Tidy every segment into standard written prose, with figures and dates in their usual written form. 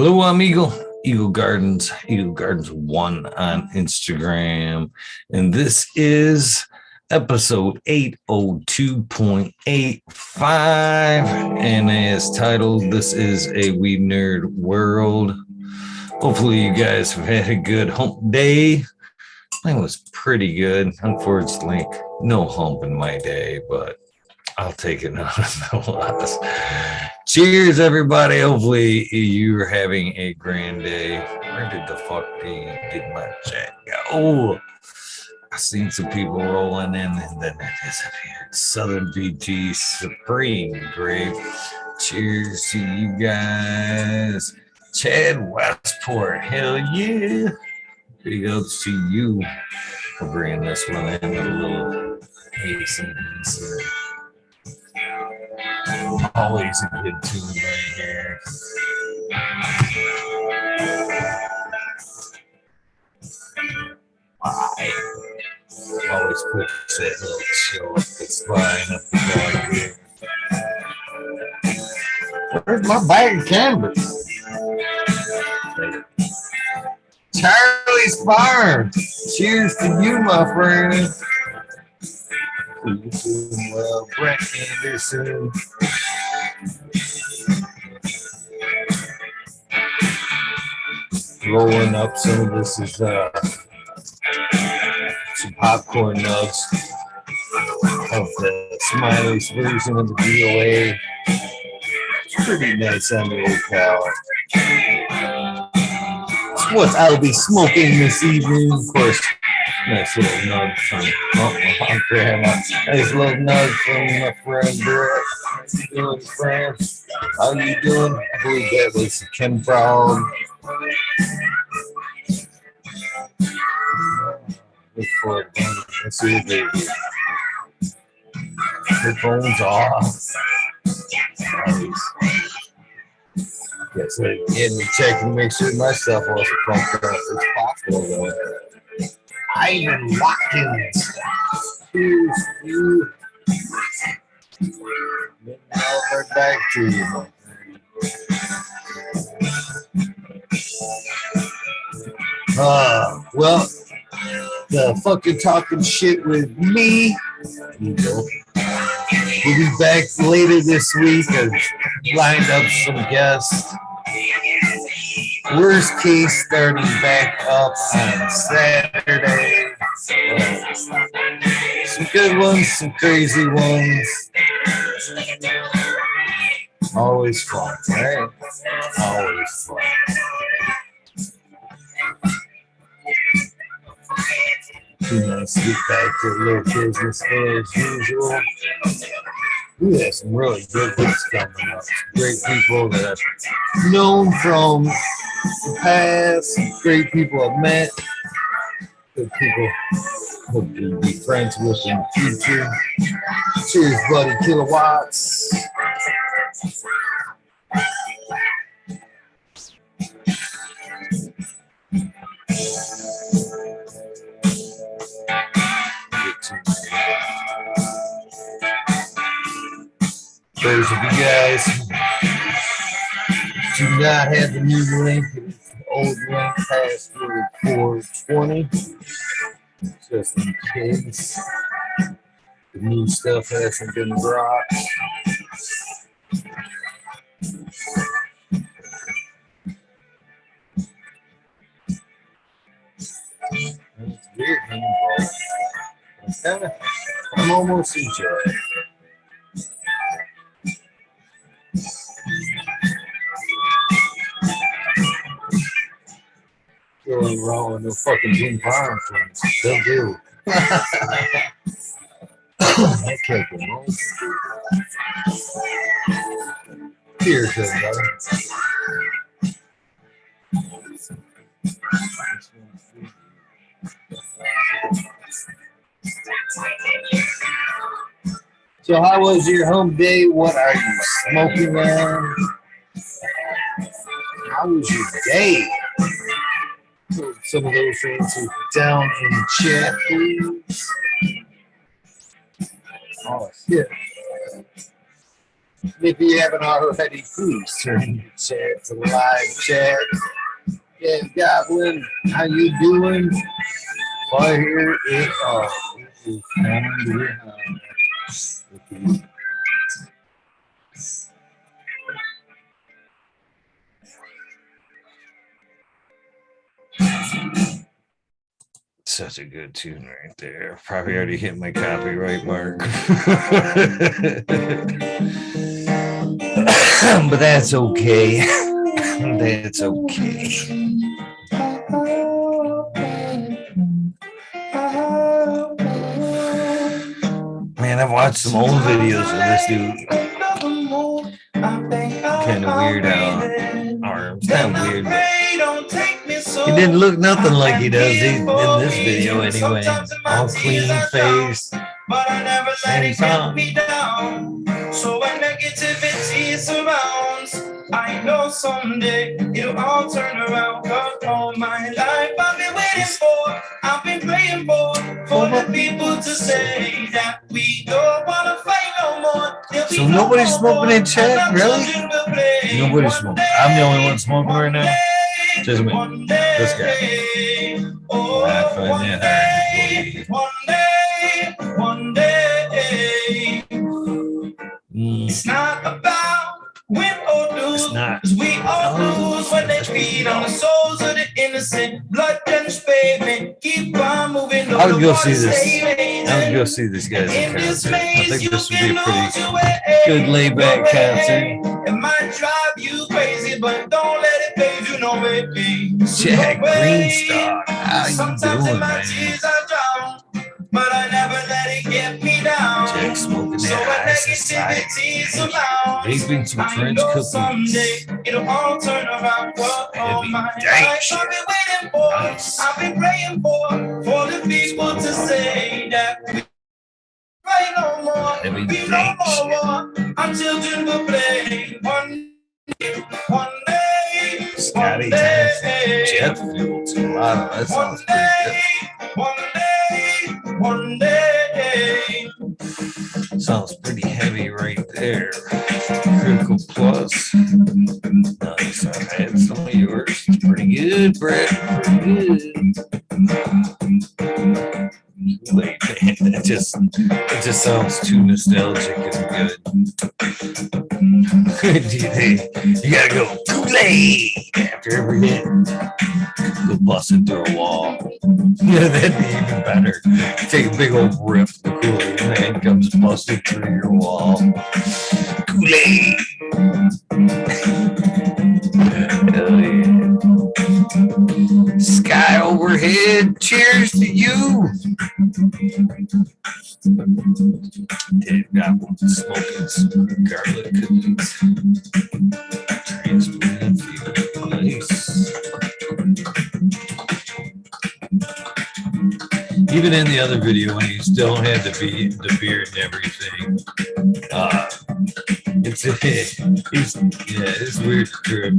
Hello, amigo. Eagle Gardens 1 on Instagram. And this is episode 802.85. And as titled, this is a Weed Nerd World. Hopefully, you guys have had a good hump day. Mine was pretty good. Unfortunately, no hump in my day, but I'll take it nonetheless. Cheers, everybody. Hopefully, you're having a grand day. Where did the fuck did my chat go? Oh, I seen some people rolling in and then it disappeared. Southern BG Supreme Grape. Cheers to you guys. Chad Westport. Hell yeah. Big ups to you for bringing this one in a little ACDC. Always a good tune right here. Always push that little chill up the spine up the back here. Where's my bag of cannabis? Charlie's Farm. Cheers to you, my friend. You doing well, Brent Anderson. Rolling up some of this is some popcorn nugs of the Smiley's version of the DOA. It's pretty nice on the old palate. What I'll be smoking this evening, of course. Nice little nug from my grandma. Nice little nug from my friend Brett. How you doing, friend? How you doing? I believe that was Kim Brown. Look forward to it. Let's see what they do. Headphones off. Nice. Guess I had to check and make sure my stuff wasn't pumped up as possible though. Ivan Watkins. Cheers to you. Now we're back to you, my friend. Well, the fucking talking shit with me. You go. We'll be back later this week. I've lined up some guests. Worst case, starting back up on Saturday. Some good ones, some crazy ones. Always fun, right? Always fun. Too nice to get back to a little business as usual. We have some really good hits coming up. Some great people that I've known from the past, some great people I've met, good people hope to be friends with in the future. Cheers, buddy, Kilowatts. Those of you guys do not have the new link, the old link password 420. Just in case the new stuff hasn't been dropped. It's weird, I'm almost enjoying it. Going wrong with no fucking Jim Farm friends. They'll do. That can't go wrong. Cheers, everybody. So how was your home day? What are you smoking on? How was your day? Some of those things are down in the chat, please. Oh, shit. If you haven't already, please turn your chat to live chat. Yeah, Goblin, how you doing? Fire it off. It is time to get home. Such a good tune right there. Probably already hit my copyright mark. But that's okay. That's okay. Man, I've watched some old videos of this dude. Kind of weird arms. Not weird, but he didn't look nothing like he does in this video anyway. All clean face. Same song. So when negativity surrounds, I know someday it'll all turn around. Cause all my life I've been waiting for, I've been praying for the people to say that we don't wanna fight no more. So nobody's smoking in chat, really? Nobody's smoking. I'm the only one smoking right now. Just me. This guy. Oh, I find that hard. One day. It's not about win or lose. Cause we all lose when they feed on the souls of the innocent. Blood drenched pavement. Keep on moving. I would go see this. I would go see this guy's concert. I think this would be a pretty good laid back concert. It might drive you crazy, but don't let it phase you, no way. Jack Greenstock, how you doing, man? But I never let it get me down. Jack smoking that high society. Vaping some French cookies. Someday it'll all turn around. All my life I've been waiting for. I've been praying for the people to say that we fight no more. Be no more war. Our children will play one day. Scotty Thompson, Jet Fuel, a lot of that sounds pretty good. One day. Sounds pretty heavy right there. Critical Plus. Nice. I've had some of yours. It's pretty good, Brett. Pretty good. Wait, man, it just sounds too nostalgic and good. You gotta go Kool-Aid after every hit. Go busting through a wall. Yeah, that'd be even better. Take a big old rip. The Kool-Aid man comes busting through your wall. Kool-Aid. Hell yeah. Sky overhead. Cheers to you. Dave got one smoking some garlic cookies. Transplant feel nice. Even in the other video when he still had the beard and everything, it's weird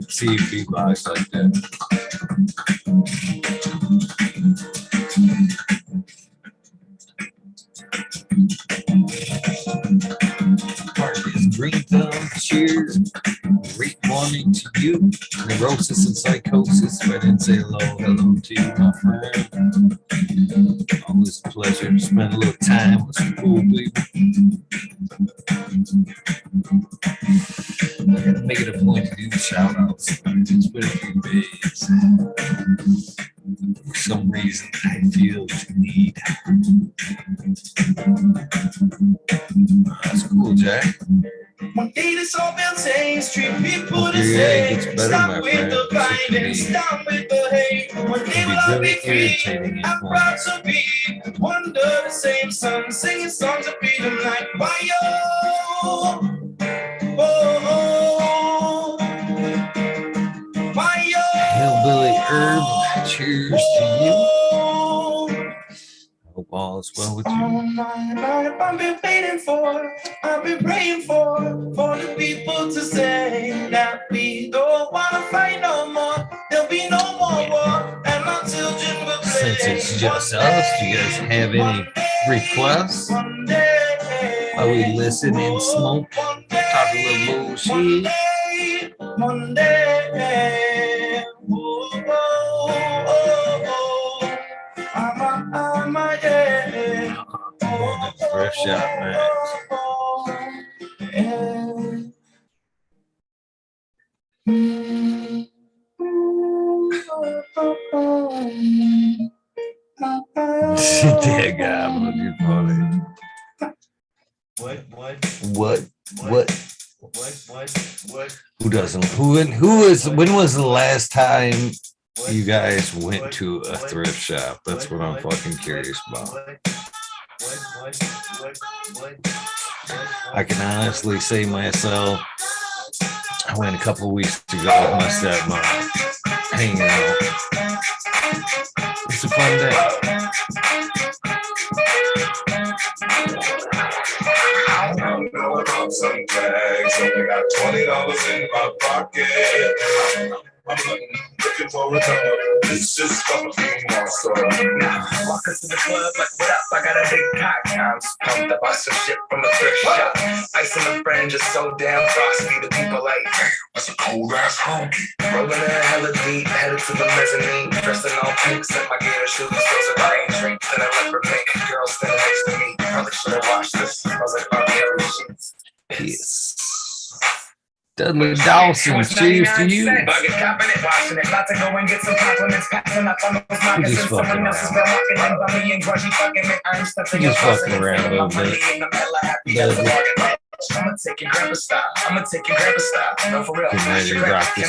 to see beatbox like that. Marcus Green Thumb, cheers. Great morning to you. Neurosis and psychosis. If I didn't say hello to you, my friend. Always a pleasure to spend a little time with some cool people. I gotta make it a point to do shout outs. It's been a few days. For some reason, I feel the need. That's cool, Jack. One day this all will change. Treat people the Your same. gets better, Stop my with friend. the violence. Stop with the hate. One day will I be free. I'm proud to be under the same sun, singing songs of freedom like fire. Hillbilly Herb, cheers to you. Hope all is well with you. All my life I've been waiting for, I've been praying for the people to say that we don't want to fight no more. There'll be no more war, and my children will play. Since it's just us, do you guys have any requests? While we listen and smoke, talk a little Oh, shit. Monday. Oh, oh, oh, oh. I'm a, yeah. Man, that thrift shop, man. Dear God, what you funny. What? Who doesn't? When was the last time you guys went to a thrift shop? That's what I'm fucking curious about. I can honestly say myself, I went a couple of weeks ago with my stepmom, hanging out. It's a fun day. I'm going on some tags, only got $20 in my pocket. I'm looking for a dollar. This is fucking awesome. Walk into the club like, what up? I got a big cock. I'm pumped up on some shit from the thrift shop. Ice in the fringe is so damn frosty. The people like, that's a cold ass honky. Rolling in hella deep, headed to the mezzanine. Dressed in all pink, set my gator shoes, those are green. Drink to the leopard pink. Girl standing next to me. Probably should have washed this. I was like, oh, yeah, sheets. Yes. Dudley Dawson, cheers to you. Bucket copping it, washing it. About to go and get some compliments. Passing up on those moccasins. Someone else has been walking in bummy and grungy fucking me. I'm stuck in your fucking around a little bit. I'ma take your grandpa style. No, for real. Can I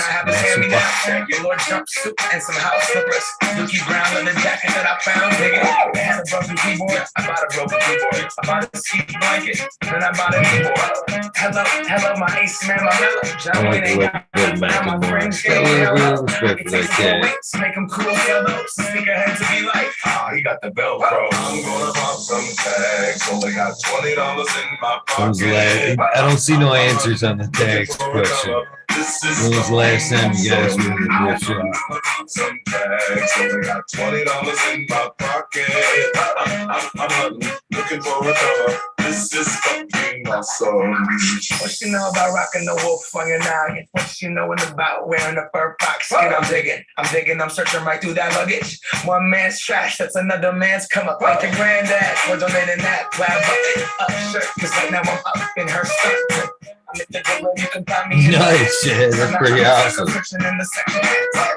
have a hand-me-down? Your Lord jumpsuit and some house slippers. Dookie Brown leather jacket that I found. Dig it. They had a broken keyboard. I bought a broken keyboard. I bought a ski blanket. Then I bought a keyboard. Hello, my ace man, my mellow. John Wayne ain't got now my friends get yellow. Make them cool, sell those. Sneak ahead to be like, you got the Velcro. I'm gonna pop some tags. Only got $20 in my pocket. I don't see no answers on the tax question. When was the last time you guys were in the thrift shop? Some tags, only got $20 in my pocket. I'm looking for a dollar. This is fucking awesome. What you know about rocking the wolf on your noggin? What you knowin' about wearing a fur fox skin? I'm digging, I'm searching right through that luggage. One man's trash, that's another man's come up. Like your granddad, for donating that plaid button up shirt. Cause right now I'm up in her skirt. You can find me nice, yeah, that's pretty awesome.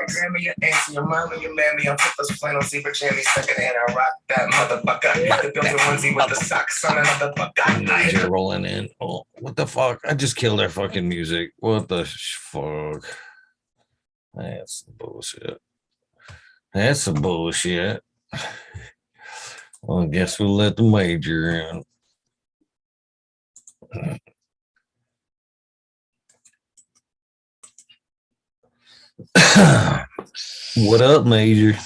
Grandma, your auntie, your mama, your mammy. I'm those flannel zebra jammies. Second hand, I rock that motherfucker. The built-in onesie with the socks on another bucket. You're rolling in. Oh, what the fuck? I just killed their fucking music. What the fuck? That's some bullshit. That's some bullshit. Well, I guess we'll let the major in. What up, Major?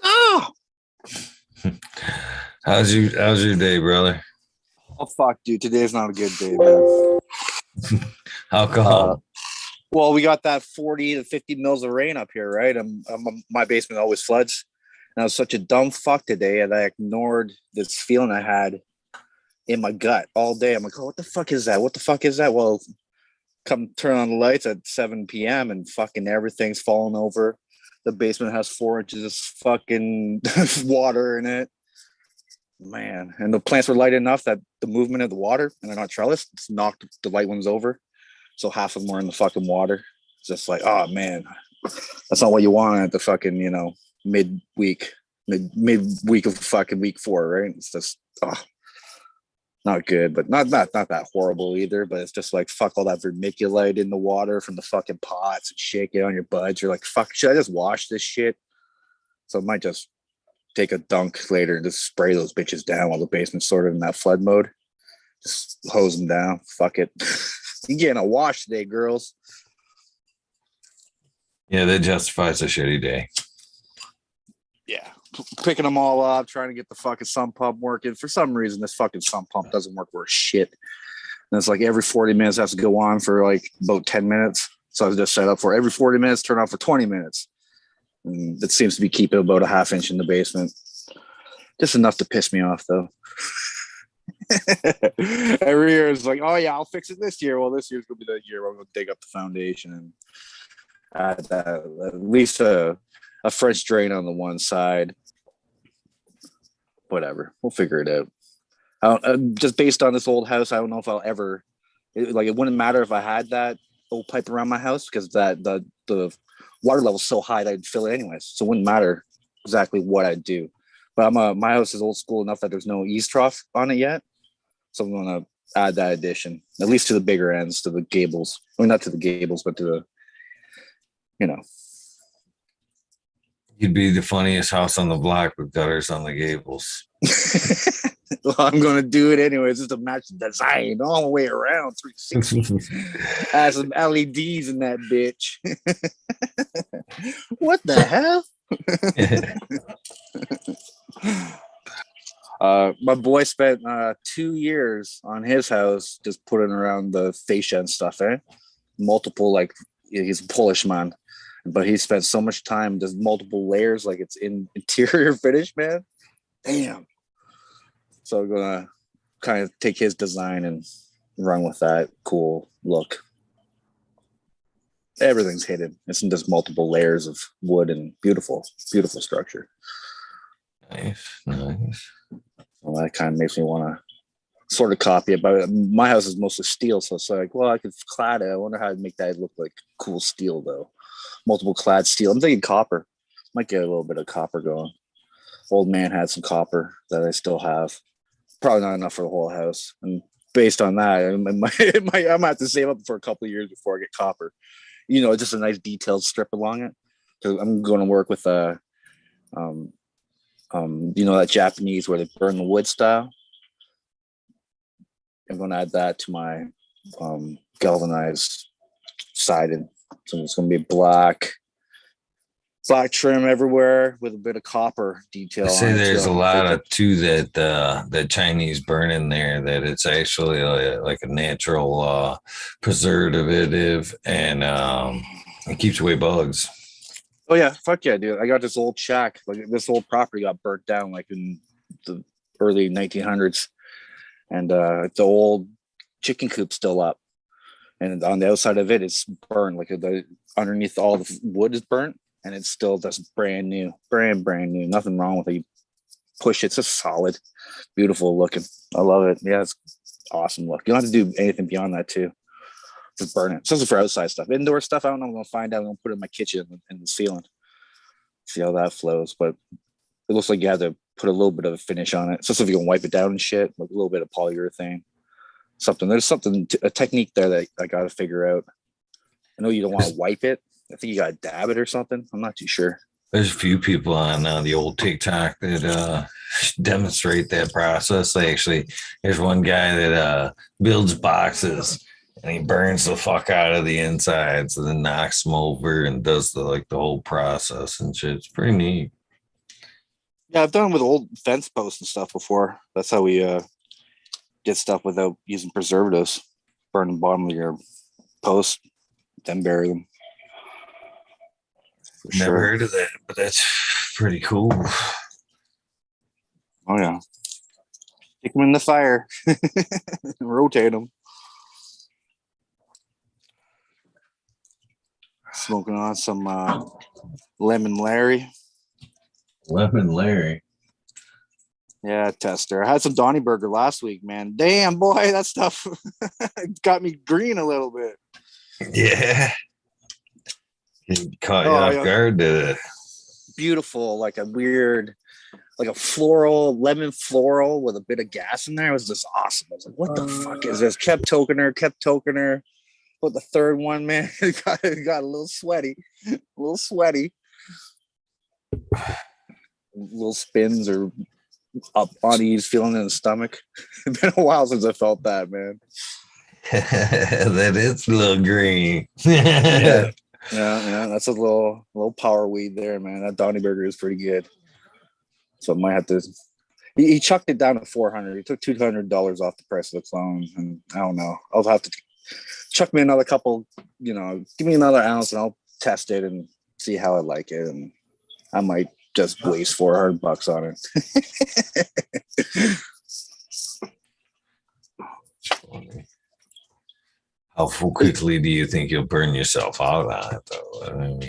Oh, How's your day, brother? oh fuck, dude. Today's not a good day, man. How come? Well, we got that 40 to 50 mils of rain up here, right? My basement always floods. And I was such a dumb fuck today, and I ignored this feeling I had in my gut all day. I'm like, oh, what the fuck is that? What the fuck is that? Well, come turn on the lights at 7 p.m. and fucking everything's falling over. The basement has 4 inches of fucking water in it. Man, and the plants were light enough that the movement of the water, and they're not trellised, it's knocked the light ones over. So half of them were in the fucking water. It's just like, oh man, that's not what you want at the fucking, midweek of fucking week 4, right? It's just, not good, but not that horrible either. But it's just like, fuck all that vermiculite in the water from the fucking pots and shake it on your buds. You're like, fuck, should I just wash this shit? So I might just take a dunk later and just spray those bitches down while the basement's sort of in that flood mode. Just hose them down. Fuck it. You're getting a wash today, girls. Yeah, that justifies a shitty day. Yeah. Picking them all up, trying to get the fucking sump pump working. For some reason, this fucking sump pump doesn't work worth shit. And it's like every 40 minutes has to go on for like about 10 minutes. So I was just set up for every 40 minutes, turn off for 20 minutes. And it seems to be keeping about a half inch in the basement. Just enough to piss me off, though. Every year it's like, oh yeah, I'll fix it this year. Well, this year's gonna be the year where we'll dig up the foundation and add at least a French drain on the one side. Whatever, we'll figure it out. Just based on this old house, I don't know if I'll ever it wouldn't matter if I had that old pipe around my house because the water level's so high that I'd fill it anyways. So it wouldn't matter exactly what I'd do. But my house is old school enough that there's no eaves trough on it yet. So I'm gonna add that addition, at least to the bigger ends, to the gables. Well, not to the gables, but to the, You'd be the funniest house on the block with gutters on the gables. Well, I'm gonna do it anyways, just to match the design all the way around 360. Add some LEDs in that bitch. What the hell? My boy spent 2 years on his house just putting around the fascia and stuff, multiple, like, he's a Polish man, but he spent so much time, just multiple layers, like it's in interior finish, man. Damn. So I'm gonna kind of take his design and run with that cool look. Everything's hidden. It's in just multiple layers of wood and beautiful structure. Nice. Well, that kind of makes me want to sort of copy it. But my house is mostly steel, so it's like, well, I could clad it. I wonder how to make that look like cool steel, though. Multiple clad steel. I'm thinking copper. Might get a little bit of copper going. Old man had some copper that I still have. Probably not enough for the whole house. And based on that, I'm gonna have to save up for a couple of years before I get copper. Just a nice detailed strip along it. So I'm going to work with that Japanese where they burn the wood style. I'm going to add that to my galvanized siding. So it's going to be black trim everywhere with a bit of copper detail. I say there's a lot of too that Chinese burn in there, that it's actually like a natural preservative, and it keeps away bugs. Oh yeah, fuck yeah, dude! I got this old shack. Like, this old property got burnt down like in the early 1900s, and the old chicken coop's still up, and on the outside of it, it's burned. Like underneath all the wood is burnt. And it's still just brand new, brand new. Nothing wrong with it. You push it, it's just solid, beautiful looking. I love it. Yeah, it's awesome look. You don't have to do anything beyond that too. Just burn it. Especially for outside stuff. Indoor stuff, I don't know. I'm gonna find out. I'm gonna put it in my kitchen and the ceiling. See how that flows. But it looks like you have to put a little bit of a finish on it. Especially if you can wipe it down and shit, like a little bit of polyurethane. There's a technique there that I gotta figure out. I know you don't want to wipe it. I think you got to dab it or something. I'm not too sure. There's a few people on the old TikTok that demonstrate that process. There's one guy that builds boxes and he burns the fuck out of the insides and then knocks them over and does the whole process and shit. It's pretty neat. Yeah, I've done it with old fence posts and stuff before. That's how we get stuff without using preservatives. Burn the bottom of your post, then bury them. Never heard of that, but that's pretty cool. Oh yeah, stick them in the fire, rotate them. Smoking on some lemon Larry. Lemon Larry. Yeah, tester. I had some Donny Burger last week, man. Damn, boy, that stuff got me green a little bit. Yeah. It caught you off guard, did it? Beautiful, like a weird, like a lemon floral with a bit of gas in there. It was just awesome. I was like, what the fuck is this? Kept toking her. But the third one, man, it got a little sweaty. Little spins or up unease feeling in the stomach. It's been a while since I felt that, man. That is a little green. Yeah, that's a little power weed there, man. That Donny Burger is pretty good. So I might have to. He chucked it down to $400. He took $200 off the price of the clone, and I don't know. I'll have to chuck me another couple. Give me another ounce, and I'll test it and see how I like it. And I might just waste $400 on it. How quickly do you think you'll burn yourself out on it, though? I mean,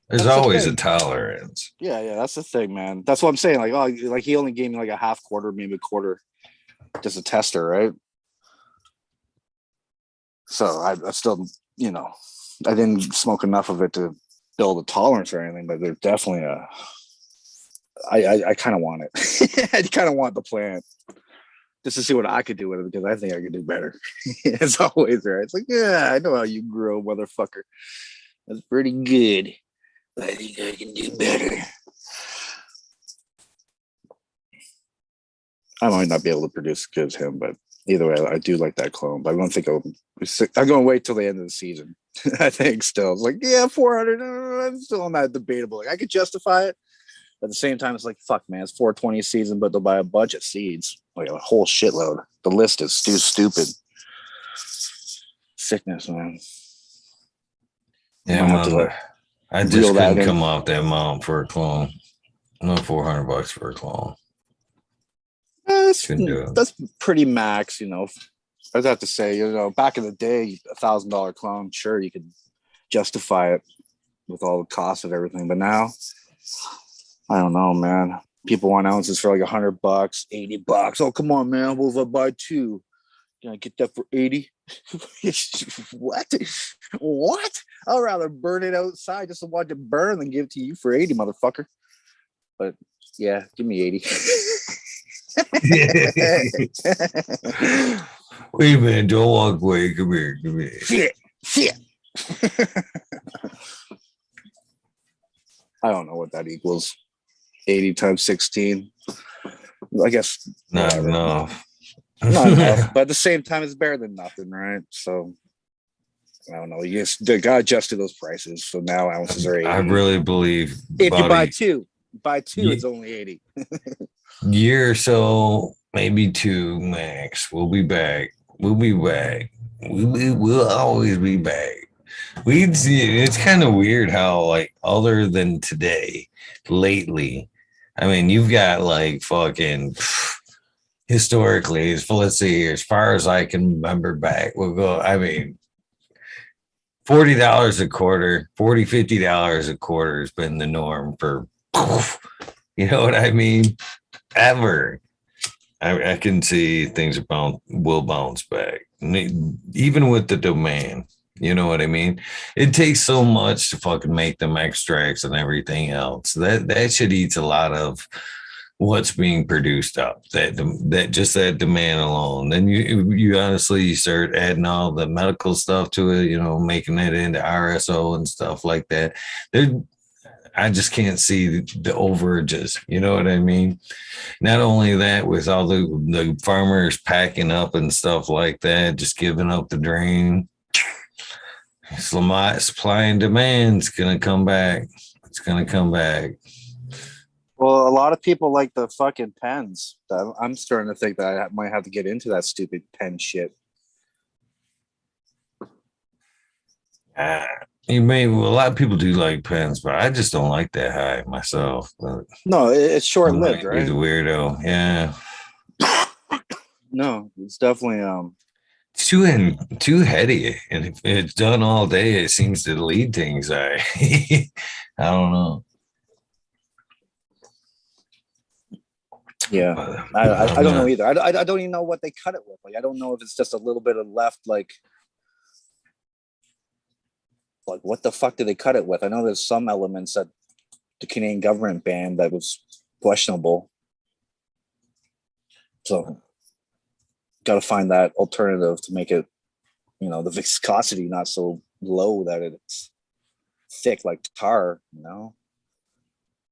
there's always a tolerance. Yeah, that's the thing, man. That's what I'm saying. Like, oh, like he only gave me like a half quarter, maybe a quarter, just a tester, right? So I still, you know, I didn't smoke enough of it to build a tolerance or anything, but there's definitely I kind of want it. I kind of want the plant just to see what I could do with it, because I think I could do better. As always, right? It's like, yeah, I know how you grow, motherfucker. That's pretty good. I think I can do better. I might not be able to produce as good as him, but either way, I do like that clone. But I don't think I'm going to wait till the end of the season. I think still. It's like, yeah, 400. I'm still on that debatable. Like, I could justify it. At the same time, it's like, fuck, man, it's 420 season, but they'll buy a bunch of seeds, like a whole shitload. The list is too stupid. Sickness, man. Yeah, I just couldn't come off that amount for a clone. No, $400 for a clone. That's pretty max, you know. I'd have to say, you know, back in the day, $1,000 clone, sure, you could justify it with all the cost of everything, but now, I don't know, man. People want ounces for like $100, $80. Oh, come on, man. What if I buy two? Can I get that for 80? What? I'd rather burn it outside just to watch it burn than give it to you for 80, motherfucker. But yeah, give me 80. Wait a minute, don't walk away. Come here. Shit. I don't know what that equals. 80 times 16. I guess not enough. Not enough, but at the same time, it's better than nothing, right? So I don't know. Yes, they got adjusted those prices, so now ounces are 80. I really believe if you buy two, it's only 80. Year or so, maybe two max. We'll be back. We'll always be back. It's kind of weird how, like, other than today, lately, I mean, you've got like fucking historically, let's see, as far as I can remember back, we'll go, I mean, $40 a quarter, $50 a quarter has been the norm for, you know what I mean? Ever. I can see things will bounce back, even with the demand. You know what I mean? It takes so much to fucking make them extracts and everything else. That shit eats a lot of what's being produced up. That demand alone. Then you honestly start adding all the medical stuff to it. You know, making it into RSO and stuff like that. I just can't see the overages. You know what I mean? Not only that, with all the farmers packing up and stuff like that, just giving up the drain. Supply and demand is going to come back. It's going to come back. Well, a lot of people like the fucking pens. I'm starting to think that I might have to get into that stupid pen shit. A lot of people do like pens, but I just don't like that high myself. But no, it's short-lived, right? He's a weirdo. Yeah. No, it's definitely It's too heady, and if it's done all day, it seems to lead to anxiety. I don't know. Yeah, I don't know either. I don't even know what they cut it with. Like, I don't know if it's just a little bit of left, like what the fuck did they cut it with? I know there's some elements that the Canadian government banned that was questionable. So got to find that alternative to make it, you know, the viscosity not so low that it's thick like tar, you know?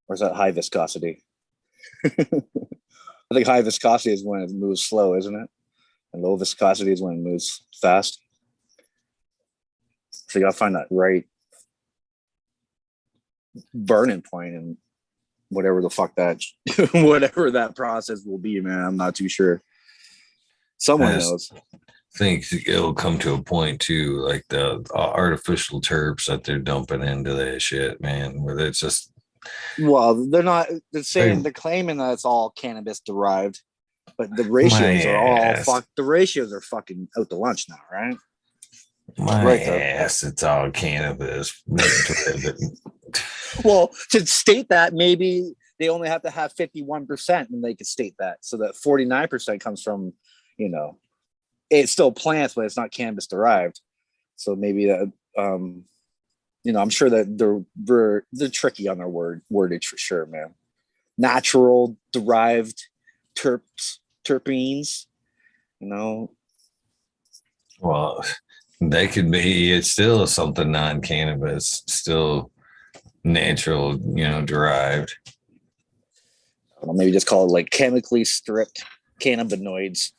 Or is that high viscosity? I think high viscosity is when it moves slow, isn't it? And low viscosity is when it moves fast. So you got to find that right burning point and whatever the fuck whatever that process will be, man. I'm not too sure. Someone knows. I think it'll come to a point too, like the artificial terps that they're dumping into that shit, man, where it's just. Well, they're claiming that it's all cannabis derived. But the ratios are all ass. fuck. The ratios are fucking out to lunch now, right? My Right there. ass, it's all cannabis. Well, to state that, maybe they only have to have 51%, and they could state that, so that 49% comes from, you know, it's still plants, but it's not cannabis derived. So maybe that, you know, I'm sure that they're tricky on their wordage for sure, man. Natural derived terpenes, you know. Well, they could be. It's still something non-cannabis, still natural, you know, derived. I don't know, maybe just call it like chemically stripped cannabinoids.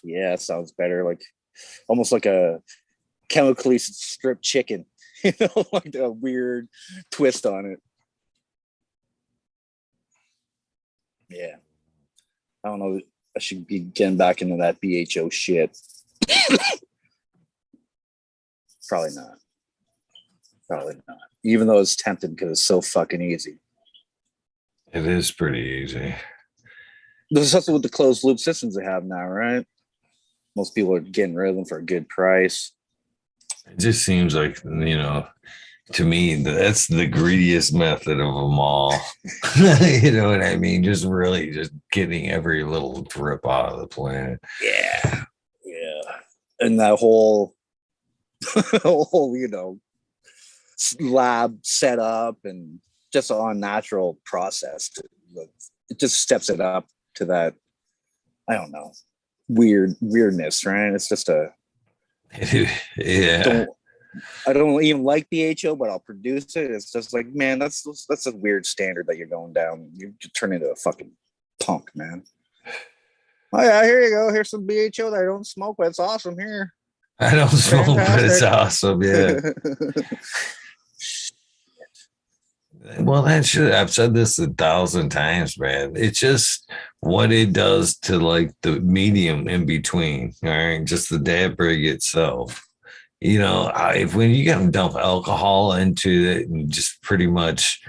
Yeah, that sounds better. Like almost like a chemically stripped chicken, you know, like a weird twist on it. Yeah, I don't know. I should be getting back into that BHO shit. Probably not. Probably not. Even though it's tempting because it's so fucking easy. It is pretty easy. There's something with the closed loop systems they have now, right? Most people are getting rid of them for a good price. It just seems like, you know, to me, that's the greediest method of them all. You know what I mean? Just really just getting every little drip out of the plant. Yeah. Yeah. And that whole, you know, lab setup and just an unnatural process. It just steps it up to that, I don't know, weirdness, right? It's just a, Yeah. I don't even like BHO, but I'll produce it. It's just like, man, that's a weird standard that you're going down. You turn into a fucking punk, man. Oh yeah, here you go. Here's some BHO that I don't smoke, but it's awesome. Here, I don't smoke, but it's fantastic. awesome. Yeah. Well, that should, I've said this 1,000 times, man. It's just what it does to like the medium in between. All right. Just the dab rig itself. You know, if when you got to dump alcohol into it and just pretty much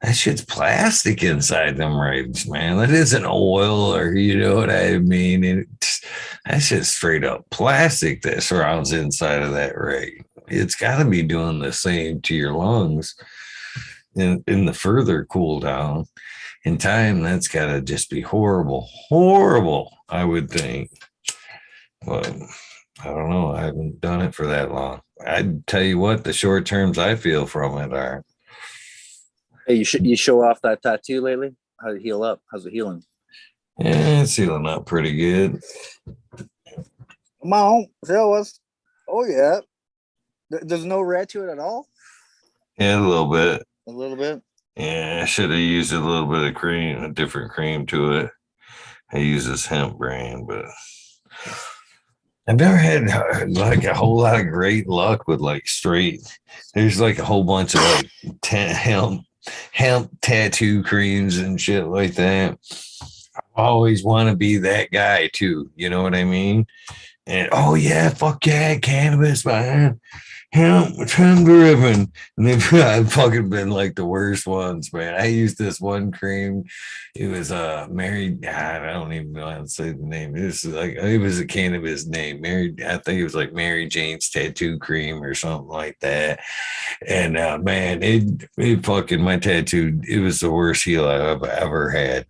that shit's plastic inside them rigs, man. That isn't oil, or you know what I mean. That's just straight up plastic that surrounds inside of that rig. It's got to be doing the same to your lungs in the further cool down. In time, that's got to just be horrible, I would think. But I don't know. I haven't done it for that long. I'd tell you what, the short terms I feel from it are. Hey, you show off that tattoo lately? How'd it heal up? How's it healing? Yeah, it's healing up pretty good. Come on, show us. Oh yeah. There's no red to it at all? Yeah, a little bit. A little bit? Yeah, I should have used a little bit of cream, a different cream to it. I use this hemp brand, but I've never had like a whole lot of great luck with like straight. There's like a whole bunch of like hemp tattoo creams and shit like that. I always want to be that guy too. You know what I mean? And oh yeah, fuck yeah, cannabis, man. Hemp driven. And they've fucking been like the worst ones, man. I used this one cream. It was married. I don't even know how to say the name. It was a cannabis name. I think it was like Mary Jane's tattoo cream or something like that. And man, it fucking my tattoo, it was the worst heel I've ever had.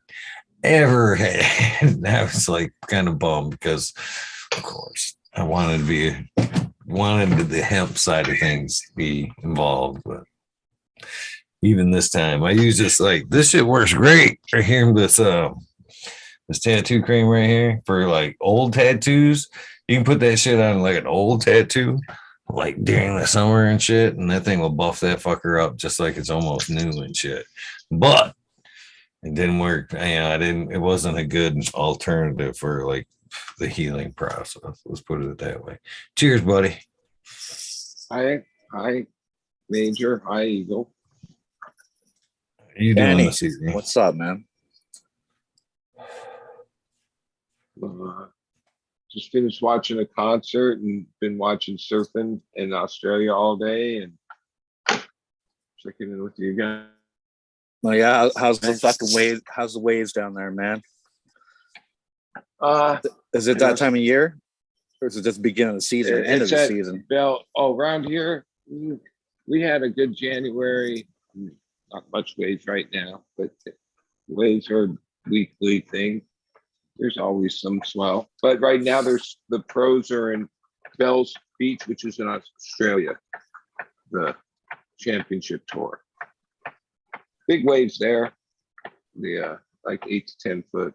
And I was like kind of bummed because of course I wanted the hemp side of things to be involved, but even this time I use this shit works great right here. This tattoo cream right here for like old tattoos. You can put that shit on like an old tattoo like during the summer and shit, and that thing will buff that fucker up just like it's almost new and shit. But it didn't work. It wasn't a good alternative for like the healing process. Let's put it that way. Cheers, buddy. Hi, Major. Hi, Eagle. How you Danny, doing this evening? what's up, man? Just finished watching a concert and been watching surfing in Australia all day and checking in with you guys. Oh yeah, how's the fucking waves? How's the waves down there, man? Is it that time of year? Or is it just beginning of the season, end of the season? Around here, we had a good January. Not much waves right now, but waves are a weekly thing. There's always some swell. But right now, there's the pros are in Bells Beach, which is in Australia, the championship tour. Big waves there. The like 8 to 10 foot.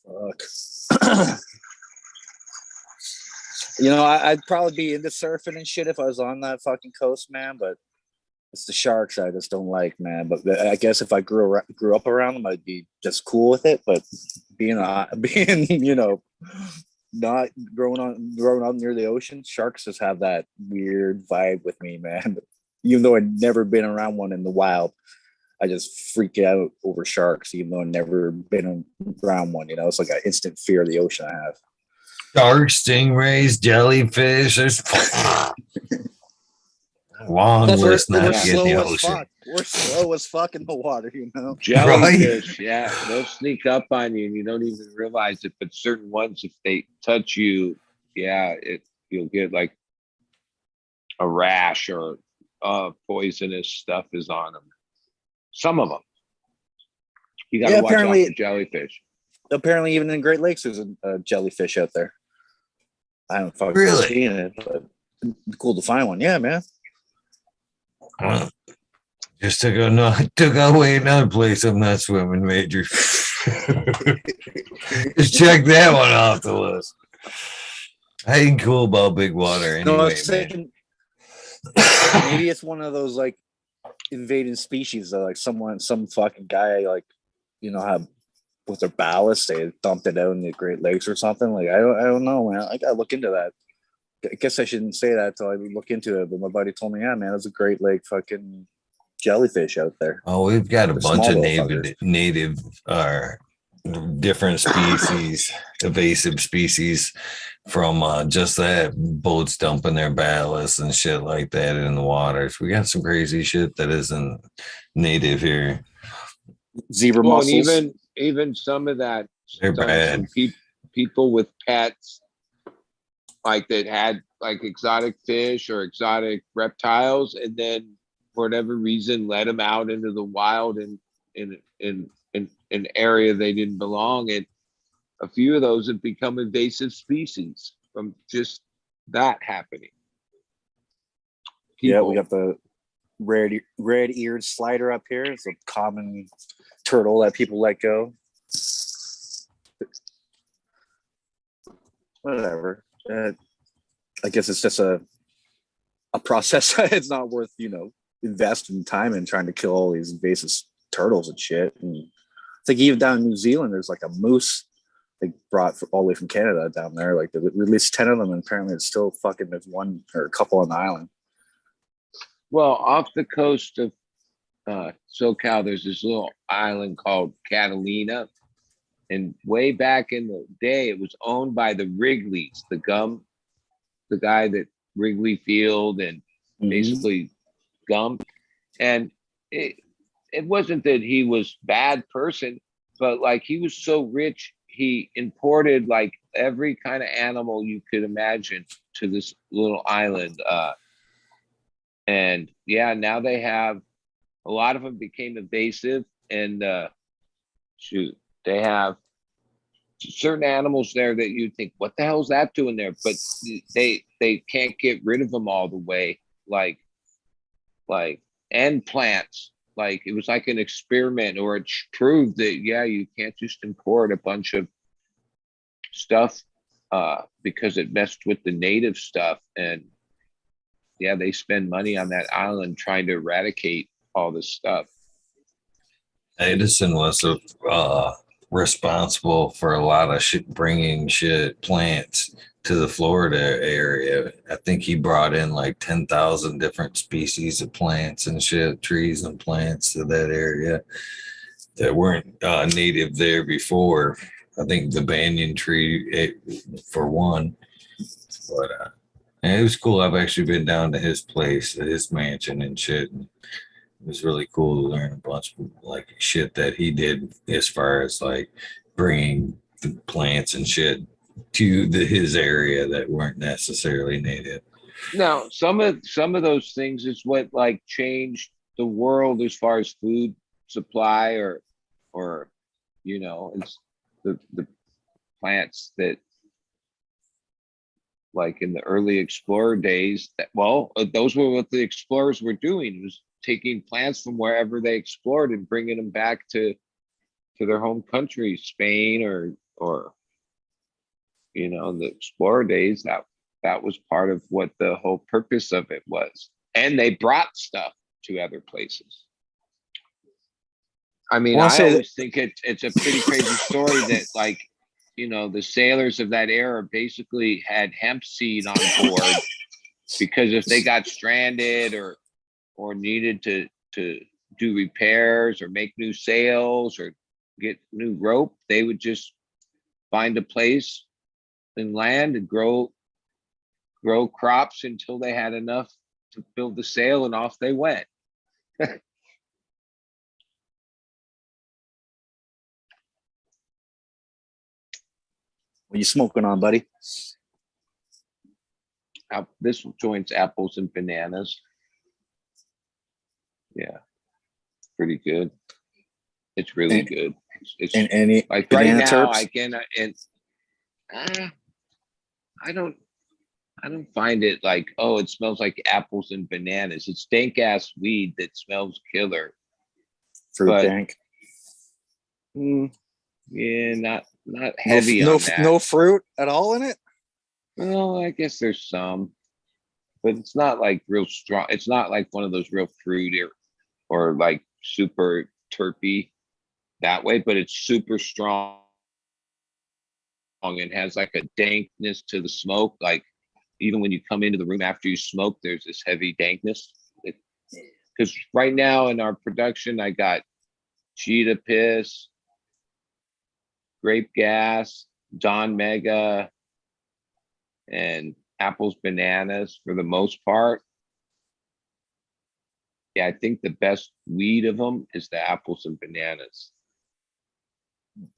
Fuck. You know, I'd probably be into surfing and shit if I was on that fucking coast, man. But it's the sharks I just don't like, man. But I guess if I grew up around them, I'd be just cool with it. But being you know, not growing up near the ocean, sharks just have that weird vibe with me, man. Even though I'd never been around one in the wild, I just freak out over sharks, even though I've never been around one. You know, it's like an instant fear of the ocean I have. Sharks, stingrays, jellyfish. There's long list not to get in the ocean. We're slow as fuck in the water, you know. Jellyfish, yeah, they'll sneak up on you and you don't even realize it. But certain ones, if they touch you, you'll get like a rash or poisonous stuff is on them. Some of them. You got to watch out for jellyfish. Apparently, even in Great Lakes, there's a jellyfish out there. I haven't fucking seen it, but it's cool to find one. Yeah, man. Just took away another place I'm not swimming, Major. Just check that one off the list. I ain't cool about big water anyway. No, I was thinking maybe it's one of those like invaded species that like some fucking guy like, you know, have with their ballast, they dumped it out in the Great Lakes or something. Like I don't know, man. I gotta look into that. I guess I shouldn't say that until I look into it. But my buddy told me, yeah, man, there's a Great Lake fucking jellyfish out there. Oh, we've got a bunch of native different species, invasive species from just that boats dumping their ballast and shit like that in the waters. We got some crazy shit that isn't native here. Zebra mussels. And even some of that, they're bad. People with pets like that had like exotic fish or exotic reptiles, and then for whatever reason let them out into the wild in an area they didn't belong in. A few of those have become invasive species from just that happening. Yeah, we got the red-eared slider up here. It's a common turtle that people let go. Whatever. I guess it's just a process. It's not worth, you know, investing time in trying to kill all these invasive turtles and shit. And it's like even down in New Zealand, there's like a moose they brought all the way from Canada down there. Like they released 10 of them, and apparently it's still fucking there's one or a couple on the island. Well, off the coast of SoCal, there's this little island called Catalina. And way back in the day, it was owned by the Wrigleys, the guy that Wrigley Field and basically gum. And it wasn't that he was bad person, but like he was so rich, he imported like every kind of animal you could imagine to this little island. And yeah, now they have a lot of them became invasive, and they have certain animals there that you think, what the hell is that doing there? But they can't get rid of them all the way, like and plants. Like it was like an experiment, or it proved that you can't just import a bunch of stuff because it messed with the native stuff. And they spend money on that island trying to eradicate all this stuff. Edison was responsible for a lot of bringing plants to the Florida area. I think he brought in like 10,000 different species of plants and shit, trees and plants to that area that weren't native there before. I think the banyan tree for one, but and it was cool. I've actually been down to his place, his mansion and shit. And it was really cool to learn a bunch of like shit that he did as far as like bringing the plants and shit to his area that weren't necessarily native. Now, some of those things is what like changed the world as far as food supply, or it's the plants that, like in the early explorer days, those were what the explorers were doing, was taking plants from wherever they explored and bringing them back to their home country, Spain or the explorer days. That was part of what the whole purpose of it was. And they brought stuff to other places. I mean, I always think it's a pretty crazy story that, like, the sailors of that era basically had hemp seed on board, because if they got stranded or needed to do repairs or make new sails or get new rope, they would just find a place and land and grow crops until they had enough to build the sail, and off they went. What are you smoking on, buddy? This joint's apples and bananas. Yeah, pretty good. It's really good. It's and any like right now terps? I can, and I don't find it like, oh, it smells like apples and bananas. It's dank ass weed that smells killer. Fruit dank. Yeah, not heavy no, on that. No fruit at all in it? Well, I guess there's some, but it's not like real strong. It's not like one of those real fruity or like super terpy that way, but it's super strong and has like a dankness to the smoke. Like even when you come into the room after you smoke, there's this heavy dankness. Because right now in our production, I got cheetah piss, grape gas, Don Mega, and apples, bananas for the most part. Yeah, I think the best weed of them is the apples and bananas.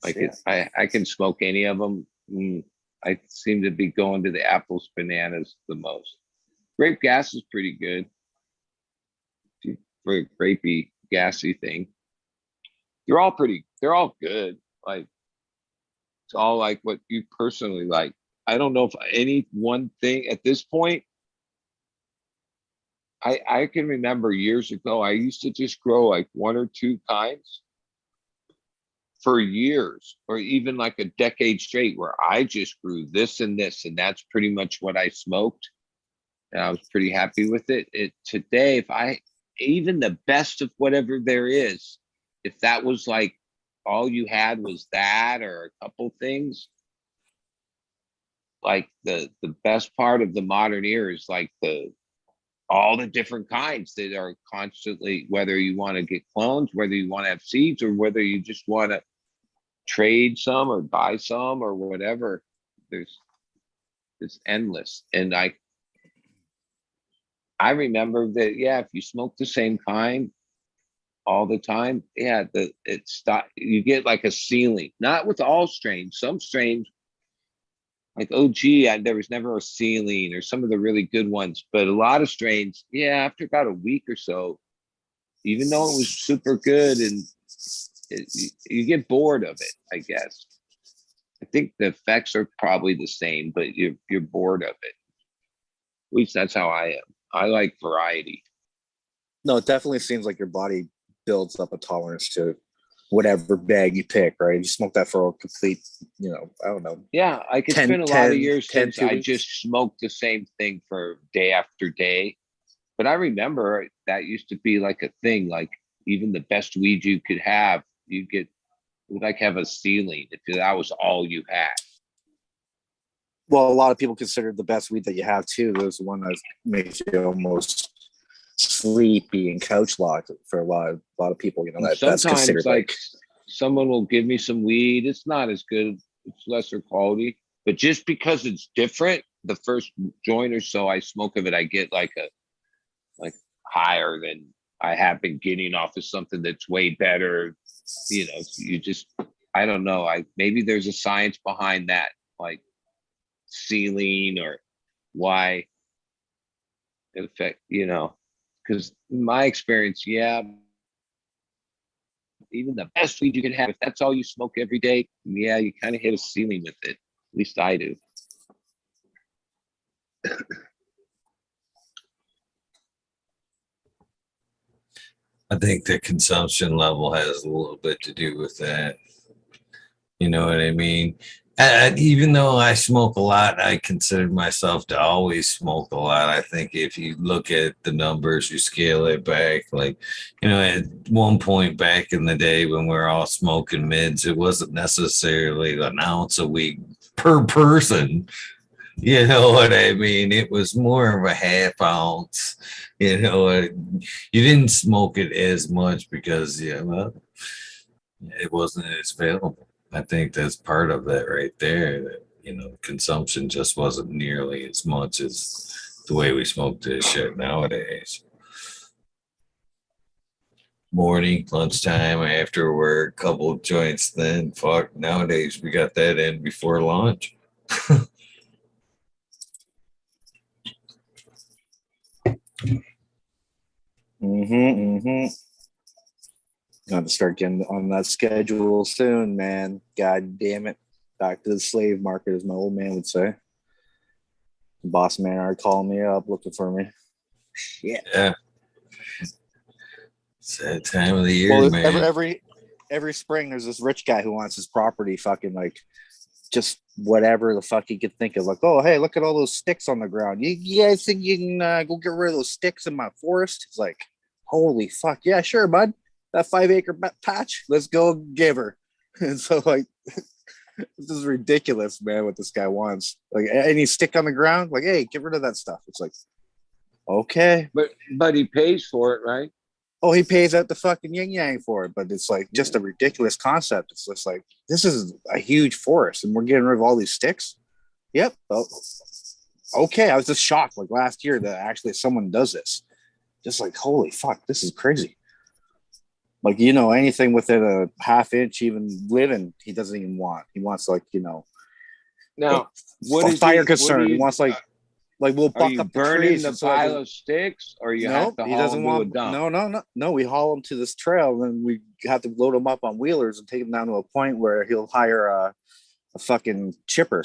Like I can smoke any of them. I seem to be going to the apples, bananas the most. Grape gas is pretty good for a grapey, gassy thing. They're all good. Like it's all like what you personally like. I don't know if any one thing at this point. I can remember years ago, I used to just grow like one or two kinds for years, or even like a decade straight, where I just grew this and this, and that's pretty much what I smoked. And I was pretty happy with it. Today, even the best of whatever there is, if that was like all you had was that or a couple things, like the best part of the modern era is like all the different kinds that are constantly, whether you want to get clones, whether you want to have seeds, or whether you just want to trade some or buy some or whatever. It's endless. And I remember that, yeah, if you smoke the same kind all the time, yeah, you get like a ceiling. Not with all strains. Some strains, like OG, there was never a ceiling, or some of the really good ones. But a lot of strains, yeah, after about a week or so, even though it was super good, and you get bored of it, I guess. I think the effects are probably the same, but you're bored of it. At least that's how I am. I like variety. No, it definitely seems like your body builds up a tolerance to whatever bag you pick, right? You smoke that for a complete, I don't know. Yeah, I could spend a lot of years since I just smoked the same thing for day after day. But I remember that used to be like a thing. Like even the best weed you could have, you would like have a ceiling if that was all you had. Well, a lot of people consider the best weed that you have too. There's the one that makes you almost sleepy and couch locked for a lot of people. That's considered like someone will give me some weed. It's not as good. It's lesser quality, but just because it's different, the first joint or so I smoke of it, I get like higher than I have been getting off of something that's way better. I don't know. Maybe there's a science behind that, like ceiling or why it affect, because my experience, yeah, even the best weed you can have, if that's all you smoke every day, yeah, you kind of hit a ceiling with it. At least I do. I think the consumption level has a little bit to do with that. You know what I mean? Even though I smoke a lot, I consider myself to always smoke a lot. I think if you look at the numbers, you scale it back. Like, at one point back in the day when we were all smoking mids, it wasn't necessarily an ounce a week per person. You know what I mean? It was more of a half ounce. You didn't smoke it as much because, it wasn't as available. I think that's part of that right there. That, consumption just wasn't nearly as much as the way we smoke this shit nowadays. Morning, lunchtime, after work, couple of joints. Then fuck, nowadays we got that in before lunch. Got to start getting on that schedule soon, man. God damn it. Back to the slave market, as my old man would say. The boss man are calling me up, looking for me. Shit. Yeah. It's that time of the year, man. Every spring, there's this rich guy who wants his property fucking like just whatever the fuck he could think of. Like, oh, hey, look at all those sticks on the ground. You guys think you can go get rid of those sticks in my forest? It's like, holy fuck. Yeah, sure, bud. That 5-acre patch, let's go give her. And so, like, this is ridiculous, man, what this guy wants. Like, any stick on the ground, like, hey, get rid of that stuff. It's like, okay. But he pays for it, right? Oh, he pays out the fucking yin yang for it, but it's like just a ridiculous concept. It's just like, this is a huge forest and we're getting rid of all these sticks. Yep. Oh, okay. I was just shocked like last year that actually someone does this. Just like, holy fuck, this is crazy. Like, anything within a half inch, even living, he doesn't even want. He wants like, now what is fire concern? He wants like we'll buck up the trees. The pile of sticks, or you have to haul them to a dump? No. We haul them to this trail, and then we have to load them up on wheelers and take them down to a point where he'll hire a fucking chipper.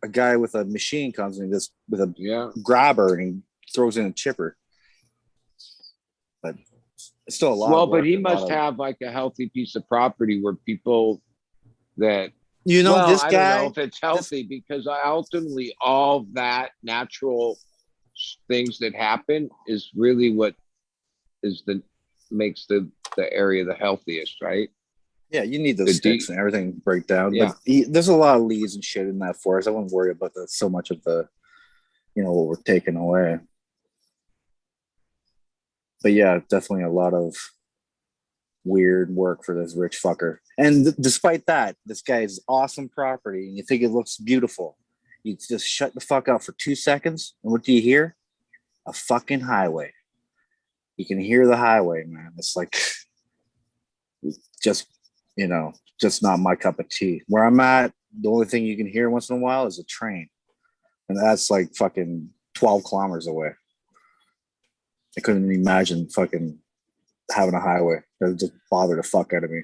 A guy with a machine comes in with a grabber and he throws in a chipper. But it's still a lot. Well, but he must have like a healthy piece of property where people that. This guy. I don't know if it's healthy because ultimately all that natural things that happen is really what makes the area the healthiest, right? Yeah, you need those sticks and everything to break down. Yeah. But there's a lot of leaves and shit in that forest. I wouldn't worry about so much of the, what we're taking away. But yeah, definitely a lot of weird work for this rich fucker. And despite that, this guy's awesome property, and you think it looks beautiful. You just shut the fuck up for 2 seconds, and what do you hear? A fucking highway. You can hear the highway, man. It's like just not my cup of tea. Where I'm at, the only thing you can hear once in a while is a train, and that's like fucking 12 kilometers away. I couldn't imagine fucking having a highway. That would just bother the fuck out of me.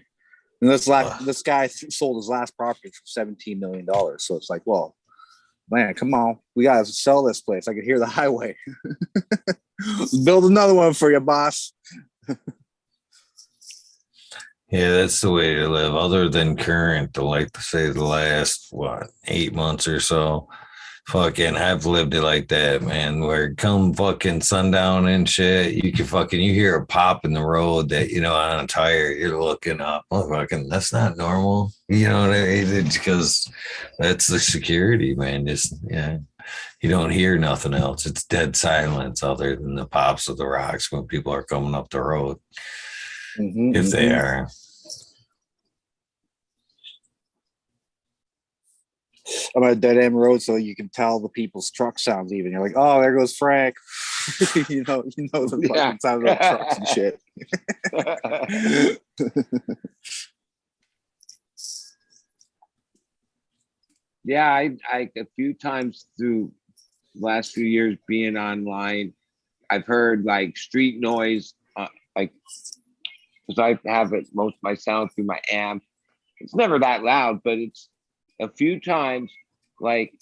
And this guy sold his last property for $17 million. So it's like, well, man, come on. We got to sell this place. I could hear the highway. Build another one for you, boss. Yeah, that's the way to live. Other than current, like to say the last, 8 months or so. Fucking, I've lived it like that, man. Where come fucking sundown and shit, you hear a pop in the road that, on a tire, you're looking up. Oh, fucking, that's not normal. You know what I mean? It's because that's the security, man. You don't hear nothing else. It's dead silence other than the pops of the rocks when people are coming up the road. If they are. I'm at a dead end road, so you can tell the people's truck sounds even. You're like, oh, there goes Frank. you know the fucking sound of trucks and shit. Yeah, I a few times through the last few years being online, I've heard like street noise, like because I have it most of my sound through my amp. It's never that loud, but it's a few times like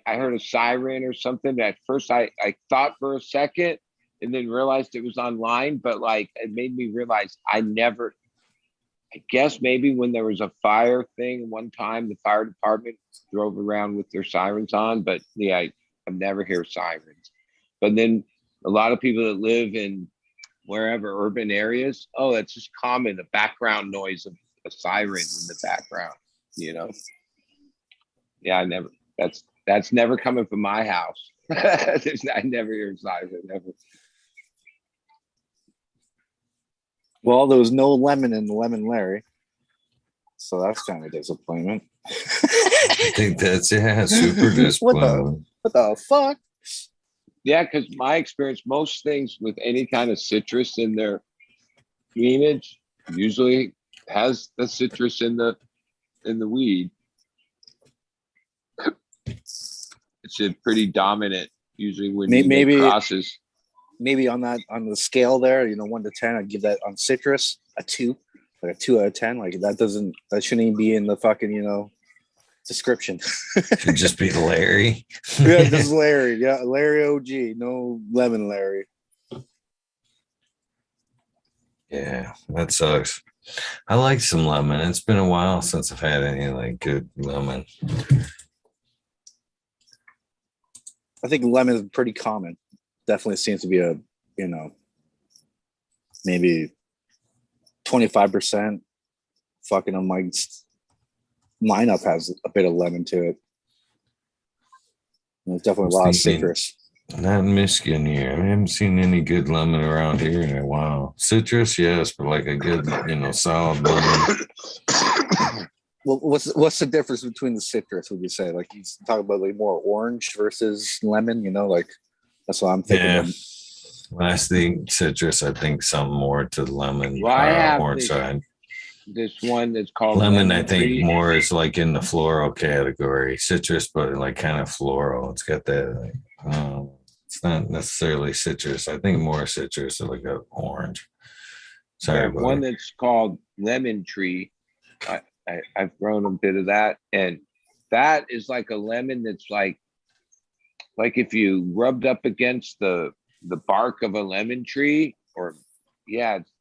I heard a siren or something. At first, I thought for a second and then realized it was online, but like it made me realize I guess maybe when there was a fire thing one time, the fire department drove around with their sirens on, but yeah, I've never hear sirens. But then a lot of people that live in wherever urban areas, oh, that's just common, the background noise of a siren in the background, you know? Yeah, that's never coming from my house. I never hear a siren, never. Well, there was no lemon in the Lemon Larry, so that's kind of a disappointment. I think that's super disappointing. What the fuck? Yeah, because my experience, most things with any kind of citrus in their lineage usually has the citrus in the weed. It's a pretty dominant usually when you make crosses. Maybe on the scale there, 1 to 10, I'd give that on citrus a 2, like a 2 out of 10. Like that shouldn't even be in the fucking description. Should just be Larry. Yeah, this is Larry. Yeah, Larry OG, no Lemon Larry. Yeah, that sucks. I like some lemon. It's been a while since I've had any like good lemon. I think lemon is pretty common. Definitely seems to be a, maybe 25% fucking on my lineup has a bit of lemon to it. There's definitely a lot of citrus. Not in Michigan here. I haven't seen any good lemon around here in a while. Citrus, yes, but like a good, solid lemon. Well, what's the difference between the citrus? Would you say like he's talking about like more orange versus lemon? Like that's what I'm thinking. Yeah. When I think citrus, I think some more to the lemon orange side. This one that's called lemon. I think more is like in the floral category. Citrus, but like kind of floral. It's got that. It's not necessarily citrus. I think more citrus, like a orange. Sorry, one that's called lemon tree. I've grown a bit of that, and that is like a lemon that's like if you rubbed up against the bark of a lemon tree, or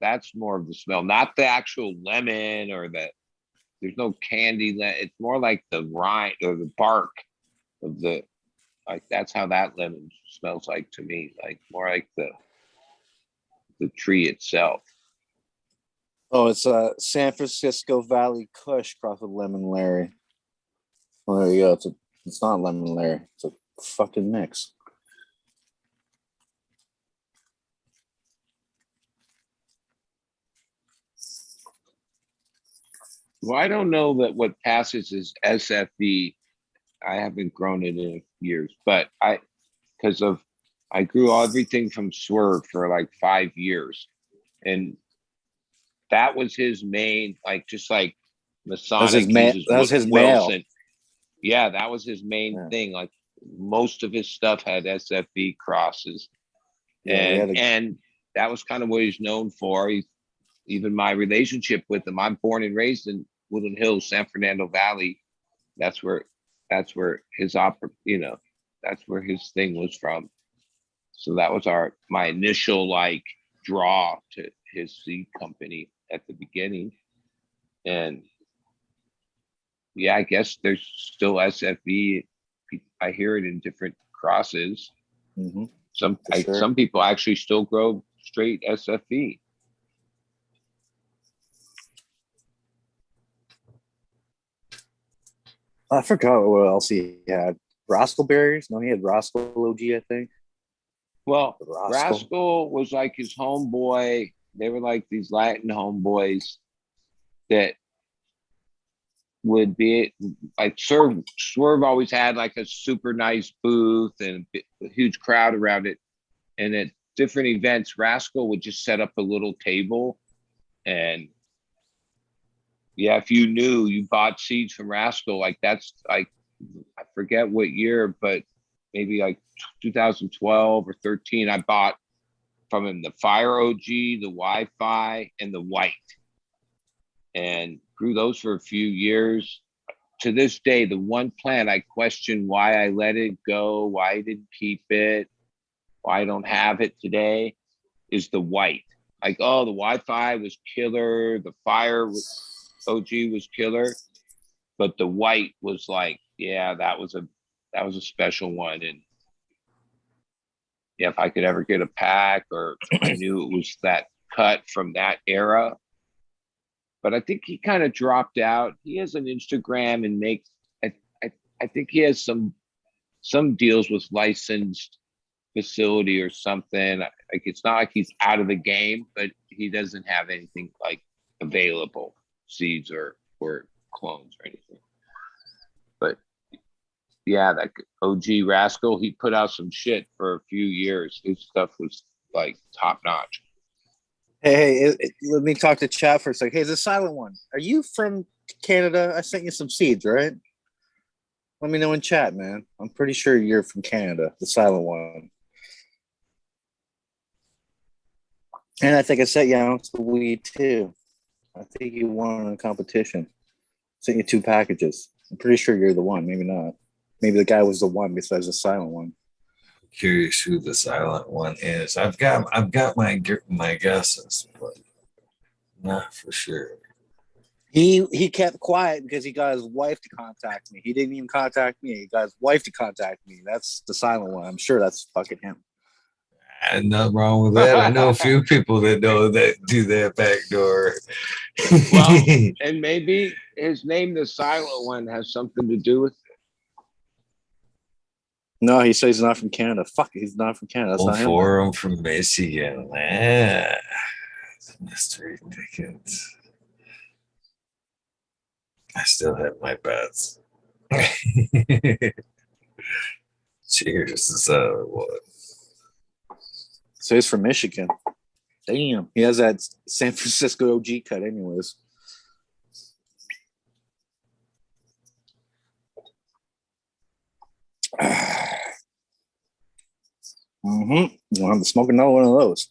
that's more of the smell, not the actual lemon or there's no candy. It's more like the rind or the bark of the, like that's how that lemon smells like to me, like more like the tree itself. Oh, it's San Francisco Valley Kush crossed with Lemon Larry. Well, there you go. It's not Lemon Larry. It's a fucking mix. Well, I don't know that what passes is SFB. I haven't grown it in years, but I grew everything from Swerve for like 5 years, and that was his main, like just like Masonic. That was his mail. Yeah, that was his main thing. Like most of his stuff had SFB crosses, and that was kind of what he's known for. Even my relationship with him. I'm born and raised in Woodland Hills, San Fernando Valley. That's where his that's where his thing was from. So that was my initial like draw to his seed company at the beginning. And yeah, I guess there's still SFB. I hear it in different crosses. Mm-hmm. Some people actually still grow straight SFB. I forgot what else he had. Rascal berries? No, he had Rascal OG, I think. Well, Rascal was like his homeboy. They were like these Latin homeboys that would be like Swerve always had like a super nice booth and a huge crowd around it. And at different events, Rascal would just set up a little table. And yeah, if you knew you bought seeds from Rascal, like that's like I forget what year, but maybe like 2012 or 13, I bought from him the Fire OG, the Wi-Fi, and the White, and grew those for a few years. To this day, the one plant I question why I let it go, why I didn't keep it, why I don't have it today, is the White. Like, oh, the Wi-Fi was killer, the Fire OG was killer, but the White was like, yeah, that was a special one. And yeah, if I could ever get a pack, or I knew it was that cut from that era. But I think he kind of dropped out. He has an Instagram and makes, I think he has some deals with licensed facility or something. Like, it's not like he's out of the game, but he doesn't have anything like available, seeds or clones or anything. But yeah, that OG Rascal, he put out some shit for a few years. His stuff was like top notch. Hey, let me talk to chat for a second. Hey, the silent one. Are you from Canada? I sent you some seeds, right? Let me know in chat, man. I'm pretty sure you're from Canada, the silent one. And I think I sent you out the weed too. I think you won in a competition. Sent you 2 packages. I'm pretty sure you're the one. Maybe not. Maybe the guy was the one besides the silent one. Curious who the silent one is. I've got my guesses, but not for sure. He kept quiet because he got his wife to contact me. He didn't even contact me. He got his wife to contact me. That's the silent one. I'm sure that's fucking him. And nothing wrong with that. I know a few people that do that backdoor. Well, and maybe his name, the silent one, has something to do with it. No, he says he's not from Canada. Fuck, he's not from Canada. That's not him. For him from Michigan. Ah, mystery tickets. I still have my bets. Cheers to silent one. So he's from Michigan. Damn. He has that San Francisco OG cut anyways. Mm-hmm. I'm smoking another one of those.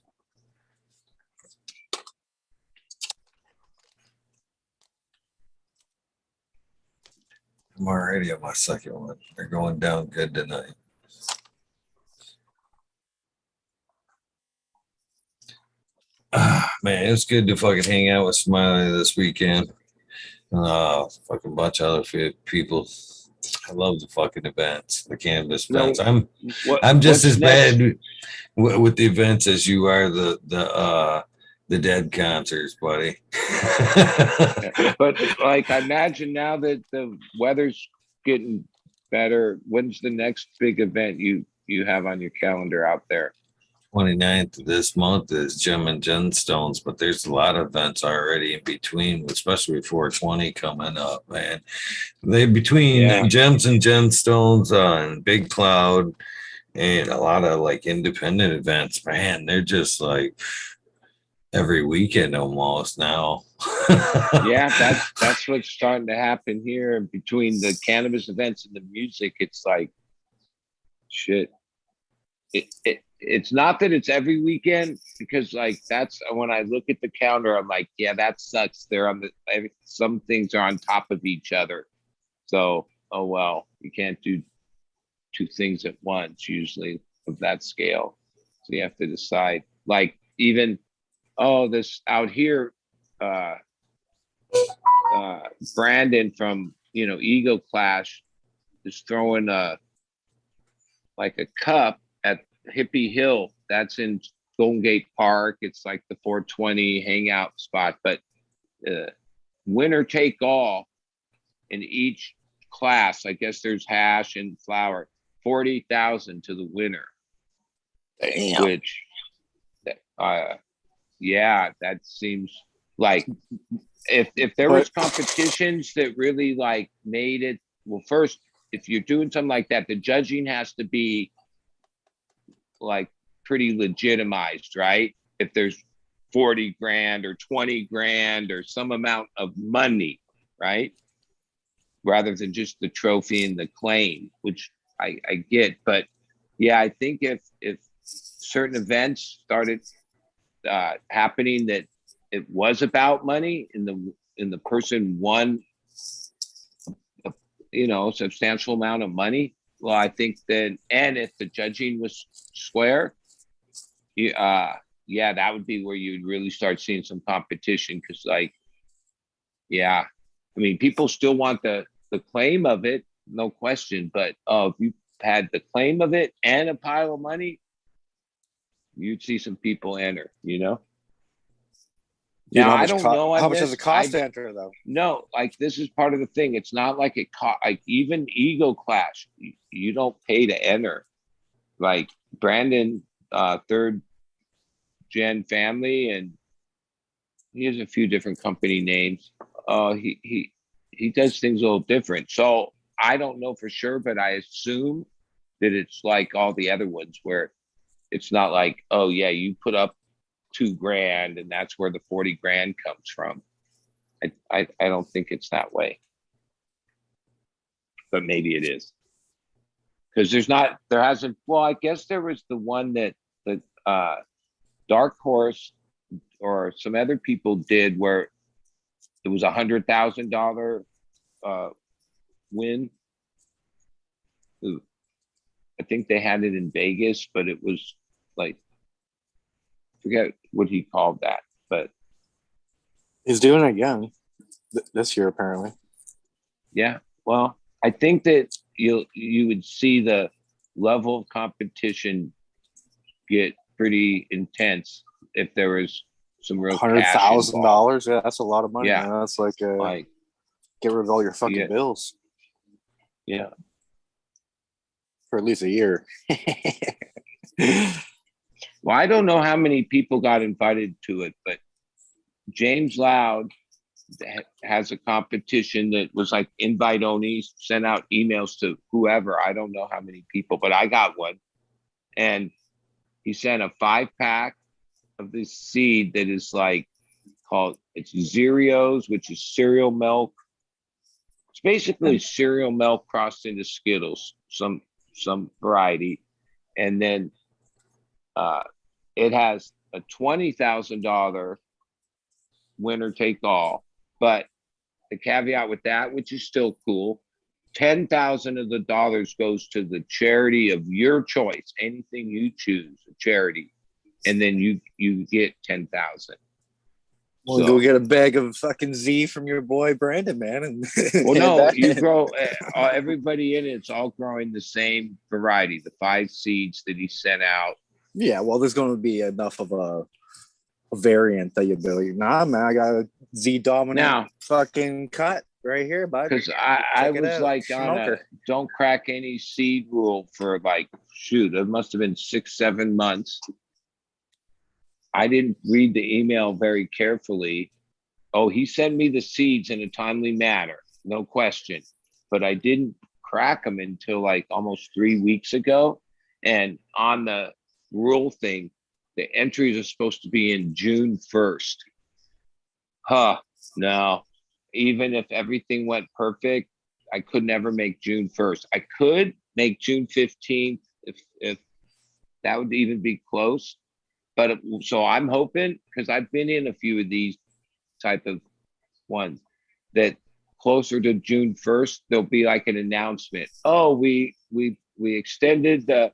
I'm already on my second one. They're going down good tonight. Man, it was good to fucking hang out with Smiley this weekend. Fucking bunch of other people. I love the fucking events, the cannabis events. I'm just as bad with the events as you are the dead concerts, buddy. But like, I imagine now that the weather's getting better, when's the next big event you have on your calendar out there? 29th of this month is Gem and Gemstones, but there's a lot of events already in between, especially with 420 coming up, man. They between Gems and Gemstones and Big Cloud and a lot of like independent events, man. They're just like every weekend almost now. Yeah, that's what's starting to happen here between the cannabis events and the music. It's like shit. It's not that it's every weekend, because like that's when I look at the calendar, I'm like, yeah, that sucks. They're on some things are on top of each other. So, oh well, you can't do 2 things at once usually of that scale. So you have to decide. Like even this out here, Brandon from Ego Clash is throwing a cup at Hippie Hill. That's in Golden Gate Park. It's like the 420 hangout spot, but winner take all in each class. I guess there's hash and flower. 40,000 to the winner. Damn. Which, that seems like if there was competitions that really like made it. Well, first, if you're doing something like that, the judging has to be like pretty legitimized, right? If there's 40 grand or 20 grand or some amount of money, right? rather than just the trophy and the claim, which I get. But yeah, I think if certain events started happening that it was about money and the person won a substantial amount of money, well, I think that, and if the judging was square, yeah, that would be where you'd really start seeing some competition. Because yeah, I mean, people still want the claim of it, no question. But if you had the claim of it and a pile of money, you'd see some people enter. Now, I don't know. How much does it cost to enter, though? No, this is part of the thing. It's not like it cost. Even Ego Clash, you don't pay to enter. Like Brandon, third gen family, and he has a few different company names. He does things a little different. So I don't know for sure, but I assume that it's like all the other ones where it's not like, oh yeah, you put up $2,000 and that's where the 40 grand comes from. I don't think it's that way, but maybe it is, because there hasn't. Well, I guess there was the one that the Dark Horse or some other people did where it was $100,000 win. I think they had it in Vegas, but it was forget what he called that, but he's doing it again this year, apparently. Yeah, well, I think that you would see the level of competition get pretty intense if there was some real $100,000. Yeah, that's a lot of money. Yeah, man. That's like get rid of all your fucking bills. Yeah, for at least a year. Well, I don't know how many people got invited to it, but James Loud has a competition that was like invite only, sent out emails to whoever. I don't know how many people, but I got one. And he sent a 5-pack of this seed that is it's Zereos, which is cereal milk. It's basically cereal milk crossed into Skittles, some variety. And then it has a $20,000 winner take all, but the caveat with that, which is still cool, 10,000 of the dollars goes to the charity of your choice, anything you choose, a charity, and then you get 10,000. Well, go get a bag of fucking Z from your boy Brandon, man. And well, no, you grow everybody in it's all growing the same variety, the 5 seeds that he sent out. Yeah, well, there's going to be enough of a variant that you'll be like, nah, man, I got a Z dominant fucking cut right here, bud. Because I was like on a don't crack any seed rule for it must have been 6-7 months. I didn't read the email very carefully. Oh, he sent me the seeds in a timely manner, no question. But I didn't crack them until almost 3 weeks ago. And on the rule thing, the entries are supposed to be in June 1st. No. Even if everything went perfect, I could never make June 1st. I could make June 15th if that would even be close. But so I'm hoping, because I've been in a few of these type of ones, that closer to June 1st, there'll be an announcement. Oh, we extended the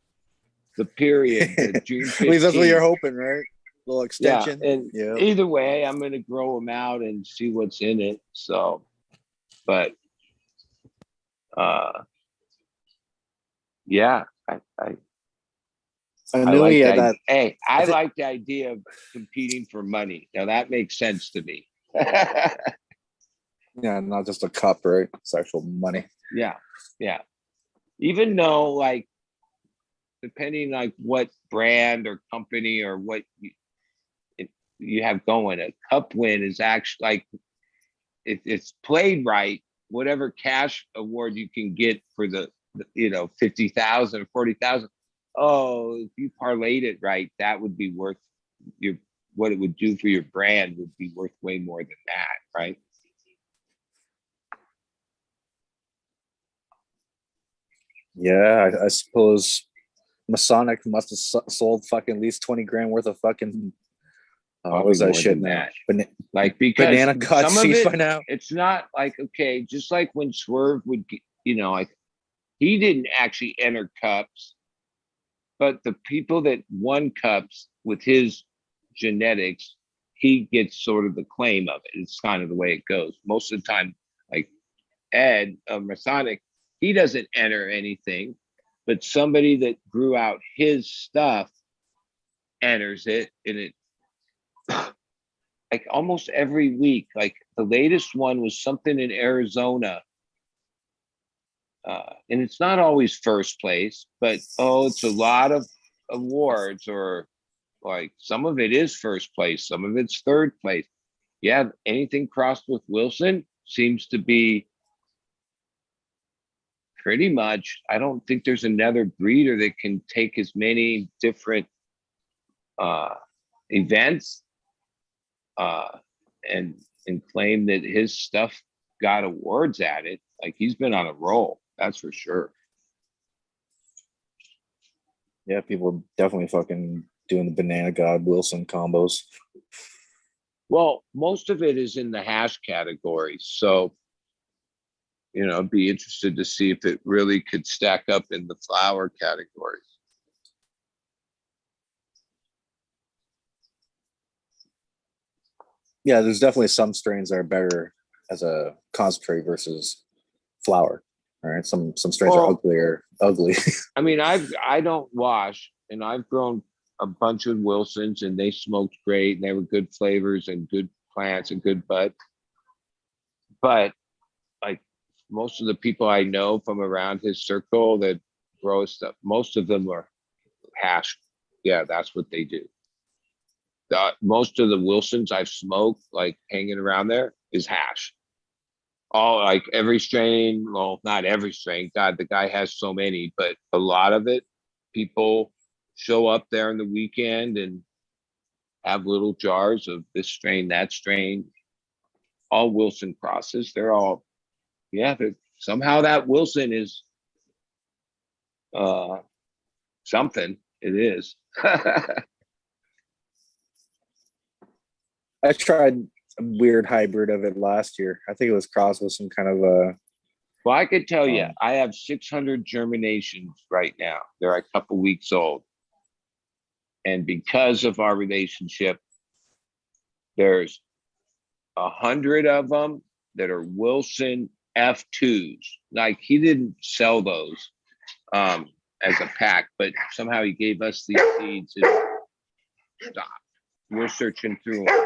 period to June 15th. At least that's what you're hoping, right? A little extension. Yeah, and either way, I'm going to grow them out and see what's in it. So, but yeah, I knew he had that. Hey, I like the idea of competing for money. Now that makes sense to me. Yeah, not just a cup, right? It's actual money. Yeah. Even though, depending what brand or company or what you have going, a cup win is actually it's played right. Whatever cash award you can get for the 50,000 or 40,000. Oh, if you parlayed it right, that would be worth what it would do for your brand would be worth way more than that, right? Yeah, I suppose Masonic must have sold fucking at least 20 grand worth of fucking what was that shit now? Like, because banana god some of seeds it, by now. it's not like, okay, just like when Swerve would, like he didn't actually enter cups, but the people that won cups with his genetics, he gets sort of the claim of it. It's kind of the way it goes. Most of the time, like Ed of Masonic, he doesn't enter anything, but somebody that grew out his stuff enters it, and it like almost every week. Like the latest one was something in Arizona. And it's not always first place, but it's a lot of awards, or like some of it is first place, some of it's third place. Yeah, anything crossed with Wilson seems to be pretty much. I don't think there's another breeder that can take as many different events and claim that his stuff got awards at it. Like he's been on a roll, that's for sure. Yeah, people are definitely fucking doing the banana god Wilson combos. Well, most of it is in the hash category, so I'd be interested to see if it really could stack up in the flower categories. Yeah, there's definitely some strains that are better as a concentrate versus flower. All right, some strains are ugly. I mean, I don't wash, and I've grown a bunch of Wilsons, and they smoked great, and they were good flavors and good plants and good bud. But like most of the people I know from around his circle that grow stuff, most of them are hash. Yeah, that's what they do. Most of the Wilsons I've smoked, like hanging around there, is hash. All like every strain, well, not every strain. God, the guy has so many, but a lot of it, people show up there on the weekend and have little jars of this strain, that strain, all Wilson crosses. They're all, somehow that Wilson is something. It is. I tried a weird hybrid of it last year. I think it was crossed with some kind of a. Well, I could tell you, I have 600 germinations right now. They're a couple weeks old. And because of our relationship, there's 100 of them that are Wilson F2s. Like he didn't sell those as a pack, but somehow he gave us these seeds and stop. We're searching through them.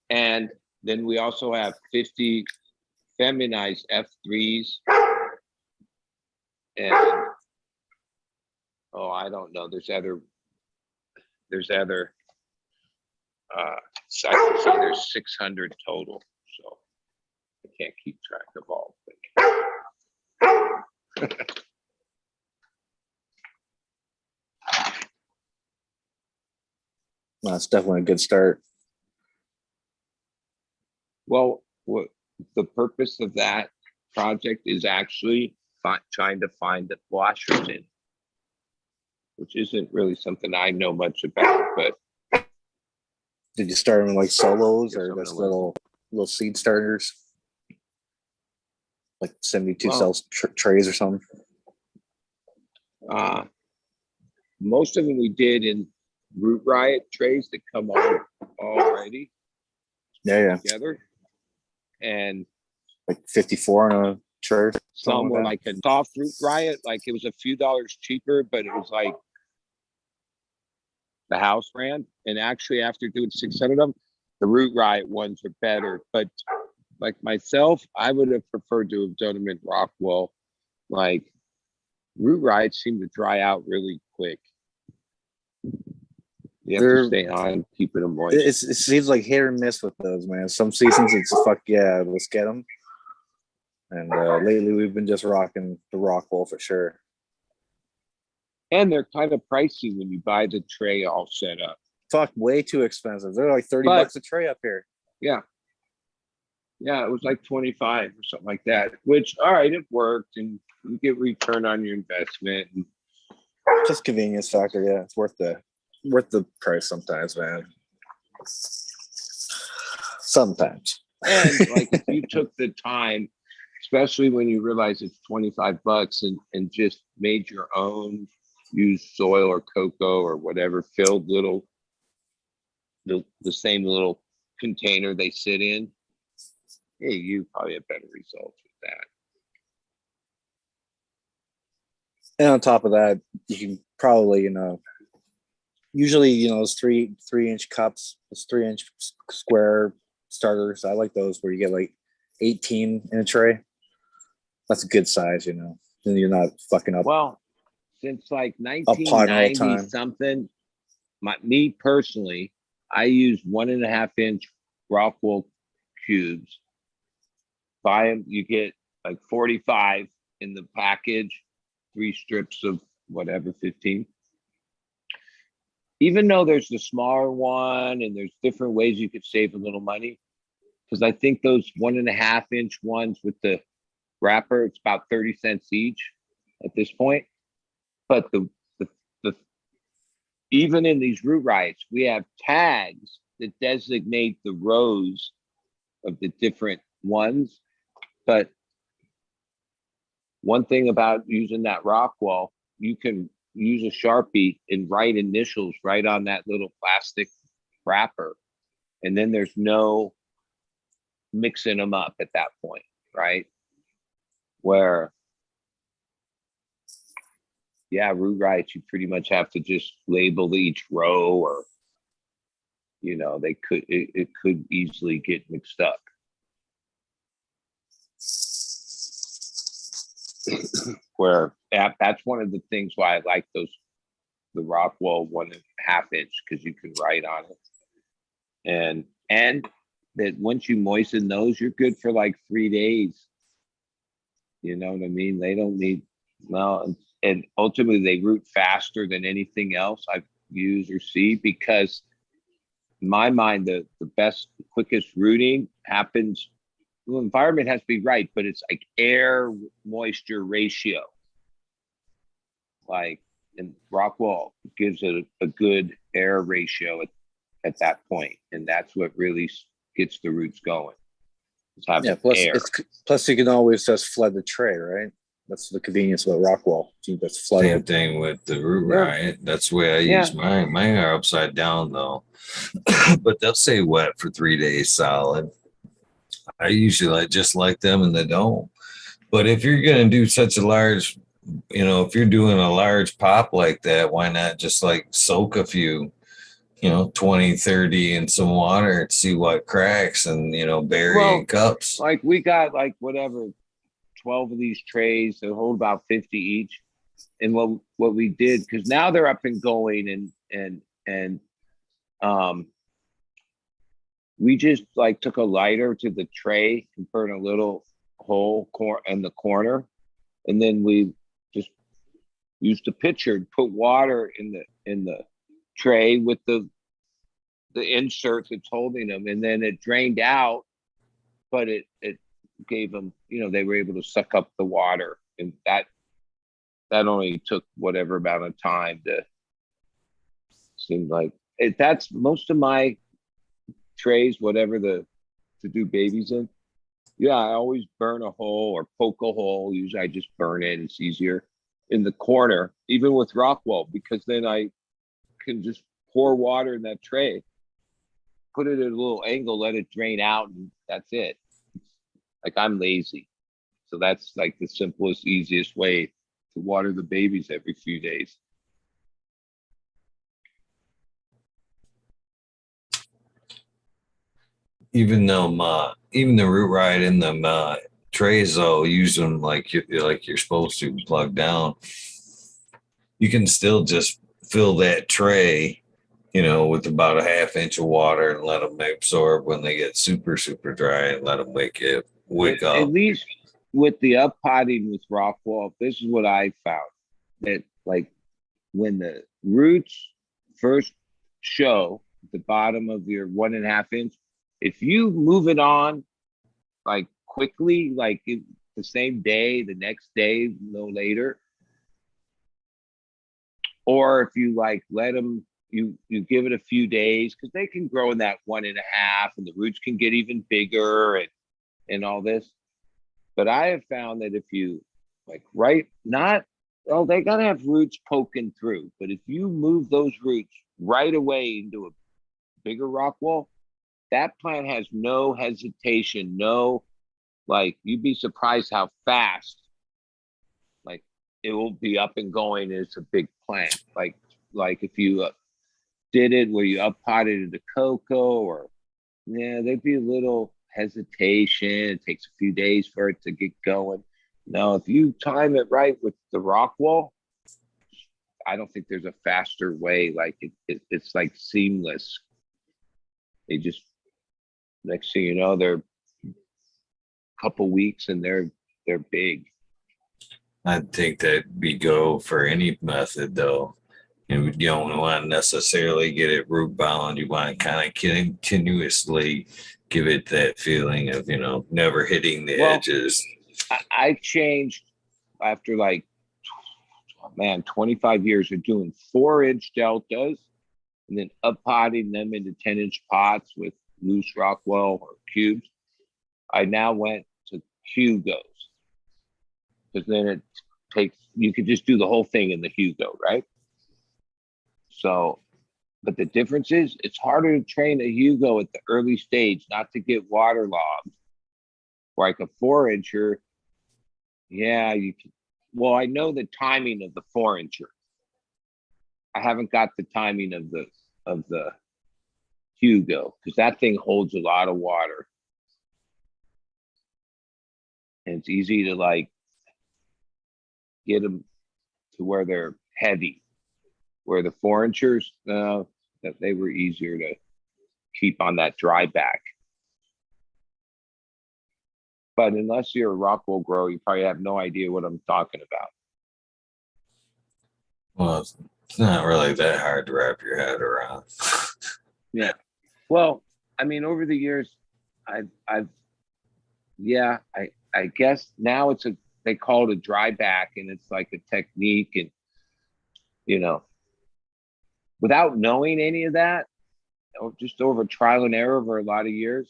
And then we also have 50 feminized F3s. And I don't know. There's other so I can see there's 600 total. So I can't keep track of all. That's definitely a good start. Well, what the purpose of that project is actually trying to find the washers in, which isn't really something I know much about. But did you start them like solos or just little seed starters, like 72 cell trays or something? Most of them we did in Root Riot trays that come on already. Yeah. Together. And like 54 on a tray. Some were like a soft Root Riot, like it was a few dollars cheaper, but it was like the house brand. And actually, after doing 600 of them, the Root Riot ones are better. But like myself, I would have preferred to have done them in Rockwell. Like Root Riots seem to dry out really quick. You have to stay on keeping them moist. It seems like hit or miss with those, man. Some seasons it's fuck yeah, let's get them. And lately we've been just rocking the Rockwell for sure. And they're kind of pricey when you buy the tray all set up. Fuck, way too expensive. They're like $30 a tray up here. Yeah. Yeah, it was like 25 or something like that, which, all right, it worked and you get return on your investment. And Just convenience factor. Yeah, it's worth the price sometimes, man. Sometimes. And like if you took the time, especially when you realize it's $25 and just made your own used soil or cocoa or whatever, filled little the same little container they sit in, hey, you probably have better results with that. And on top of that, you can probably, usually, those 3-inch cups, those 3-inch square starters. I like those where you get like 18 in a tray. That's a good size, and you're not fucking up. Well, since like pot all the 1990 time. something, me personally, I use 1.5-inch Rockwool cubes. Buy them, you get like 45 in the package, 3 strips of whatever, 15. Even though there's the smaller one and there's different ways you could save a little money, because I think those 1.5-inch ones with the wrapper, it's about 30 cents each at this point. But the even in these root riots, we have tags that designate the rows of the different ones. But one thing about using that rock wall, you can use a Sharpie and write initials right on that little plastic wrapper. And then there's no mixing them up at that point, right? Where, yeah, root riots, you pretty much have to just label each row, or, it could easily get mixed up. Where that's one of the things why I like the Rockwell 1.5-inch, because you can write on it, and that once you moisten those, you're good for like 3 days. You know what I mean? They don't need and ultimately they root faster than anything else I've used or see, because in my mind the best, quickest rooting happens. The environment has to be right, but it's like air moisture ratio. Like, and Rockwell gives it a good air ratio at that point, and that's what really gets the roots going. Plus you can always just flood the tray, right? That's the convenience of the Rockwell. You just flood Same it. thing with the root riot. That's the way I use mine. Mine are upside down though, but they'll stay wet for 3 days solid. I usually just like them and they don't. But if you're going to do such a large, if you're doing a large pop like that, why not just like soak a few, 20, 30 in some water and see what cracks, and, bury in cups. Like we got like whatever, 12 of these trays that hold about 50 each. And what we did, because now they're up and going, and we just like took a lighter to the tray and burned a little hole in the corner, and then we just used a pitcher and put water in the tray with the insert that's holding them, and then it drained out, but it gave them, they were able to suck up the water, and that only took whatever amount of time to seem like it. That's most of my trays, whatever to do babies in. Yeah, I always burn a hole or poke a hole. Usually I just burn it. It's easier in the corner, even with Rockwell, because then I can just pour water in that tray, put it at a little angle, let it drain out, and that's it. Like, I'm lazy. So that's like the simplest, easiest way to water the babies every few days. Even the root riot in them trays, though, use them like you're supposed to, plug down. You can still just fill that tray, with about a 1/2 inch of water, and let them absorb when they get super, super dry, and let them wake up. At least with the up potting with Rockwall, this is what I found, that like when the roots first show at the bottom of your 1.5 inch, if you move it on like quickly, like the same day, the next day, no later. Or if you like let them, you give it a few days because they can grow in that 1.5, and the roots can get even bigger and all this. But I have found that if you like not, well, they gotta have roots poking through. But if you move those roots right away into a bigger rock wall, that plant has no hesitation, no, like you'd be surprised how fast like it will be up and going. It's a big plant. Like if you did it where you up potted the cocoa, or yeah, there'd be a little hesitation. It takes a few days for it to get going. Now, if you time it right with the rock wall, I don't think there's a faster way. Like it's like seamless. They just, next thing you know, they're a couple weeks and they're big. I think that we go for any method though. You don't want to necessarily get it root bound. You want to kind of continuously give it that feeling of, never hitting the edges. I changed after 25 years of doing 4-inch deltas and then up potting them into 10-inch pots with loose Rockwell or cubes. I now went to Hugos because then you could just do the whole thing in the Hugo, right? So, but the difference is it's harder to train a Hugo at the early stage not to get waterlogged. Like a 4-incher, yeah, you can. Well, I know the timing of the 4-incher. I haven't got the timing of the Hugo because that thing holds a lot of water, and it's easy to get them to where they're heavy. Where the 4-inchers, that they were easier to keep on that dry back. But unless you're a Rockwell grower, you probably have no idea what I'm talking about. Well, it's not really that hard to wrap your head around. Yeah. Well, I mean, over the years, I guess now they call it a dry back, and it's like a technique, and without knowing any of that, or just over trial and error over a lot of years.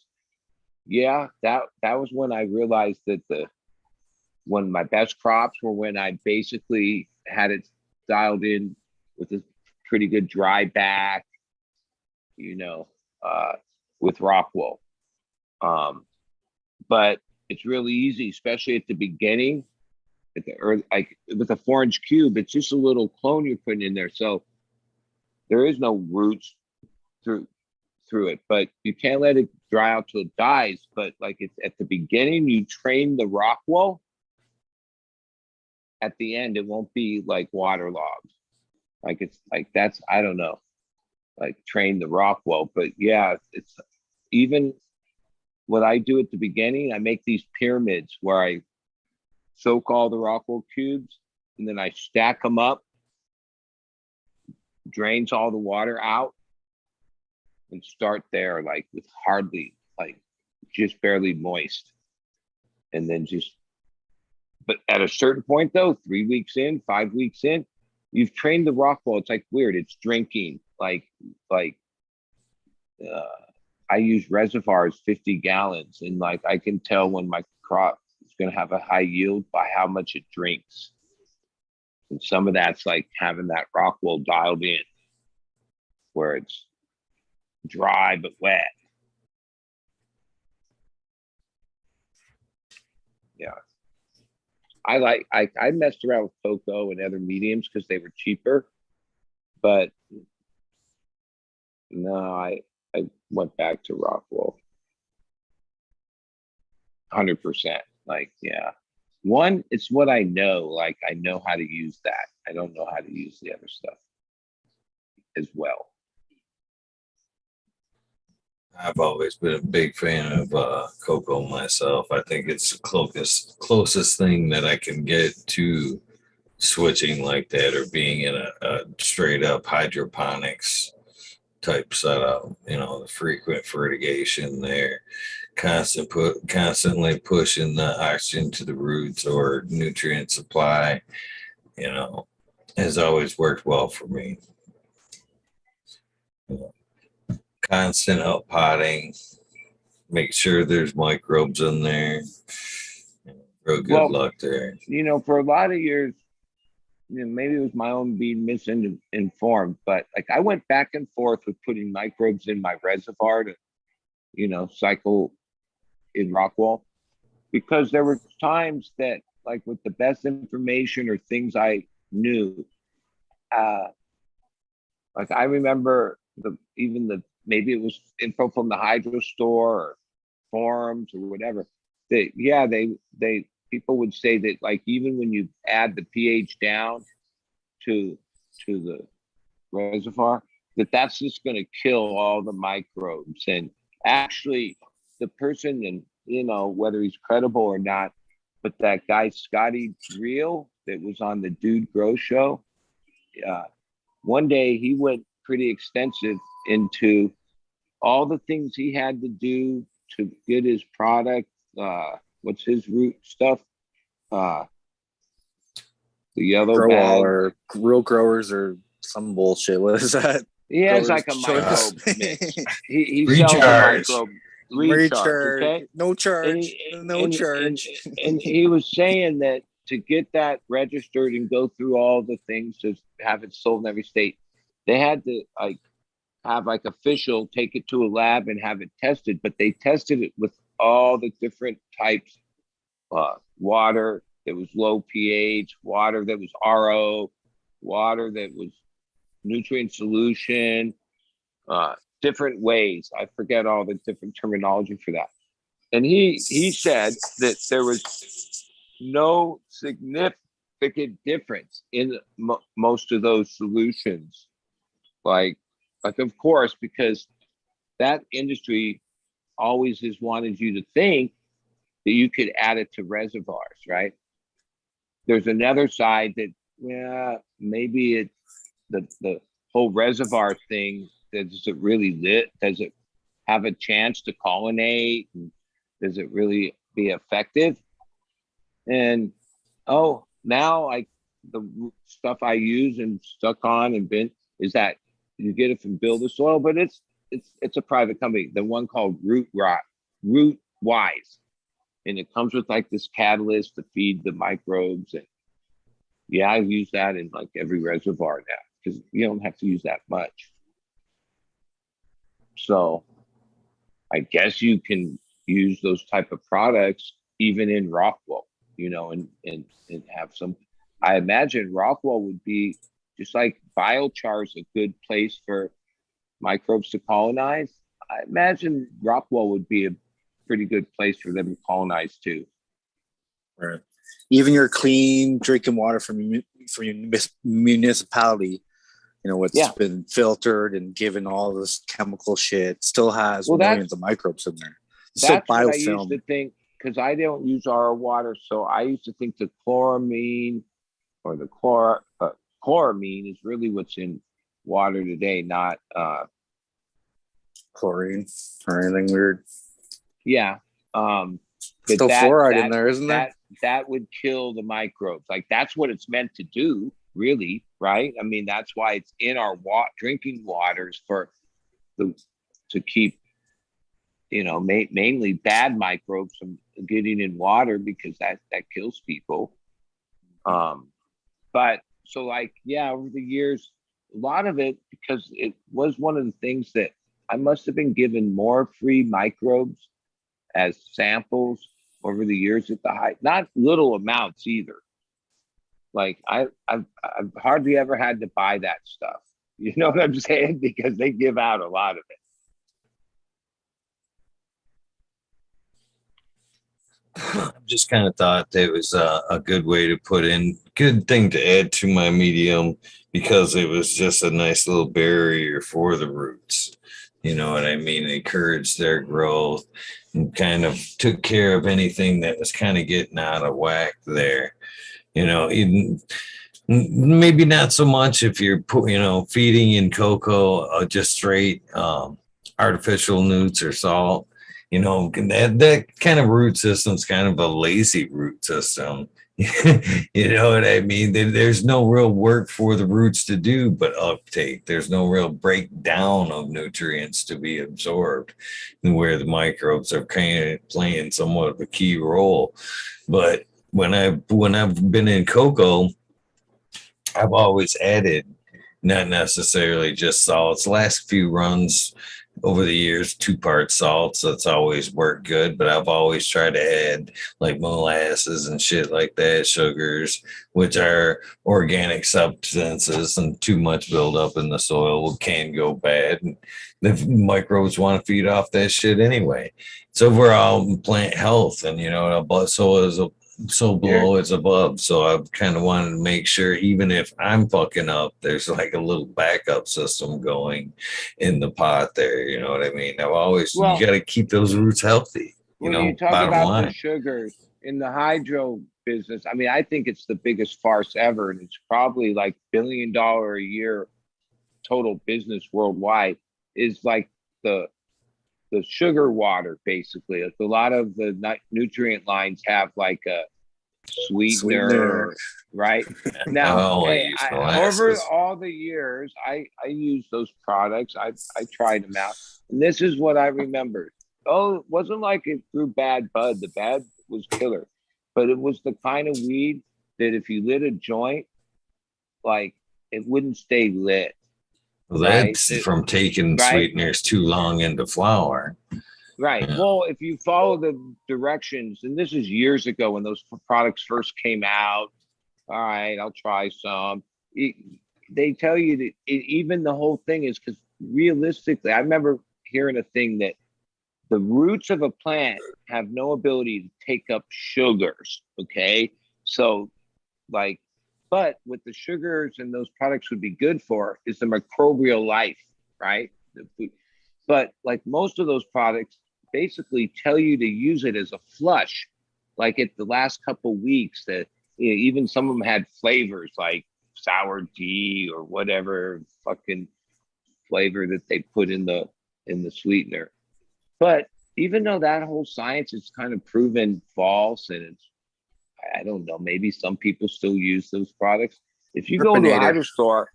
Yeah, that was when I realized that when my best crops were when I basically had it dialed in with a pretty good dry back, with Rockwell. But it's really easy, especially at the beginning, at the early, like with a 4-inch cube, it's just a little clone you're putting in there. So there is no roots through it, but you can't let it dry out till it dies. But like it's at the beginning, you train the Rockwell. At the end, it won't be like waterlogged. Like it's like that's, I don't know, like train the Rockwell. But yeah, it's even what I do at the beginning, I make these pyramids where I soak all the Rockwell cubes and then I stack them up, drains all the water out, and start there like with hardly, like just barely moist. And then but at a certain point though, 3 weeks in, 5 weeks in, you've trained the Rockwell. It's like weird. It's drinking I use reservoirs 50 gallons, and like I can tell when my crop is going to have a high yield by how much it drinks. And some of that's like having that Rockwell dialed in, where it's dry but wet. Yeah. I messed around with cocoa and other mediums because they were cheaper, but no, I went back to Rockwell 100%. Like, yeah, one, it's what I know. Like, I know how to use that. I don't know how to use the other stuff as well. I've always been a big fan of cocoa myself. I think it's the closest thing that I can get to switching like that, or being in a straight up hydroponics type setup, the frequent fertigation there. constantly pushing the oxygen to the roots or nutrient supply, has always worked well for me. Constant up potting, make sure there's microbes in there. Real good luck there. For a lot of years, maybe it was my own being misinformed, but like I went back and forth with putting microbes in my reservoir to, cycle in Rockwall, because there were times that, like, with the best information or things I knew, like I remember maybe it was info from the hydro store or forums or whatever. They people would say that, like, even when you add the pH down to the reservoir, that's just going to kill all the microbes. And actually, the person, and whether he's credible or not, but that guy Scotty Reel that was on the Dude Grow show, one day he went pretty extensive into all the things he had to do to get his product. What's his root stuff? The yellow bag. Or Real Growers or some bullshit. What is that? He has like a microbe mix. He sells a microbe recharge. Okay? No charge. No charge. And he was saying that to get that registered and go through all the things to have it sold in every state, they had to have official take it to a lab and have it tested. But they tested it with all the different types, water that was low pH, water that was RO, water that was nutrient solution, different ways. I forget all the different terminology for that. And he said that there was no significant difference in most of those solutions. Like of course, because that industry always has wanted you to think that you could add it to reservoirs, right? There's another side that, maybe it's the whole reservoir thing. Does it really lit? Does it have a chance to colonate? And does it really be effective? And now the stuff I use and stuck on and been is that you get it from Build the Soil, but it's a private company. The one called Root Wise, and it comes with like this catalyst to feed the microbes. And I use that in like every reservoir now because you don't have to use that much. So I guess you can use those type of products even in Rockwall, and have some. I imagine Rockwall would be just like biochar is a good place for microbes to colonize. I imagine Rockwall would be a pretty good place for them to colonize too. Right. Even your clean drinking water from your municipality, what's been filtered and given all this chemical shit, still has millions of microbes in there. That's what I used to think, because I don't use our water, so I used to think the chloramine or the chloramine is really what's in water today, not chlorine or anything weird. Yeah. Still fluoride in there, isn't there? That would kill the microbes. Like that's what it's meant to do, really, right? I mean, that's why it's in our drinking waters to keep, mainly bad microbes from getting in water, because that kills people. But so over the years, a lot of it, because it was one of the things that I must have been given more free microbes as samples over the years at the height, not little amounts either. Like I've hardly ever had to buy that stuff. You know what I'm saying? Because they give out a lot of it. Just kind of thought that it was a good way to put in, good thing to add to my medium, because it was just a nice little barrier for the roots. You know what I mean? It encouraged their growth and kind of took care of anything that was kind of getting out of whack there. Even maybe not so much if you're feeding in cocoa just straight artificial nutes or salt. You know, that kind of root system is kind of a lazy root system. You know what I mean? There's no real work for the roots to do but uptake. There's no real breakdown of nutrients to be absorbed, where the microbes are kind of playing somewhat of a key role. But when I've been in cocoa, I've always added not necessarily just salts. Last few runs over the years, 2-part salts. That's always worked good, but I've always tried to add like molasses and shit like that, sugars, which are organic substances, and too much buildup in the soil can go bad. And the microbes want to feed off that shit anyway. It's overall plant health, and you know, so is a so below is above. So I've kind of wanted to make sure, even if I'm fucking up, there's like a little backup system going in the pot there. You know what I mean? I've always, you got to keep those roots healthy. You when know, you talk bottom about line. the sugars in the hydro business, I mean, I think it's the biggest farce ever, and it's probably like $1 billion a year total business worldwide. Is like the sugar water, basically. Like a lot of the nutrient lines have like a sweetener. Right? Now, over all the years, I used those products. I tried them out. And this is what I remembered. Oh, it wasn't like it grew bad bud. The bad was killer. But it was the kind of weed that if you lit a joint, like it wouldn't stay lit. Well, that's from taking sweeteners too long into flour. Right. Yeah. Well, if you follow the directions, and this is years ago when those products first came out, all right, I'll try some. They tell you that even the whole thing is, because realistically, I remember hearing a thing that the roots of a plant have no ability to take up sugars. Okay. So like, but what the sugars and those products would be good for is the microbial life, right? But like most of those products basically tell you to use it as a flush. Like at the last couple of weeks, that even some of them had flavors like sour tea or whatever fucking flavor that they put in the sweetener. But even though that whole science is kind of proven false, and it's, I don't know, maybe some people still use those products. If you go to a hydro store,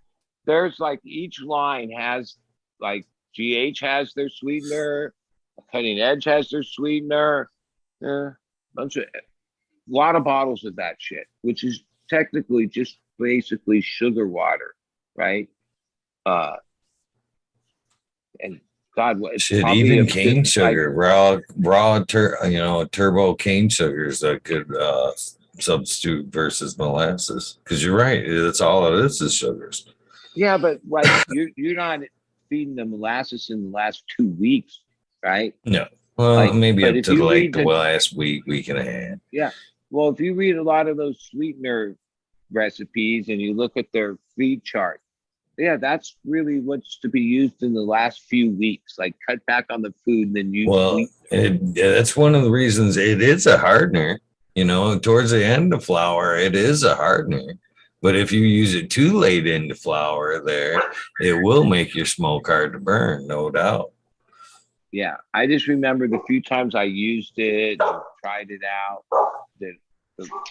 there's like each line has like GH has their sweetener, Cutting Edge has their sweetener, a lot of bottles of that shit, which is technically just basically sugar water, right? And God, what shit, even cane sugar, like, turbo cane sugar is a good substitute versus molasses, because you're right, that's all it is sugars. Yeah, but like you're not feeding the molasses in the last 2 weeks, right? No, well, like, maybe up to like the last week and a half. Yeah, well, if you read a lot of those sweetener recipes and you look at their feed chart, yeah, that's really what's to be used in the last few weeks. Like cut back on the food and then use. Well, that's one of the reasons it is a hardener. You know, towards the end of flour, it is a hardener. But if you use it too late into flour there, it will make your smoke hard to burn, no doubt. Yeah, I just remember the few times I used it and tried it out, that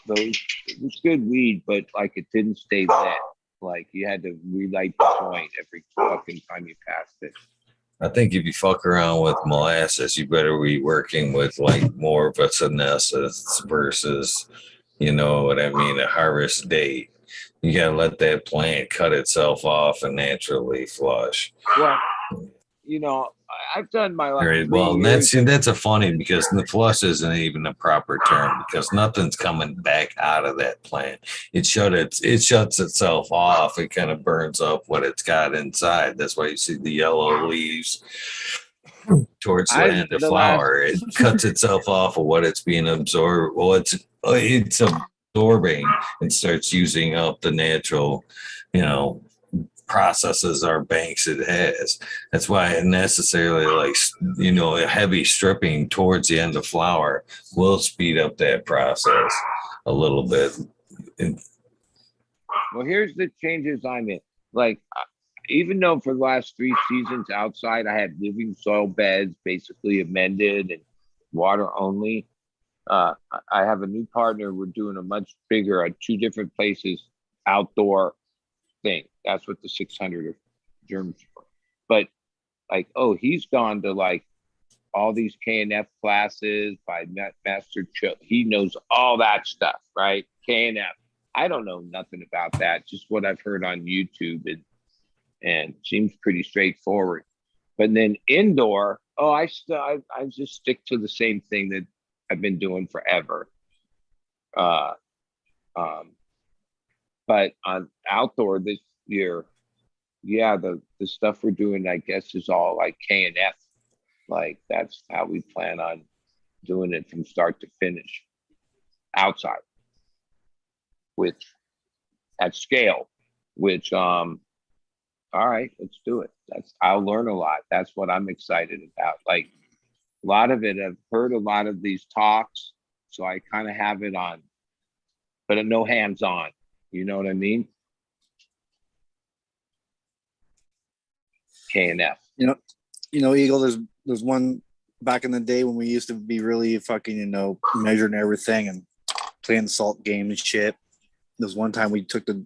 those, it was good weed, but like it didn't stay lit. Like you had to relight the joint every fucking time you passed it. I think if you fuck around with molasses, you better be working with like more of a senescence versus, you know what I mean, a harvest date. You gotta let that plant cut itself off and naturally flush. Well, you know, I've done my life. Right. Well, that's a funny, because the flush isn't even a proper term, because nothing's coming back out of that plant. It shuts itself off. It kind of burns up what it's got inside. That's why you see the yellow leaves towards the end of flower. It cuts itself off of what it's being absorbed. Well, it's absorbing and starts using up the natural, you know, processes or banks it has. That's why it necessarily, like, you know, a heavy stripping towards the end of flower will speed up that process a little bit. Well, here's the changes I'm in. Like, even though for the last 3 seasons outside I had living soil beds basically amended, and water only. I have a new partner. We're doing a much bigger at 2 different places outdoor thing. That's what the 600 are Germans for. But like, oh, he's gone to like all these KNF classes by Master Cho. He knows all that stuff, right? KNF. I don't know nothing about that. Just what I've heard on YouTube, and seems pretty straightforward. But then indoor, I just stick to the same thing that I've been doing forever. But on outdoor this year, yeah, the stuff we're doing, I guess, is all like KNF. Like that's how we plan on doing it from start to finish outside, which at scale, which all right, let's do it. I'll learn a lot. That's what I'm excited about. Like a lot of it, I've heard a lot of these talks, so I kind of have it on, but no hands on. You know what I mean? KNF. Eagle, there's one back in the day when we used to be really fucking, measuring everything and playing the salt game and shit. There's one time we took the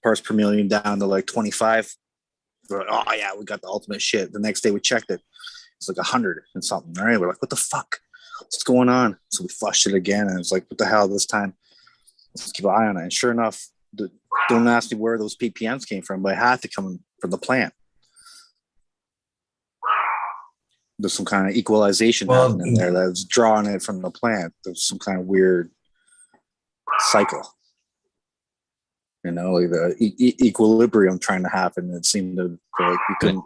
parts per million down to like 25. We're like, oh yeah, we got the ultimate shit. The next day we checked it. It's like 100 and something. All right. We're like, what the fuck? What's going on? So we flushed it again, and it's like, what the hell this time? Let's keep an eye on it. And sure enough, don't ask me where those ppms came from, but it had to come from the plant. There's some kind of equalization happening there that's drawing it from the plant. There's some kind of weird cycle, like the equilibrium trying to happen. It seemed to like we didn't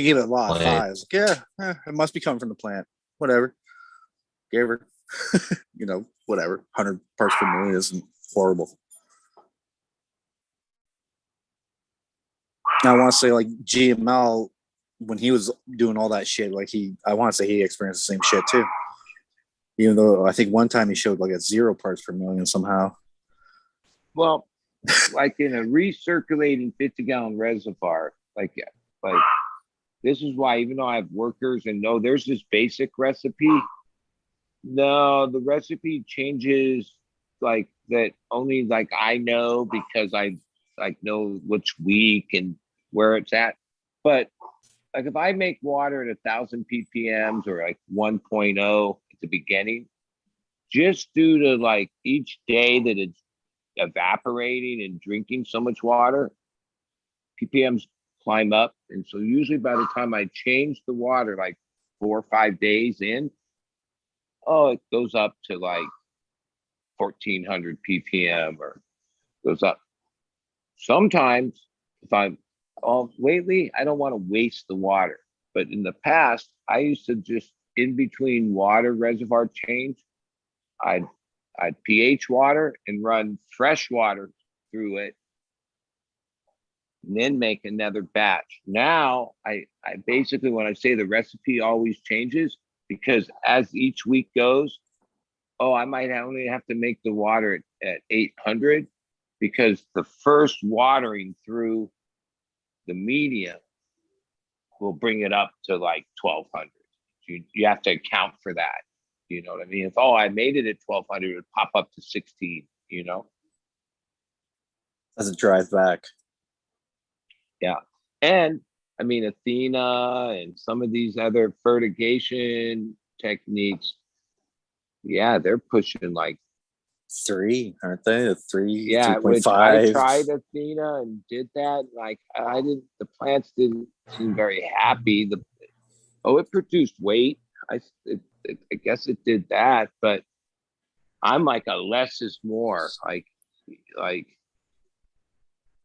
give it a lot of highs. Like, it must be coming from the plant. Whatever. Gave her, whatever. 100 parts per million isn't horrible. Now, I want to say like GML, when he was doing all that shit, like I want to say he experienced the same shit too. Even though I think one time he showed like a 0 parts per million somehow. Well, like in a recirculating 50-gallon reservoir, like this is why, even though I have workers and there's this basic recipe. No, the recipe changes like that only like I know, because I like know which week and where it's at. But like if I make water at 1,000 ppms or like 1.0 at the beginning, just due to like each day that it's evaporating and drinking so much water, ppms climb up. And so usually by the time I change the water, like 4 or 5 days in, it goes up to like 1,400 ppm or goes up. Sometimes if lately, I don't want to waste the water. But in the past, I used to just, in between water reservoir change, I'd pH water and run fresh water through it, and then make another batch. Now, I basically, when I say the recipe always changes, because as each week goes, I might only have to make the water at 800, because the first watering through the medium will bring it up to like 1,200. You have to account for that. You know what I mean? If I made it at 1,200, it would pop up to 16. As it dries back. Yeah, and I mean Athena and some of these other fertigation techniques. Yeah, they're pushing like 3, aren't they? 3, yeah, 3.5. which I tried Athena and did that. Like the plants didn't seem very happy. It produced weight. I guess it did that, but I'm like a less is more. Like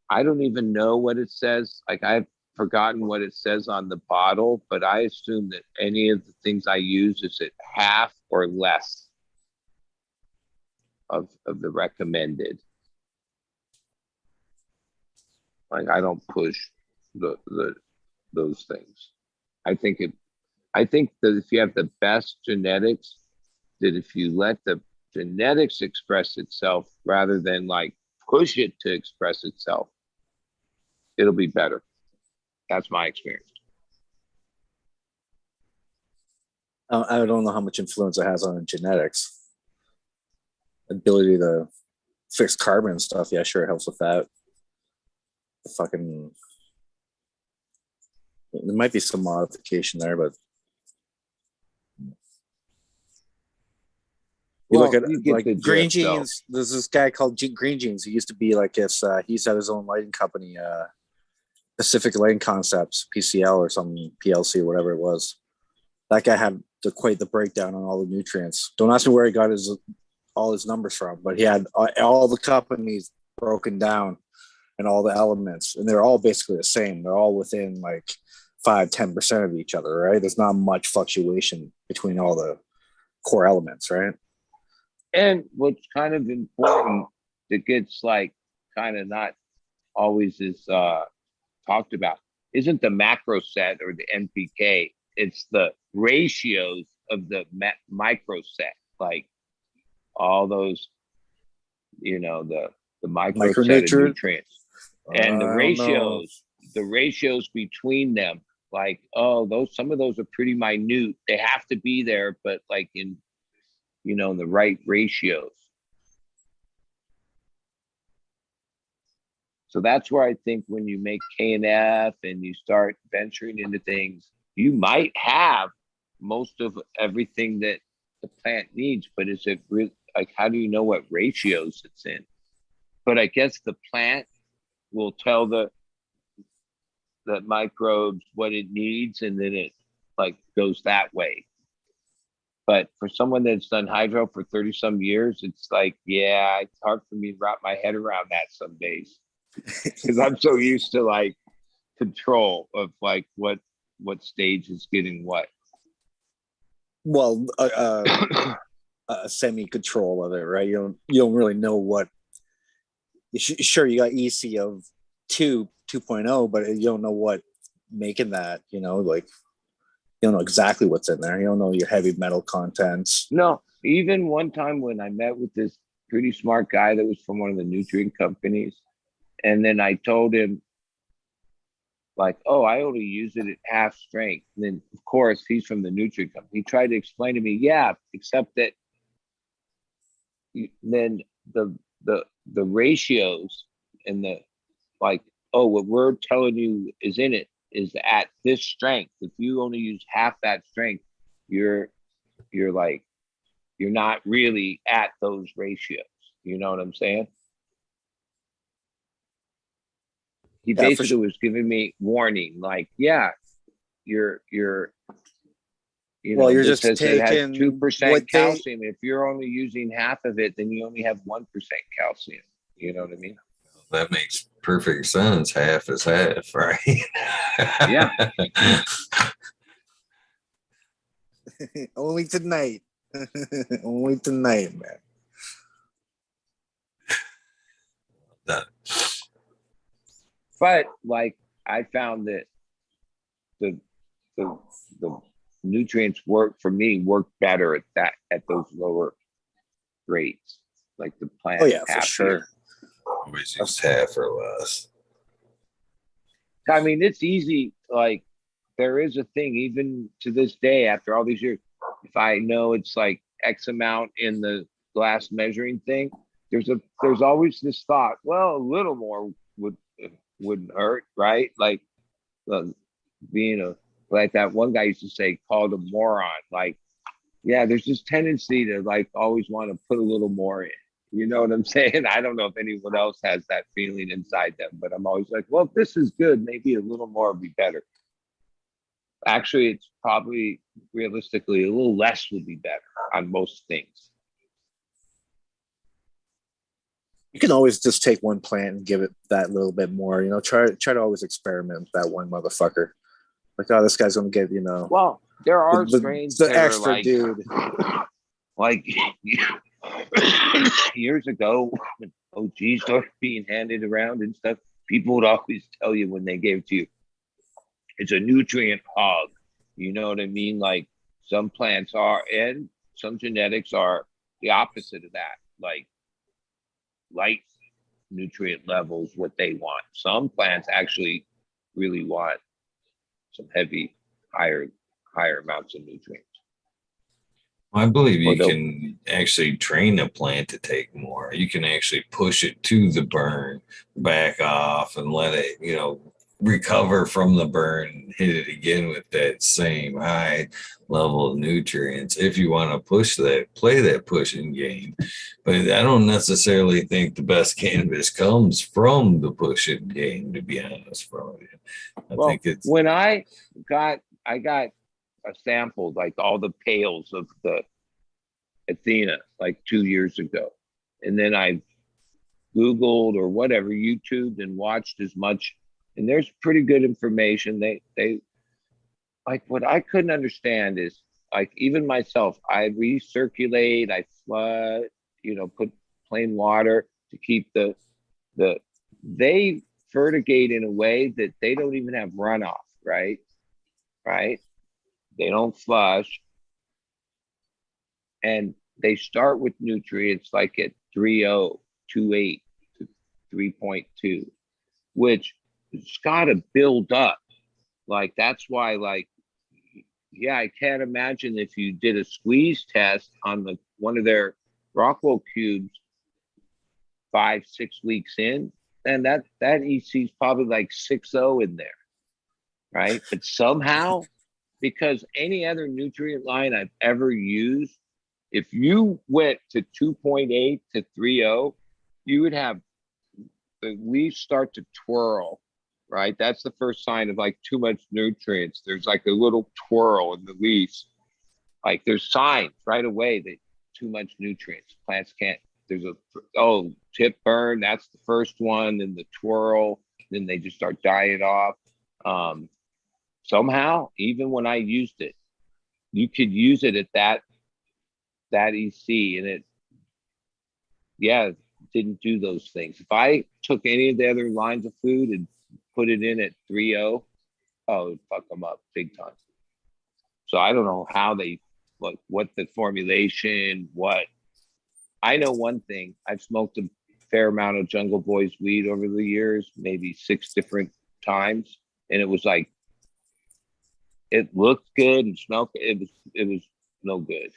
I don't even know what it says. Like I've forgotten what it says on the bottle, but I assume that any of the things I use is at half or less of the recommended. Like I don't push those things. I think that if you have the best genetics, that if you let the genetics express itself rather than like push it to express itself, it'll be better. That's my experience. I don't know how much influence it has on genetics. Ability to fix carbon and stuff. Yeah, sure, it helps with that. Fucking, there might be some modification there, but you look at like Green Jeans. There's this guy called Green Jeans. He used to be like this. He used to have his own lighting company, Pacific Lighting Concepts, PCL or some PLC, whatever it was. That guy had quite the breakdown on all the nutrients. Don't ask me where he got all his numbers from, but he had all the companies broken down and all the elements, and they're all basically the same. They're all within like 5-10% of each other, right? There's not much fluctuation between all the core elements, right? And what's kind of important that gets like kind of not always is talked about isn't the macro set or the NPK. It's the ratios of the micro set, like all those, you know, the micro set of nutrients and the ratios between them. Like, oh, some of those are pretty minute. They have to be there, but like in, you know, the right ratios. So that's where I think when you make K&F and you start venturing into things, you might have most of everything that the plant needs, but is it really, like, how do you know what ratios it's in? But I guess the plant will tell the microbes what it needs, and then it like goes that way. But for someone that's done hydro for 30 some years, it's like, yeah, it's hard for me to wrap my head around that some days. Because I'm so used to like control of like what stage is getting what. Well, a semi control of it, right? You don't really know what. Sure, you got EC of 2.0, but you don't know what making that. You know, like you don't know exactly what's in there. You don't know your heavy metal contents. No, even one time when I met with this pretty smart guy that was from one of the nutrient companies. And then I told him, like, oh, I only use it at half strength. And then, of course, he's from the nutrient company. He tried to explain to me, yeah, except that then the ratios and the, like, oh, what we're telling you is in it is at this strength. If you only use half that strength, you're like, you're not really at those ratios. You know what I'm saying? He basically was giving me warning, like, yeah, you're you know, well, you're just taking 2% calcium. If you're only using half of it, then you only have 1% calcium. You know what I mean? That makes perfect sense. Half is half, right? Yeah. Only tonight. Only tonight, man. Done. But like I found that the nutrients work better at those lower rates, like the plant. Oh yeah, for sure. Always use half or less. I mean, it's easy. Like there is a thing, even to this day, after all these years, if I know it's like X amount in the glass measuring thing, there's always this thought, well, a little more wouldn't hurt, right? Like being like that one guy used to say, called a moron. Like, yeah, there's this tendency to like always want to put a little more in. You know what I'm saying? I don't know if anyone else has that feeling inside them, but I'm always like, well, if this is good, maybe a little more would be better. Actually, it's probably realistically a little less would be better on most things. You can always just take one plant and give it that little bit more. You know, try to always experiment with that one motherfucker. Like, oh, this guy's gonna get, you know. Well, there are strains the that extra are like, dude. Like years ago, when OGs started being handed around and stuff, people would always tell you when they gave it to you, it's a nutrient hog. You know what I mean? Like some plants are, and some genetics are the opposite of that. Like light nutrient levels, what they want. Some plants actually really want some heavy, higher amounts of nutrients. I believe Or you can actually train the plant to take more. You can actually push it to the burn, back off, and let it, recover from the burn, hit it again with that same high level of nutrients. If you want to push that, play that pushing game. But I don't necessarily think the best cannabis comes from the pushing game, to be honest, from you. I well, think it's when I got a sample like all the pails of the Athena like 2 years ago, and then I Googled or whatever, YouTubed and watched as much, and there's pretty good information. They like what I couldn't understand is like even myself, I recirculate, I flood, put plain water to keep the they fertigate in a way that they don't even have runoff, right? Right? They don't flush, and they start with nutrients like at 3.028 to 3.2, which it's got to build up. Like that's why, like, yeah, I can't imagine if you did a squeeze test on one of their Rockwell cubes 5-6 weeks in, and that EC is probably like 6.0 in there, right? But somehow, because any other nutrient line I've ever used, if you went to 2.8 to 3.0, you would have the leaves start to twirl, right? That's the first sign of like too much nutrients. There's like a little twirl in the leaves. Like there's signs right away that too much nutrients. Plants can't, there's tip burn, that's the first one, then the twirl, then they just start dying off. Somehow, even when I used it, you could use it at that EC, and it didn't do those things. If I took any of the other lines of food and put it in at 3.0, it would fuck them up big time. So I don't know how what the formulation, what. I know one thing, I've smoked a fair amount of Jungle Boys weed over the years, maybe 6 different times, and it was like, it looked good and smelled, it was no good.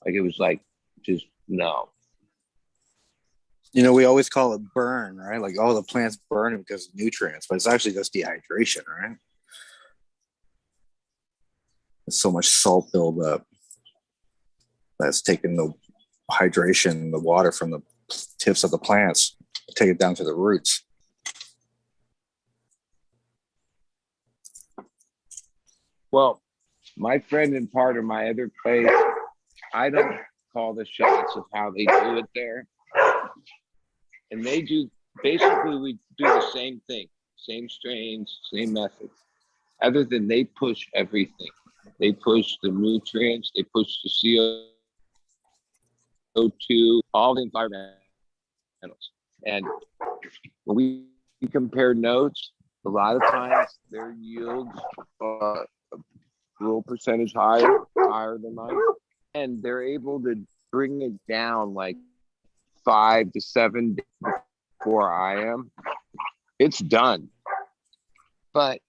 Like it was like, just no. We always call it burn, right? Like all the plants burn because of nutrients, but it's actually just dehydration, right? There's so much salt buildup that's taking the hydration, the water from the tips of the plants, take it down to the roots. Well, my friend and part of my other place, I don't call the shots of how they do it there. And they do, basically we do the same thing, same strains, same methods, other than they push everything. They push the nutrients, they push the CO2, all the environmentals. And when we compare notes, a lot of times their yields are a little percentage higher than mine. And they're able to bring it down like 5 to 7 days before I am. It's done. But,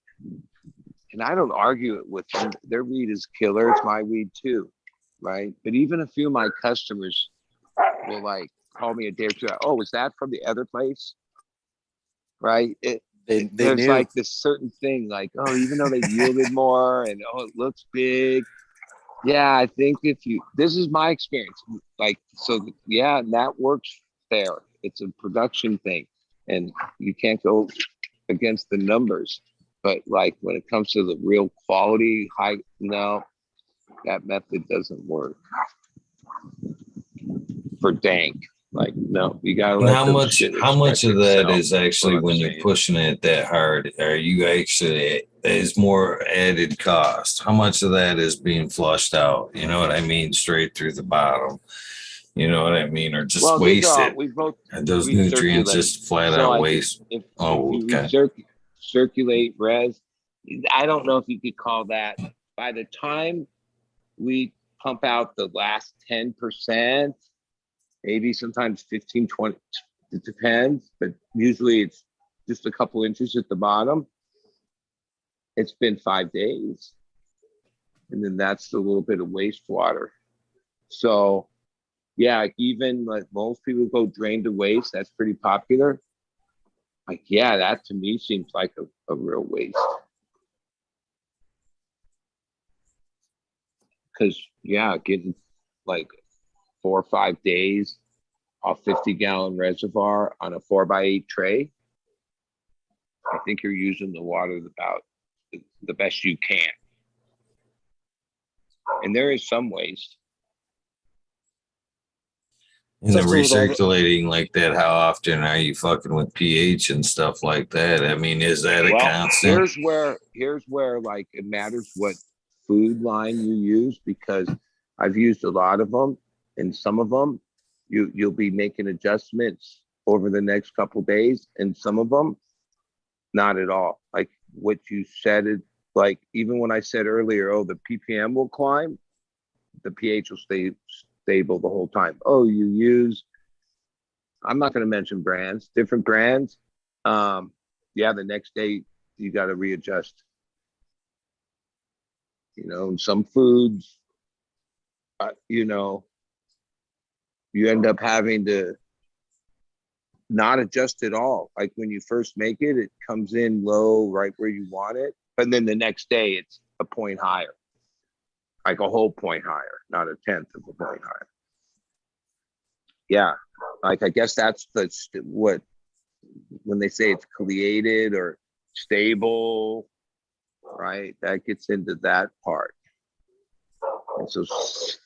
and I don't argue it with them. Their weed is killer. It's my weed too, right? But even a few of my customers will like call me a day or two. Oh, is that from the other place? Right? There's knew. like this certain thing, like, oh, even though they yielded more and it looks big. Yeah, I think this is my experience. Like, so yeah, and that works there. It's a production thing and you can't go against the numbers. But like when it comes to the real quality, no, that method doesn't work for dank. Like, no, you gotta let how much of that is actually when you're saying. pushing it that hard? Are you actually is more added cost? How much of that is being flushed out? You know what I mean? Straight through the bottom. You know what I mean? Or just wasted. And those nutrients just flat out waste. If you circulate res, I don't know if you could call that. By the time we pump out the last 10%, maybe sometimes 15, 20, it depends, but usually it's just a couple inches at the bottom. It's been 5 days. And then that's a little bit of wastewater. So yeah, like even like most people go drain to waste. That's pretty popular. Like, yeah, that to me seems like a real waste. Because yeah, getting like 4 or 5 days off 50-gallon reservoir on a 4x8 tray, I think you're using the water about the best you can. And there is some waste. In the Especially with all the- recirculating like that, how often are you fucking with pH and stuff like that? I mean, is that a Well, constant? here's where like it matters what food line you use, because I've used a lot of them, and some of them you'll be making adjustments over the next couple days, and some of them not at all. Like what you said, it like even when I said earlier, oh, the ppm will climb, the pH will stay stable the whole time. Oh, you use, I'm not going to mention brands, different brands. Yeah, the next day you got to readjust. You know, and some foods, you know, you end up having to not adjust at all. Like when you first make it, it comes in low right where you want it. But then the next day it's a point higher, like a whole point higher, not a tenth of a point higher. Yeah. Like, I guess that's what, when they say it's created or stable, right? That gets into that part. And so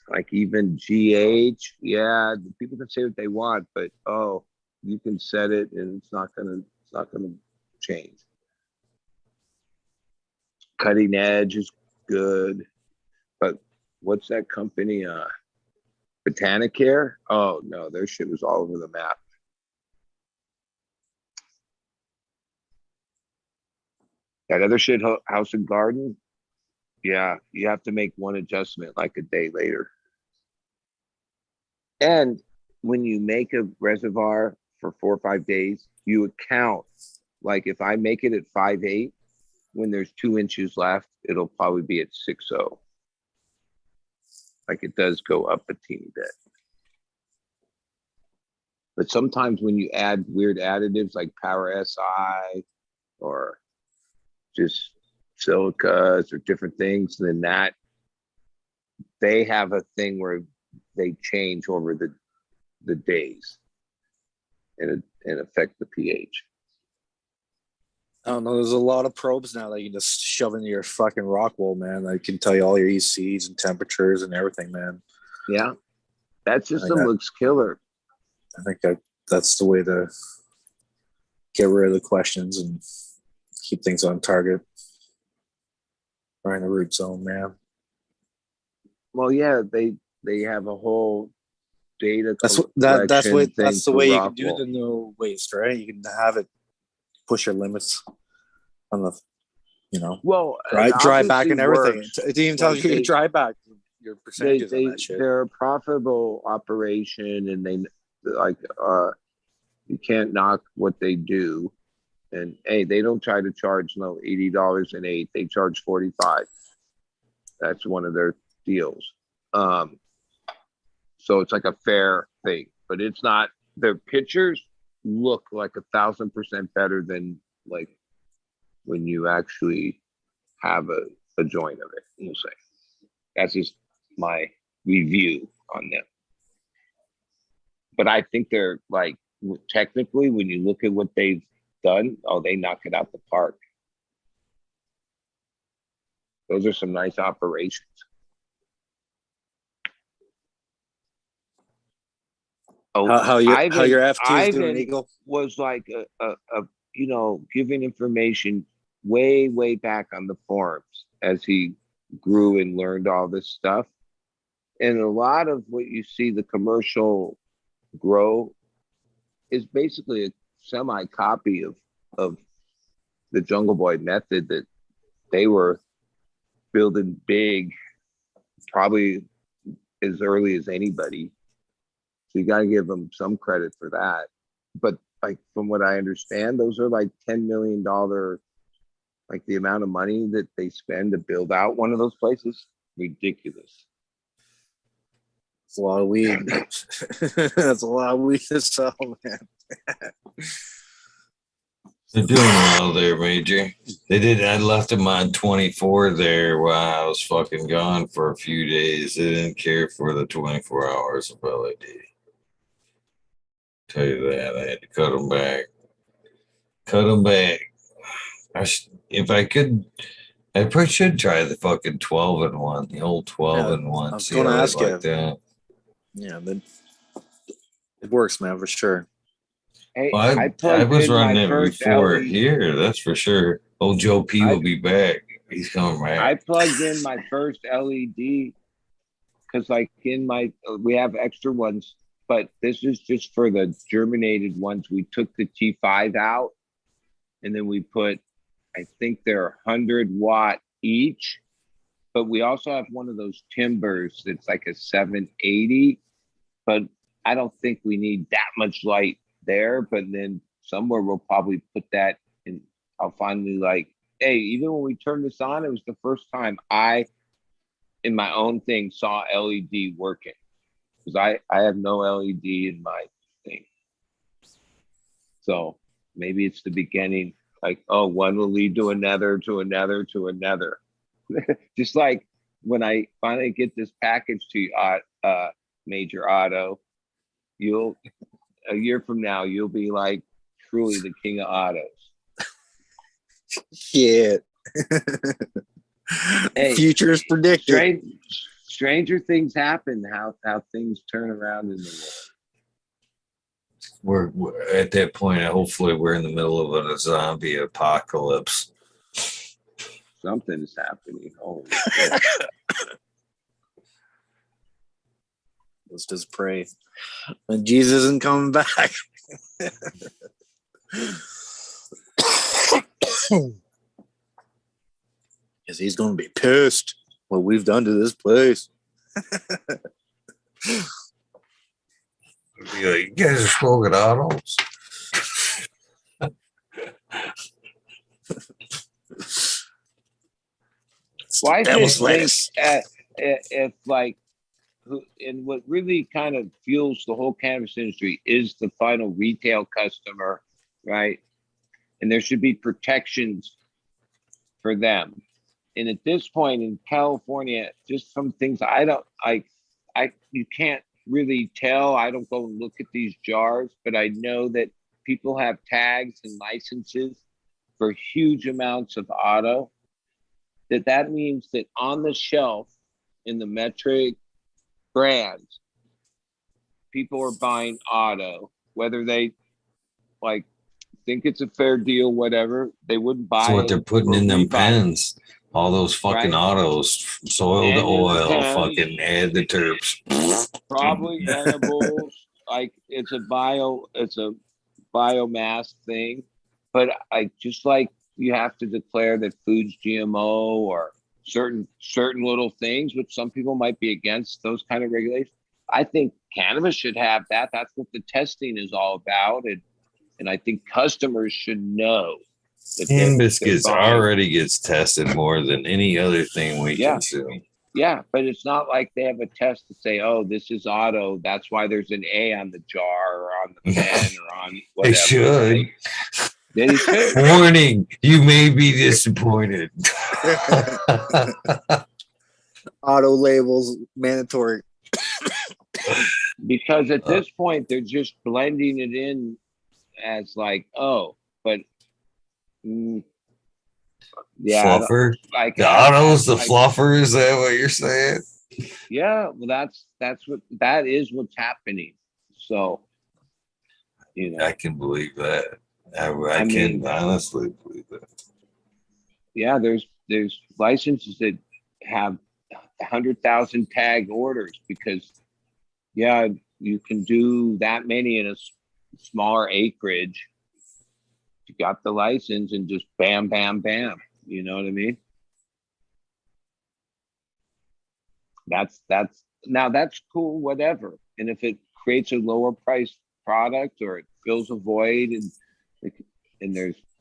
like even GH, yeah, people can say what they want, but oh, you can set it and it's not gonna change. Cutting edge is good, but what's that company? Botanicare? Oh no, their shit was all over the map. That other shit, House and Garden, yeah, you have to make one adjustment like a day later. And when you make a reservoir for 4 or 5 days, you account, like if I make it at 5.8, when there's 2 inches left, it'll probably be at 6.0. Like it does go up a teeny bit. But sometimes when you add weird additives like Power SI or just silicas or different things, then that they have a thing where they change over the days and affect the pH. I don't know. There's a lot of probes now that you can just shove into your fucking rock wool, man. That can tell you all your ECs and temperatures and everything, man. Yeah, that system looks killer. I think that's the way to get rid of the questions and keep things on target. Or in the root zone, man. Well, yeah, they have a whole data. That's the way you can do the no waste, right? You can have it push your limits on the, well, dry back and everything. Works. It even tells you dry back your percentages on that shit. They're a profitable operation, and they like you can't knock what they do. And hey, they don't try to charge $80 an 8. They charge $45. That's one of their deals. So it's like a fair thing, but it's not. Their pictures look like 1,000% better than like when you actually have a joint of it. We'll say that's just my review on them. But I think they're like technically, when you look at what they've done, oh, they knock it out the park. Those are some nice operations. Oh, how your F2 is doing, Eagle? Was like a giving information way back on the forums as he grew and learned all this stuff. And a lot of what you see the commercial grow is basically a semi copy of the Jungle Boy method that they were building big, probably as early as anybody. So you got to give them some credit for that. But like from what I understand, those are like $10 million, like the amount of money that they spend to build out one of those places, ridiculous. It's a lot of weed. That's a lot of weed to sell, man. They're doing well there, Major. They did. I left them on 24 there while I was fucking gone for a few days. They didn't care for the 24 hours of LED. Tell you that. I had to cut them back. Cut them back. If I could, I probably should try the fucking 12 and 1, the old 12 and 1. I was See gonna how they ask like you. that. Yeah, but it works, man, for sure. Hey, Well, I plugged was in my running it first before LED. here, that's for sure. Old Joe P will be back. He's coming back. I plugged in my first LED because, like, we have extra ones, but this is just for the germinated ones. We took the T5 out, and then we put, I think they're 100-watt each, but we also have one of those timbers that's like a 780, but I don't think we need that much light there. But then somewhere we'll probably put that in. I'll finally, like, hey, even when we turned this on, it was the first time I, in my own thing, saw LED working, because I have no LED in my thing. So maybe it's the beginning, like, oh, one will lead to another, to another, to another. Just like when I finally get this package to you, Major Auto, a year from now, you'll be like truly the king of autos. Shit. Hey, future is predicted. Stranger things happen. How things turn around in the world. We're at that point. Hopefully, we're in the middle of a zombie apocalypse. Something's happening. Holy shit. Let's just pray. And Jesus isn't coming back. Because he's going to be pissed what we've done to this place. Be like, you guys are smoking autos. Well, I That was just think if like, and what really kind of fuels the whole cannabis industry is the final retail customer, right? And there should be protections for them. And at this point in California, just some things you can't really tell. I don't go and look at these jars, but I know that people have tags and licenses for huge amounts of auto. That means that on the shelf in the metric brands, people are buying auto, whether they like think it's a fair deal, whatever. They wouldn't buy That's what they're putting in them pens. All those fucking Right. autos, soil to And oil, pens. fucking add the terps. Probably edibles. Like it's a biomass thing, but I just like you have to declare that food's GMO or certain little things, which some people might be against those kind of regulations. I think cannabis should have that. That's what the testing is all about, and I think customers should know. Cannabis already gets tested more than any other thing we consume. Yeah, but it's not like they have a test to say, oh, this is auto. That's why there's an A on the jar or on the pen or on whatever. They should. They should. Warning, you may be disappointed. Auto labels mandatory. Because at this point, they're just blending it in as like, oh, but fluffer. Like the autos, the fluffer. Is that what you're saying? Yeah, well, that is what's happening. So, I can believe that. I can honestly believe that. Yeah, there's licenses that have 100,000 tag orders because, you can do that many in a smaller acreage. You got the license and just bam, bam, bam. You know what I mean? That's cool, whatever. And if it creates a lower price product or it fills a void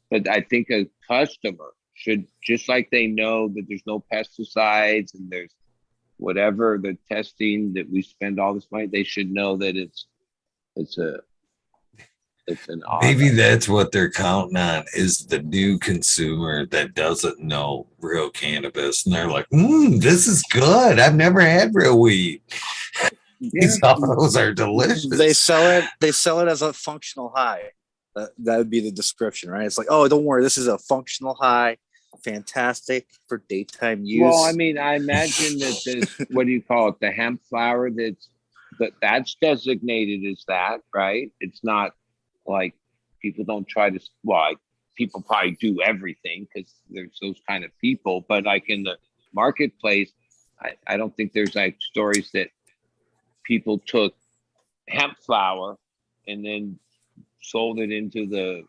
but I think a customer should, just like they know that there's no pesticides and there's whatever the testing that we spend all this money, they should know that it's an Maybe honor. that's what they're counting on is the new consumer that doesn't know real cannabis. And they're like, this is good. I've never had real weed. These those are delicious. They sell it as a functional high. That would be the description, right? It's like, oh, don't worry, this is a functional high, fantastic for daytime use. Well, I mean, I imagine that this, what do you call it, the hemp flower that's designated as that, right? It's not like people don't try to, well, like, people probably do everything because there's those kind of people, but like in the marketplace, I don't think there's like stories that people took hemp flower and then sold it into the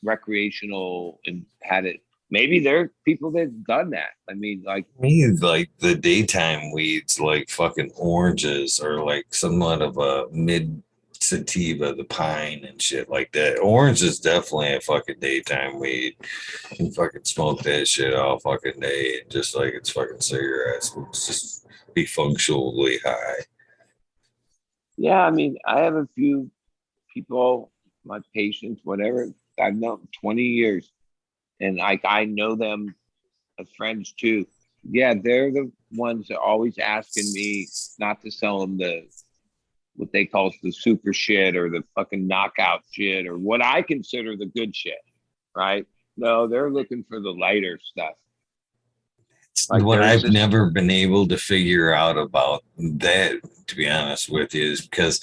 recreational and had it. Maybe there are people that done that. I mean, like me, like the daytime weeds, like fucking oranges, are like somewhat of a mid sativa, the pine and shit like that. Orange is definitely a fucking daytime weed. You can fucking smoke that shit all fucking day, and just like it's fucking cigarettes. It's just be functionally high. yeah, I mean, I have a few people, my patients, whatever, I've known 20 years, and like I know them as friends too. Yeah, they're the ones that are always asking me not to sell them the what they call the super shit or the fucking knockout shit or what I consider the good shit, right? No, they're looking for the lighter stuff. Like what I've never been able to figure out about that, to be honest with you, is because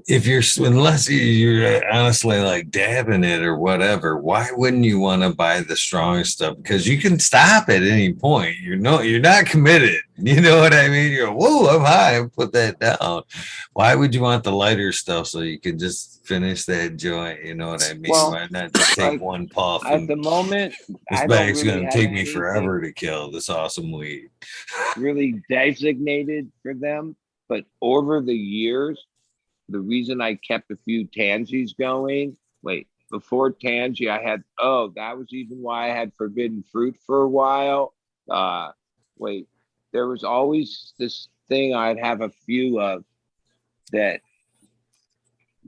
if unless you're honestly like dabbing it or whatever, why wouldn't you want to buy the strong stuff? Because you can stop at any point. You're not committed. You know what I mean? You're, whoa, I'm high. Put that down. Why would you want the lighter stuff so you can just finish that joint? You know what I mean? Well, why not just take one puff? At the moment, this bag's going to take me forever to kill this awesome weed. Really designated for them, but over the years, the reason I kept a few Tangies going, before Tangie, I had, that was even why I had forbidden fruit for a while. There was always this thing I'd have a few of that,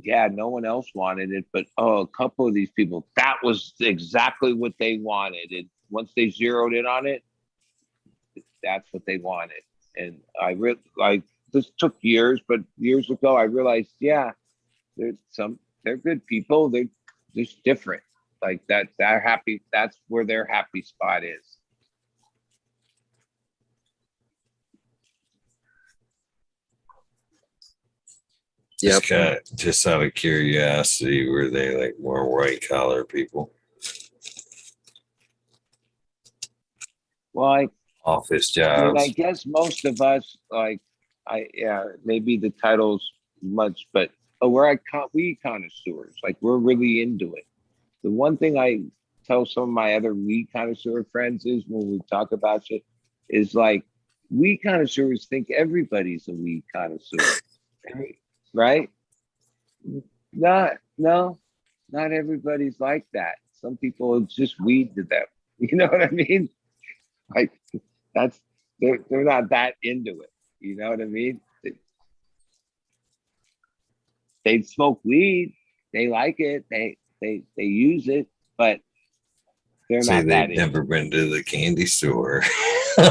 yeah, no one else wanted it, but a couple of these people, that was exactly what they wanted. And once they zeroed in on it, that's what they wanted. And this took years, but years ago I realized, yeah, they're good people. They're just different. Like that, they're happy. That's where their happy spot is. Yeah. Just out of curiosity, were they like more white collar people? Well, office jobs. I guess most of us maybe the title's much, but we're weed connoisseurs. Like we're really into it. The one thing I tell some of my other weed connoisseur friends is when we talk about shit is like weed connoisseurs think everybody's a weed connoisseur, right? Not everybody's like that. Some people, it's just weed to them. You know what I mean? Like they're not that into it. You know what I mean? They smoke weed, they like it, they use it, but they're not that. They've never been to the candy store. You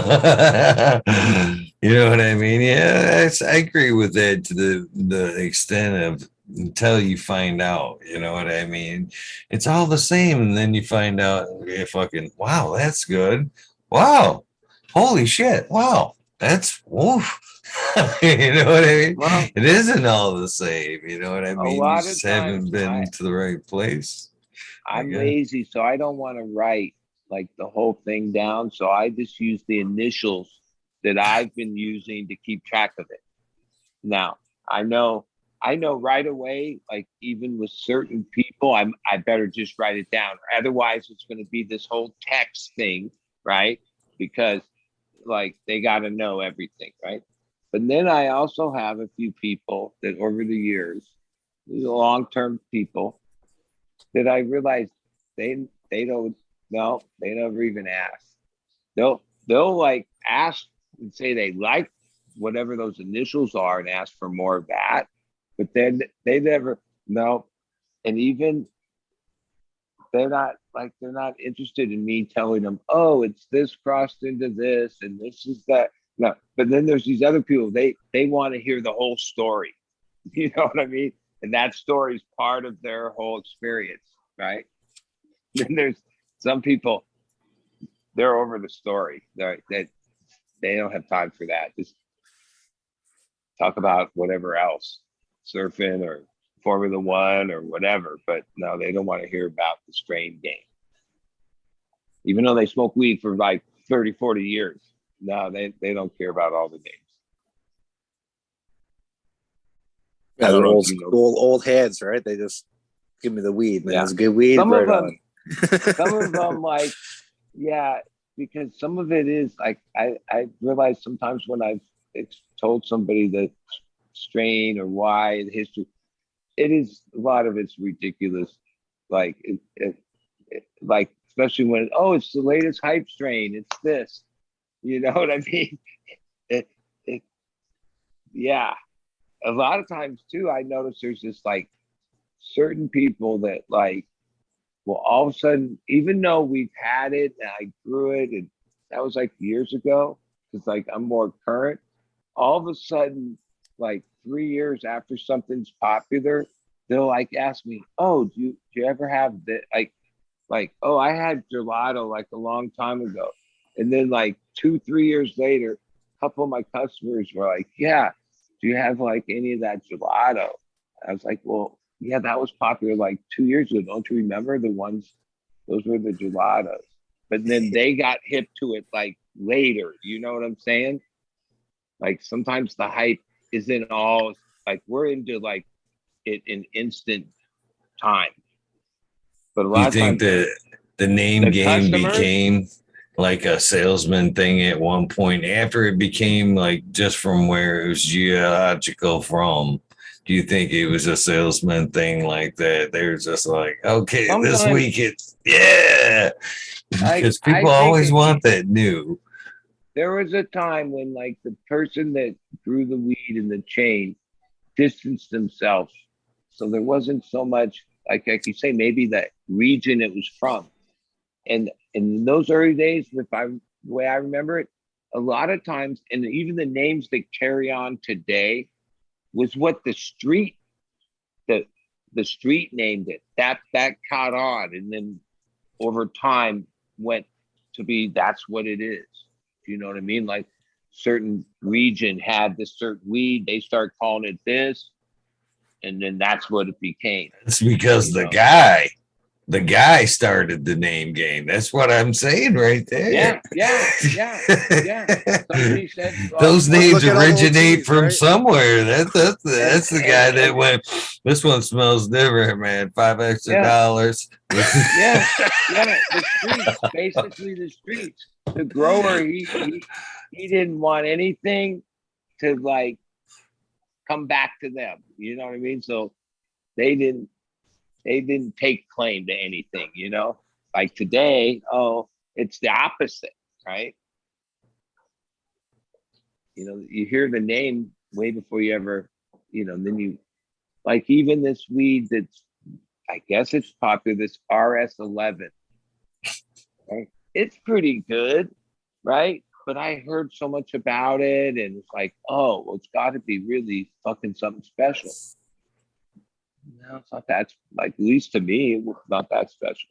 know what I mean? Yeah, I agree with that to the extent of until you find out. You know what I mean? It's all the same, and then you find out, wow, that's good. Wow, holy shit! Wow, that's woof. You know what I mean? Well, it isn't all the same. You know what I mean? You just haven't been to the right place. I'm lazy, so I don't want to write like the whole thing down. So I just use the initials that I've been using to keep track of it. Now, I know right away, like even with certain people, I better just write it down. Otherwise, it's going to be this whole text thing, right? Because like they got to know everything, right? But then I also have a few people that over the years, these are long-term people that I realized they don't know, they never even ask. They'll like ask and say they like whatever those initials are and ask for more of that. But then they never, no. And even they're not interested in me telling them, oh, it's this crossed into this and this is that. No, but then there's these other people, they want to hear the whole story. You know what I mean? And that story is part of their whole experience, right? Then there's some people, they're over the story. They don't have time for that. Just talk about whatever else, surfing or Formula One or whatever. But no, they don't want to hear about the strain game. Even though they smoke weed for like 30, 40 years. No, they don't care about all the names. Yeah, they're old heads, right? They just give me the weed. Man, it's good weed. Some right of them, on. some of them, like, yeah, because some of it is like I realize sometimes when I've told somebody the strain or why the history, it is a lot of it's ridiculous. Like like especially when it's the latest hype strain. It's this, you know what I mean? Yeah. A lot of times too, I notice there's just like certain people that like, well, all of a sudden, even though we've had it and I grew it, and that was like years ago, because like I'm more current, all of a sudden, like 3 years after something's popular, they'll like ask me, oh, do you ever have that? Like, oh, I had gelato like a long time ago. And then like 2-3 years later, a couple of my customers were like, yeah, do you have like any of that gelato? I was like, well, yeah, that was popular like 2 years ago. Don't you remember the ones? Those were the gelatos. But then they got hip to it like later. You know what I'm saying? Like sometimes the hype isn't all like we're into like it in instant time. But a lot of think times the name game customers became like a salesman thing at one point after it became like just from where it was geological from? Do you think it was a salesman thing like that? They're just like, okay, this week it's because people always want that new. There was a time when like the person that grew the weed in the chain distanced themselves. So there wasn't so much like you say, maybe that region it was from. And in those early days, the way I remember it, a lot of times, and even the names that carry on today was what the street named it. That caught on, and then over time went to be that's what it is. You know what I mean? Like certain region had this certain weed, they start calling it this, and then that's what it became. It's because the guy started the name game. That's what I'm saying right there. Yeah. Somebody said those names originate from right? Somewhere. That's the guy that went, this one smells different, man. $5 extra. Yeah. The streets, basically the streets. The grower, he didn't want anything to like come back to them. You know what I mean? So they didn't take claim to anything, you know? Like today, it's the opposite, right? You know, you hear the name way before you ever, you know, then you, like even this weed that's, I guess it's popular, this RS11, right? It's pretty good, right? But I heard so much about it and it's like, oh, well, it's got to be really fucking something special. No, it's not that, like, at least to me, it's not that special.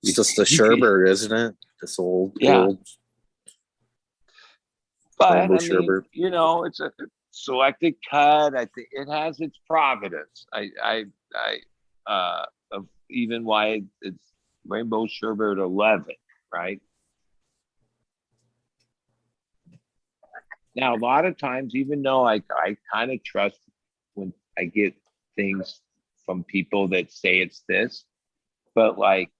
It's just a sherbet, isn't it? This old. But I mean, you know, it's a selected cut. I think it has its providence. Of even why it's Rainbow Sherbet 11, right? Now, a lot of times, even though I kind of trust when I get things from people that say it's this, but like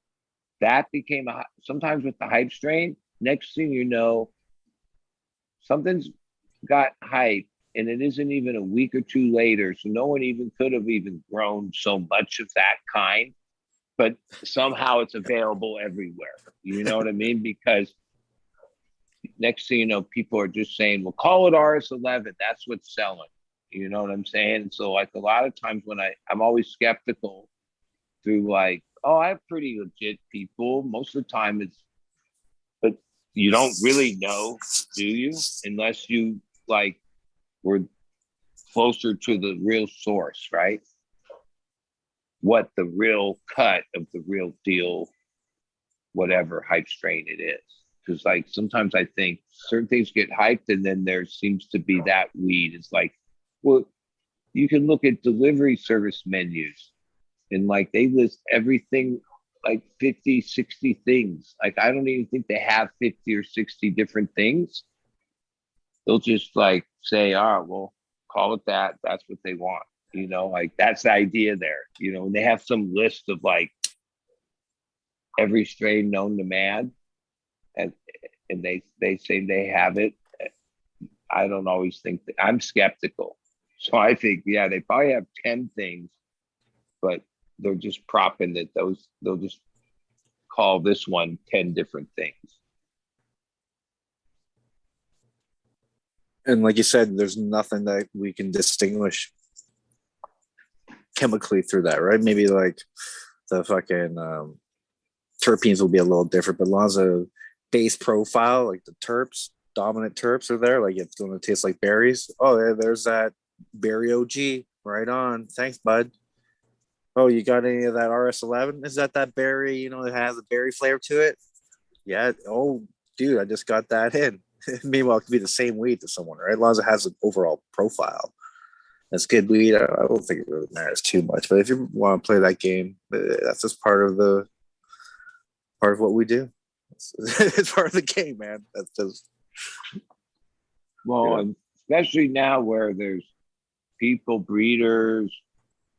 that became sometimes with the hype strain, next thing you know, something's got hype and it isn't even a week or two later. So no one even could have even grown so much of that kind, but somehow it's available everywhere. You know what I mean? Because next thing you know, people are just saying, well, call it RS11. That's what's selling. You know what I'm saying? So like a lot of times when I'm always skeptical through like, oh, I have pretty legit people. Most of the time but you don't really know, do you? Unless you like were closer to the real source, right? What the real cut of the real deal, whatever hype strain it is. Because like sometimes I think certain things get hyped and then there seems to be that weed. It's like, well, you can look at delivery service menus and like they list everything like 50, 60 things. Like I don't even think they have 50 or 60 different things. They'll just like say, oh, well, call it that. That's what they want. You know, like that's the idea there. You know, and they have some list of like every strain known to man, and they say they have it. I don't always think that. I'm skeptical. So I think, yeah, they probably have 10 things, but they're just propping that they'll just call this one 10 different things. And like you said, there's nothing that we can distinguish chemically through that, right? Maybe like the fucking terpenes will be a little different, but as long as a base profile, like the terps, dominant terps are there, like it's going to taste like berries. Oh, there's that berry OG. Right on. Thanks, bud. Oh, you got any of that RS11? Is that berry, you know, it has a berry flavor to it? Yeah. Oh, dude, I just got that in. Meanwhile, it could be the same weed to someone, right? As long as it has an overall profile. That's good weed. I don't think it really matters too much. But if you want to play that game, that's just part of what we do. It's part of the game, man. That's just well, especially now where there's people, breeders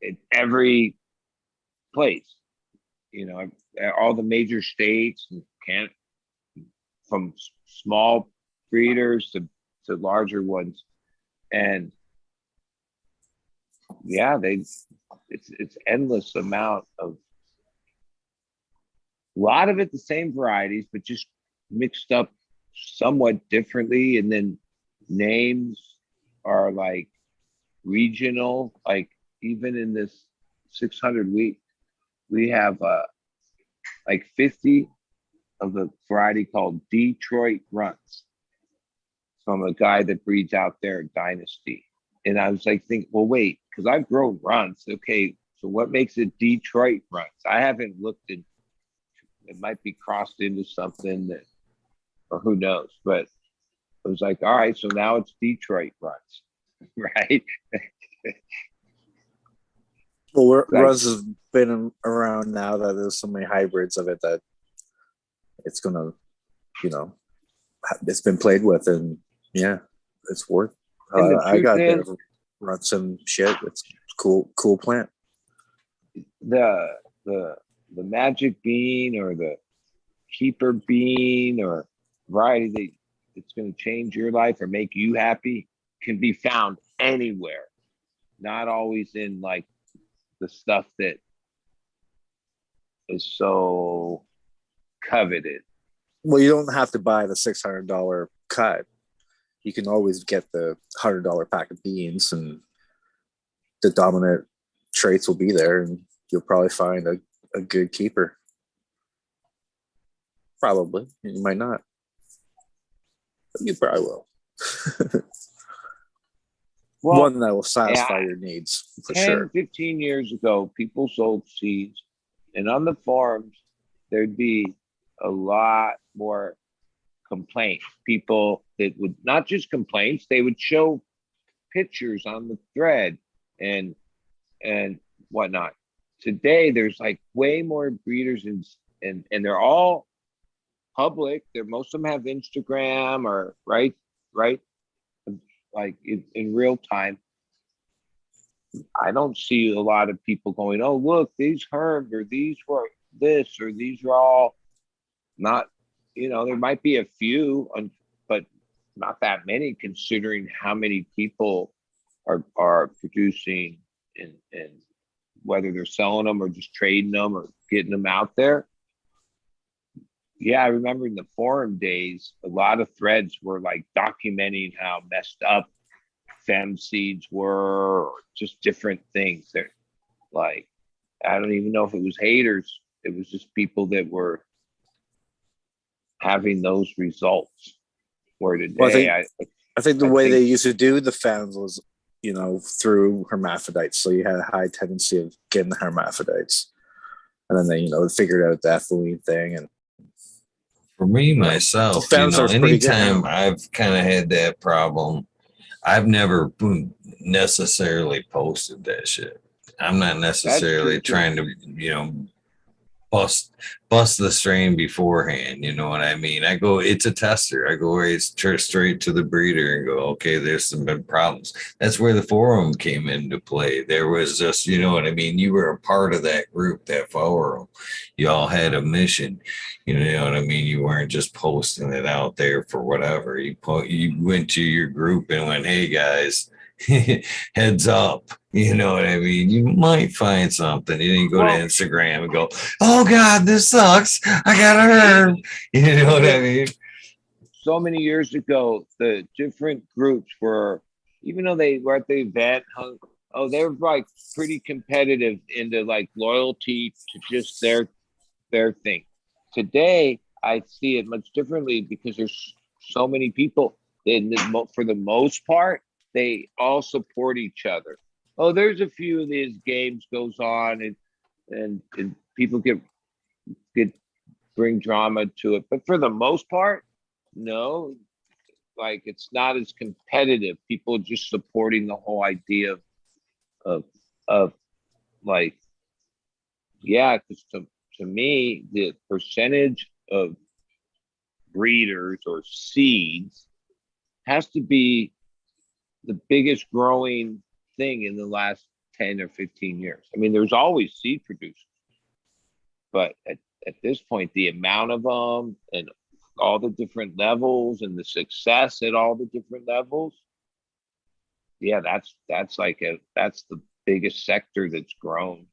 in every place. You know, all the major states can't, from small breeders to larger ones, and yeah, it's endless amount of a lot of it the same varieties, but just mixed up somewhat differently, and then names are like regional. Like even in this 600 week, we have like 50 of the variety called Detroit Runts from a guy that breeds out there at Dynasty. And I was like, well, wait, because I've grown runts. Okay, so what makes it Detroit Runts? I haven't looked at it, might be crossed into something that, or who knows, but it was like, all right, so now it's Detroit Runts, right? well, Ruz has been around now that there's so many hybrids of it that it's gonna, you know, it's been played with, and yeah, it's worth. I got there run some shit. It's cool plant. The magic bean or the keeper bean or variety that it's going to change your life or make you happy can be found anywhere. Not always in like the stuff that is so coveted. Well, you don't have to buy the $600 cut. You can always get the $100 pack of beans, and the dominant traits will be there, and you'll probably find a good keeper. Probably. You might not. But you probably will. Well, one that will satisfy your needs, for 10, 15 years ago, people sold seeds, and on the farms, there'd be a lot more complaints. People that would not just complaints, they would show pictures on the thread and whatnot. Today, there's like way more breeders and they're all public. Most of them have Instagram or right, like in real time. I don't see a lot of people going, oh, look, these herb or these were this or these are all not, you know, there might be a few, but not that many considering how many people are producing and whether they're selling them or just trading them or getting them out there. Yeah, I remember in the forum days, a lot of threads were like documenting how messed up fem seeds were, or just different things. They're like, I don't even know if it was haters. It was just people that were having those results. Where today, I think the I way think they used to do the fans was, through hermaphrodites. So you had a high tendency of getting the hermaphrodites. And then they, figured out the ethylene thing. And For me, myself, anytime I've kind of had that problem, I've never necessarily posted that shit. I'm not necessarily trying to, bust the strain beforehand. You know what I mean? It's a tester. I go right straight to the breeder and go, okay, there's some big problems. That's where the forum came into play. There was just, you know what I mean? You were a part of that group, that forum. You all had a mission. You know what I mean? You weren't just posting it out there for whatever. You went to your group and went, hey guys, heads up. You know what I mean? You might find something. You didn't go to Instagram and go, oh God, this sucks. I got a herb. You know what I mean? So many years ago, the different groups were, even though they were at the event, they're like pretty competitive into like loyalty to just their thing. Today, I see it much differently because there's so many people. For the most part, they all support each other. Oh, there's a few of these games goes on and people get bring drama to it. But for the most part, no, like it's not as competitive. People just supporting the whole idea of like, yeah, because to me, the percentage of breeders or seeds has to be the biggest growing thing in the last 10 or 15 years. I mean, there's always seed producers, but at this point, the amount of them and all the different levels and the success at all the different levels, yeah, that's the biggest sector that's grown.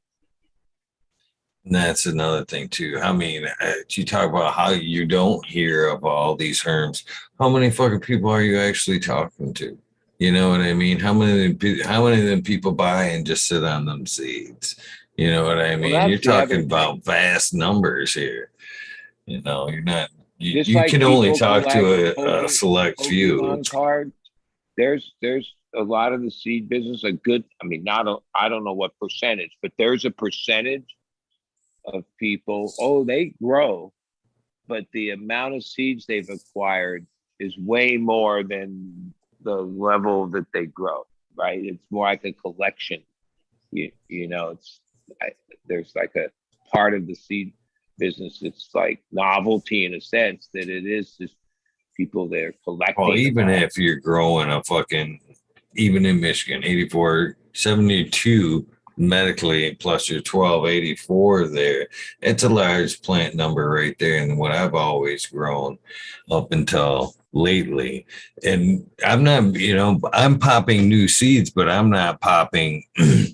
And that's another thing too. I mean, you talk about how you don't hear of all these herms. How many fucking people are you actually talking to? You know what I mean? How many of them people buy and just sit on them seeds? You know what I mean? You're talking about vast numbers here. You're not. You like can only talk to a select few. Cards. There's a lot of the seed business. I don't know what percentage, but there's a percentage of people. Oh, they grow, but the amount of seeds they've acquired is way more than the level that they grow, right? It's more like a collection. There's like a part of the seed business. It's like novelty in a sense that it is just people that are collecting. Well, even if you're growing even in Michigan, 8472 medically plus your 1284 there, it's a large plant number right there. And what I've always grown up until lately, and I'm not, I'm popping new seeds, but I'm not popping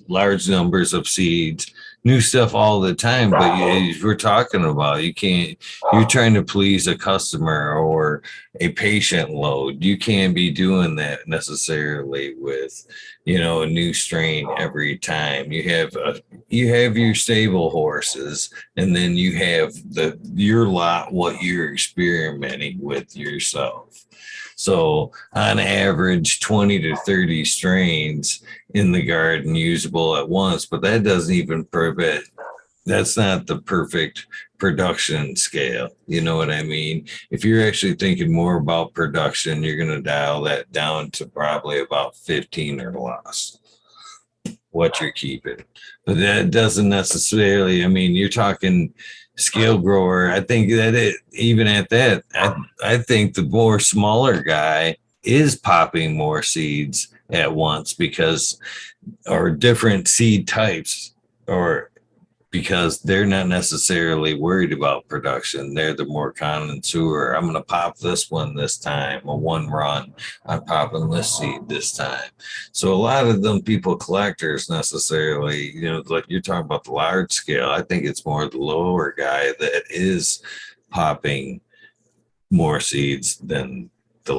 large numbers of seeds, new stuff all the time. But we're talking about, you're trying to please a customer or a patient load. You can't be doing that necessarily with, a new strain every time. You have your stable horses, and then you have your lot, what you're experimenting with yourself. So on average, 20 to 30 strains in the garden usable at once, but that doesn't even prevent. That's not the perfect production scale. You know what I mean? If you're actually thinking more about production, you're going to dial that down to probably about 15 or less, what you're keeping. But that doesn't necessarily, you're talking scale grower. I think that even at that, I think the more smaller guy is popping more seeds at once or different seed types, or because they're not necessarily worried about production. They're the more connoisseur. I'm going to pop this one this time, a one run. I'm popping this seed this time. So a lot of them people collectors necessarily, like you're talking about the large scale. I think it's more the lower guy that is popping more seeds than the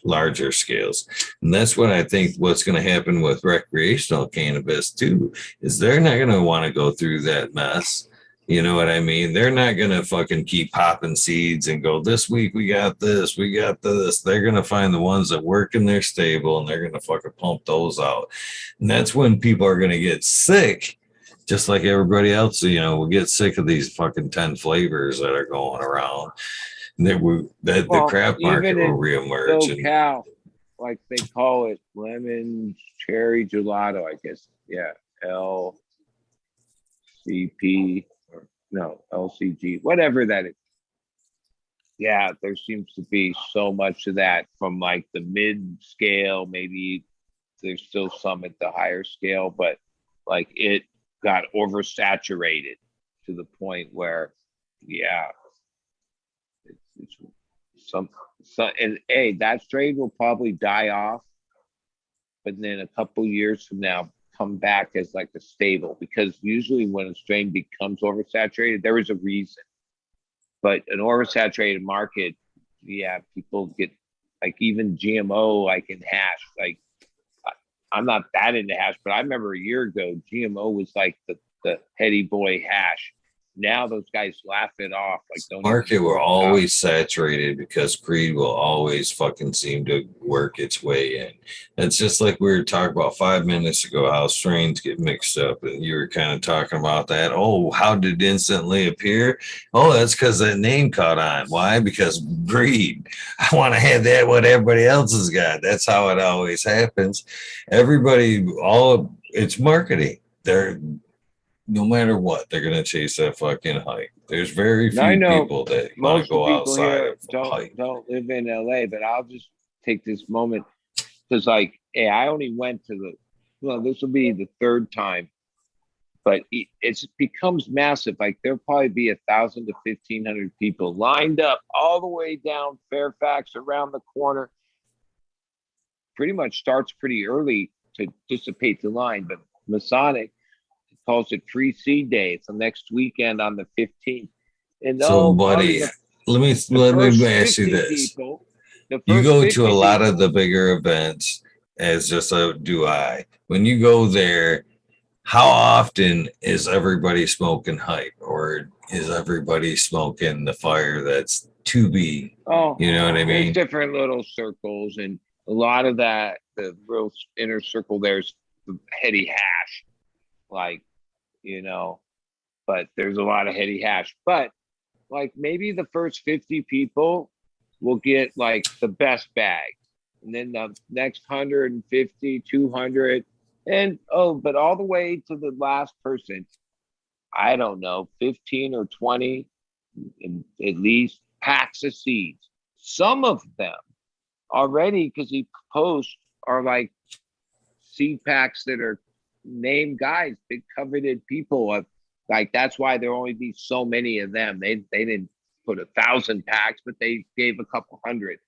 larger scales. And that's what I think what's going to happen with recreational cannabis too, is they're not going to want to go through that mess. You know what I mean? They're not going to fucking keep popping seeds and go, this week we got this, we got this. They're going to find the ones that work in their stable and they're going to fucking pump those out. And that's when people are going to get sick, just like everybody else, you know, will get sick of these fucking 10 flavors that are going around. And the craft market will reemerge. SoCal, like they call it lemon cherry gelato, I guess. Yeah. LCP. No, LCG, whatever that is. Yeah, there seems to be so much of that from like the mid scale. Maybe there's still some at the higher scale, but like it got oversaturated to the point where, yeah, it's some and hey, that strain will probably die off, but then a couple years from now, come back as like a stable, because usually when a strain becomes oversaturated, there is a reason. But an oversaturated market, yeah, people get like even GMO, like in hash. Like I'm not that into hash, but I remember a year ago, GMO was like the heady boy hash. Now those guys laugh it off. Like don't market will always saturated because greed will always fucking seem to work its way in. It's just like we were talking about 5 minutes ago, how strains get mixed up, and you were kind of talking about that. Oh, how did it instantly appear? Oh, that's because that name caught on. Why? Because greed. I want to have that what everybody else has got. That's how it always happens. Everybody, it's marketing. No matter what, they're gonna chase that fucking hype. There's very few people that want to go outside of hype. Don't live in LA, but I'll just take this moment because, like, hey, I only went to this will be the third time, but it becomes massive. Like there'll probably be 1,000 to 1,500 people lined up all the way down Fairfax around the corner. Pretty much starts pretty early to dissipate the line, but Masonic calls it Free Seed Day. It's the next weekend on the 15th. And so, buddy, let me ask you this: you go to a lot of the bigger events, as just so do I. When you go there, how often is everybody smoking hype, or is everybody smoking the fire that's to be? You know what I mean? There's different little circles, and a lot of that, the real inner circle, there's the heady hash, like. You know, but there's a lot of heady hash. But like maybe the first 50 people will get like the best bag. And then the next 150, 200. And but all the way to the last person, I don't know, 15 or 20 at least packs of seeds. Some of them already, because he posts, are like seed packs that are name guys, big coveted people. Like that's why there only be so many of them. They didn't put 1,000 packs, but they gave a couple hundred.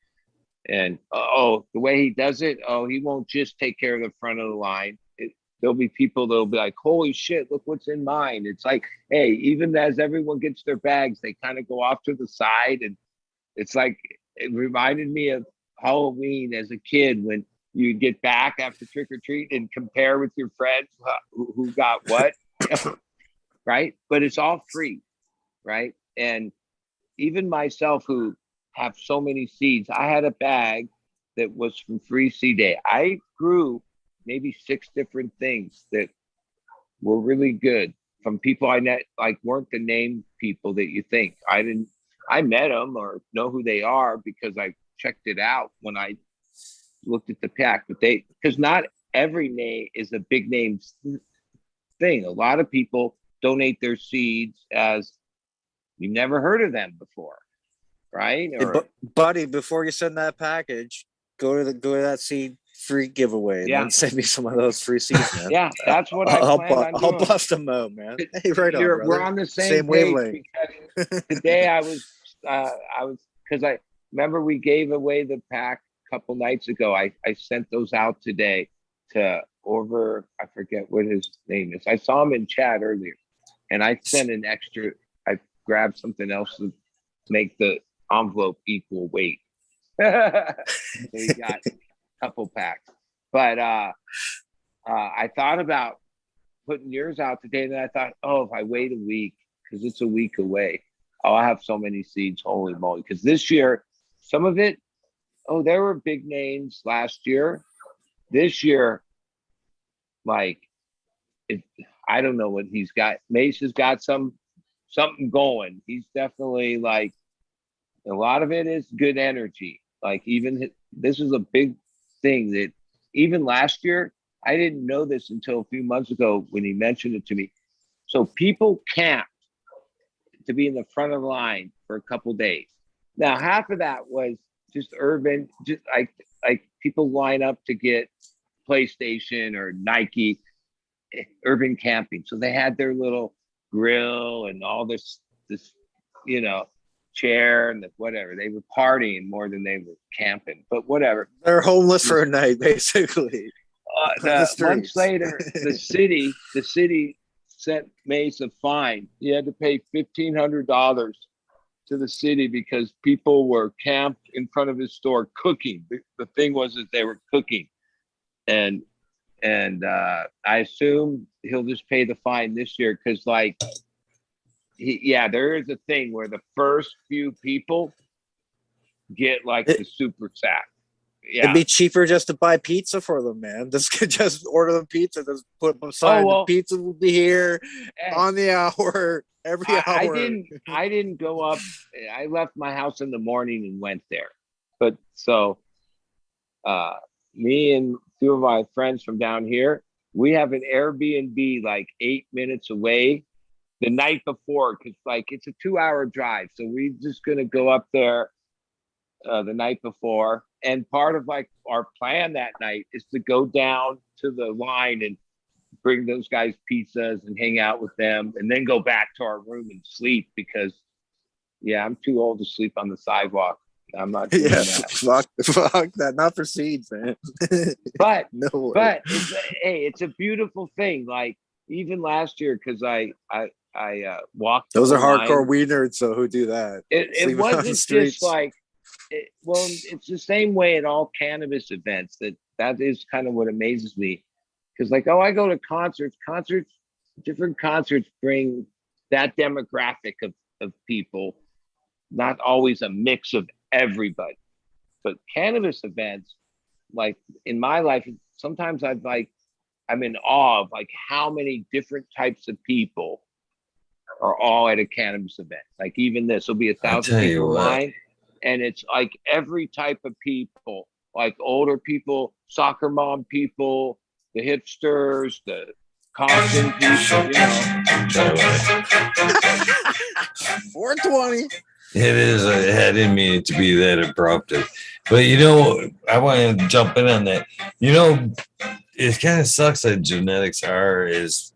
And the way he does it, he won't just take care of the front of the line. There'll be people that'll be like, holy shit, look what's in mine. It's like, hey, even as everyone gets their bags, they kind of go off to the side. And it's like, it reminded me of Halloween as a kid when you get back after trick or treat and compare with your friends who got what, right? But it's all free, right? And even myself, who have so many seeds, I had a bag that was from Free Seed Day. I grew maybe 6 different things that were really good from people I met, like weren't the name people that you think. I met them or know who they are because I checked it out when I looked at the pack, but because not every name is a big name thing. A lot of people donate their seeds as you never heard of them before, right? Hey, buddy, before you send that package, go to that seed free giveaway and then send me some of those free seeds, man. Yeah, that's what I'll bust them out, man. Hey, right on, brother. We're on the same wavelength. Today I was because I remember we gave away the pack couple nights ago. I sent those out today to I forget what his name is. I saw him in chat earlier, and I sent an extra. I grabbed something else to make the envelope equal weight. So you got a couple packs. But I thought about putting yours out today, and then I thought, oh, if I wait a week, because it's a week away, I'll have so many seeds. Holy moly. Because this year, some of it, there were big names last year. This year, like, I don't know what he's got. Mace has got something going. He's definitely, like, a lot of it is good energy. Like, even this is a big thing that even last year, I didn't know this until a few months ago when he mentioned it to me. So people camped to be in the front of the line for a couple days. Now, half of that was just urban, just like people line up to get PlayStation or Nike, urban camping. So they had their little grill and all this, chair and whatever. They were partying more than they were camping, but whatever. They're homeless for a night, basically. Months later, the city sent Mace a fine. He had to pay $1,500 to the city because people were camped in front of his store cooking. The thing was that they were cooking, and I assume he'll just pay the fine this year because, like, there is a thing where the first few people get like the super sack. Yeah. It'd be cheaper just to buy pizza for them, man. Just order them pizza. Just put them aside. The pizza will be here on the hour, every hour. I didn't go up. I left my house in the morning and went there. But so me and two of my friends from down here, we have an Airbnb like 8 minutes away the night before, because like it's a 2-hour drive. So we're just gonna go up there the night before. And part of like our plan that night is to go down to the line and bring those guys pizzas and hang out with them, and then go back to our room and sleep because, I'm too old to sleep on the sidewalk. I'm not doing that. Fuck that. Not for seeds, man. But no but it's a beautiful thing. Like even last year, because I walked. Those are hardcore weed nerds, so who do that? It wasn't just like. It's the same way at all cannabis events. That is kind of what amazes me, because like, I go to concerts. Different concerts bring that demographic of people, not always a mix of everybody. But cannabis events, like in my life, sometimes I'm in awe of like how many different types of people are all at a cannabis event. Like even this will be 1,000 people line. And it's like every type of people, like older people, soccer mom people, the hipsters, the Compton people, 420. It is. I didn't mean it to be that abrupt. But, I want to jump in on that. It kind of sucks that genetics are as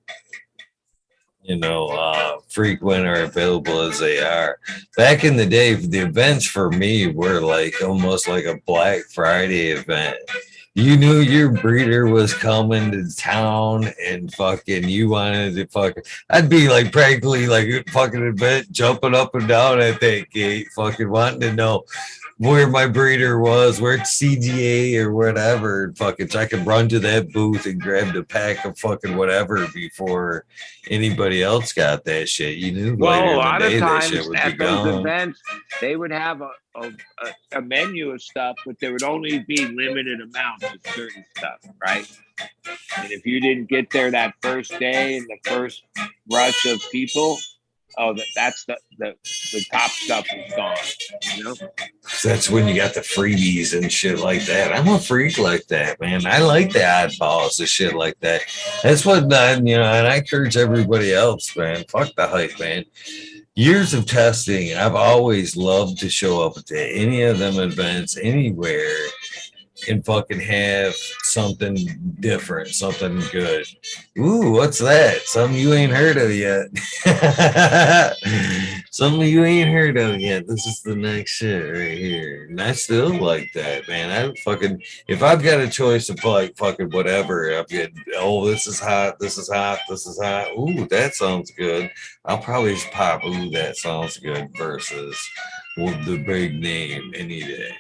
frequent or available as they are. Back in the day, the events for me were like almost like a Black Friday event. You knew your breeder was coming to town and fucking you wanted to I'd be like practically like fucking event jumping up and down at that gate, fucking wanting to know where my breeder was, where CGA or whatever, fucking so I could run to that booth and grab the pack of fucking whatever before anybody else got that shit. You knew later a lot in the day of that times shit would at be those gone. events, they would have a menu of stuff, but there would only be limited amounts of certain stuff, right? And if you didn't get there that first day and the first rush of people, that's the top stuff is gone. That's when you got the freebies and shit like that. I'm a freak like that, man. I like the oddballs and shit like that. That's what, and I encourage everybody else, man. Fuck the hype, man. Years of testing, I've always loved to show up to any of them events anywhere and fucking have something different, something good. Ooh, what's that? Something you ain't heard of yet. Something you ain't heard of yet. This is the next shit right here. And I still like that, man. If I've got a choice of like fucking whatever, I'm getting, this is hot, this is hot, this is hot. Ooh, that sounds good. I'll probably just pop, ooh, that sounds good versus with the big name any day.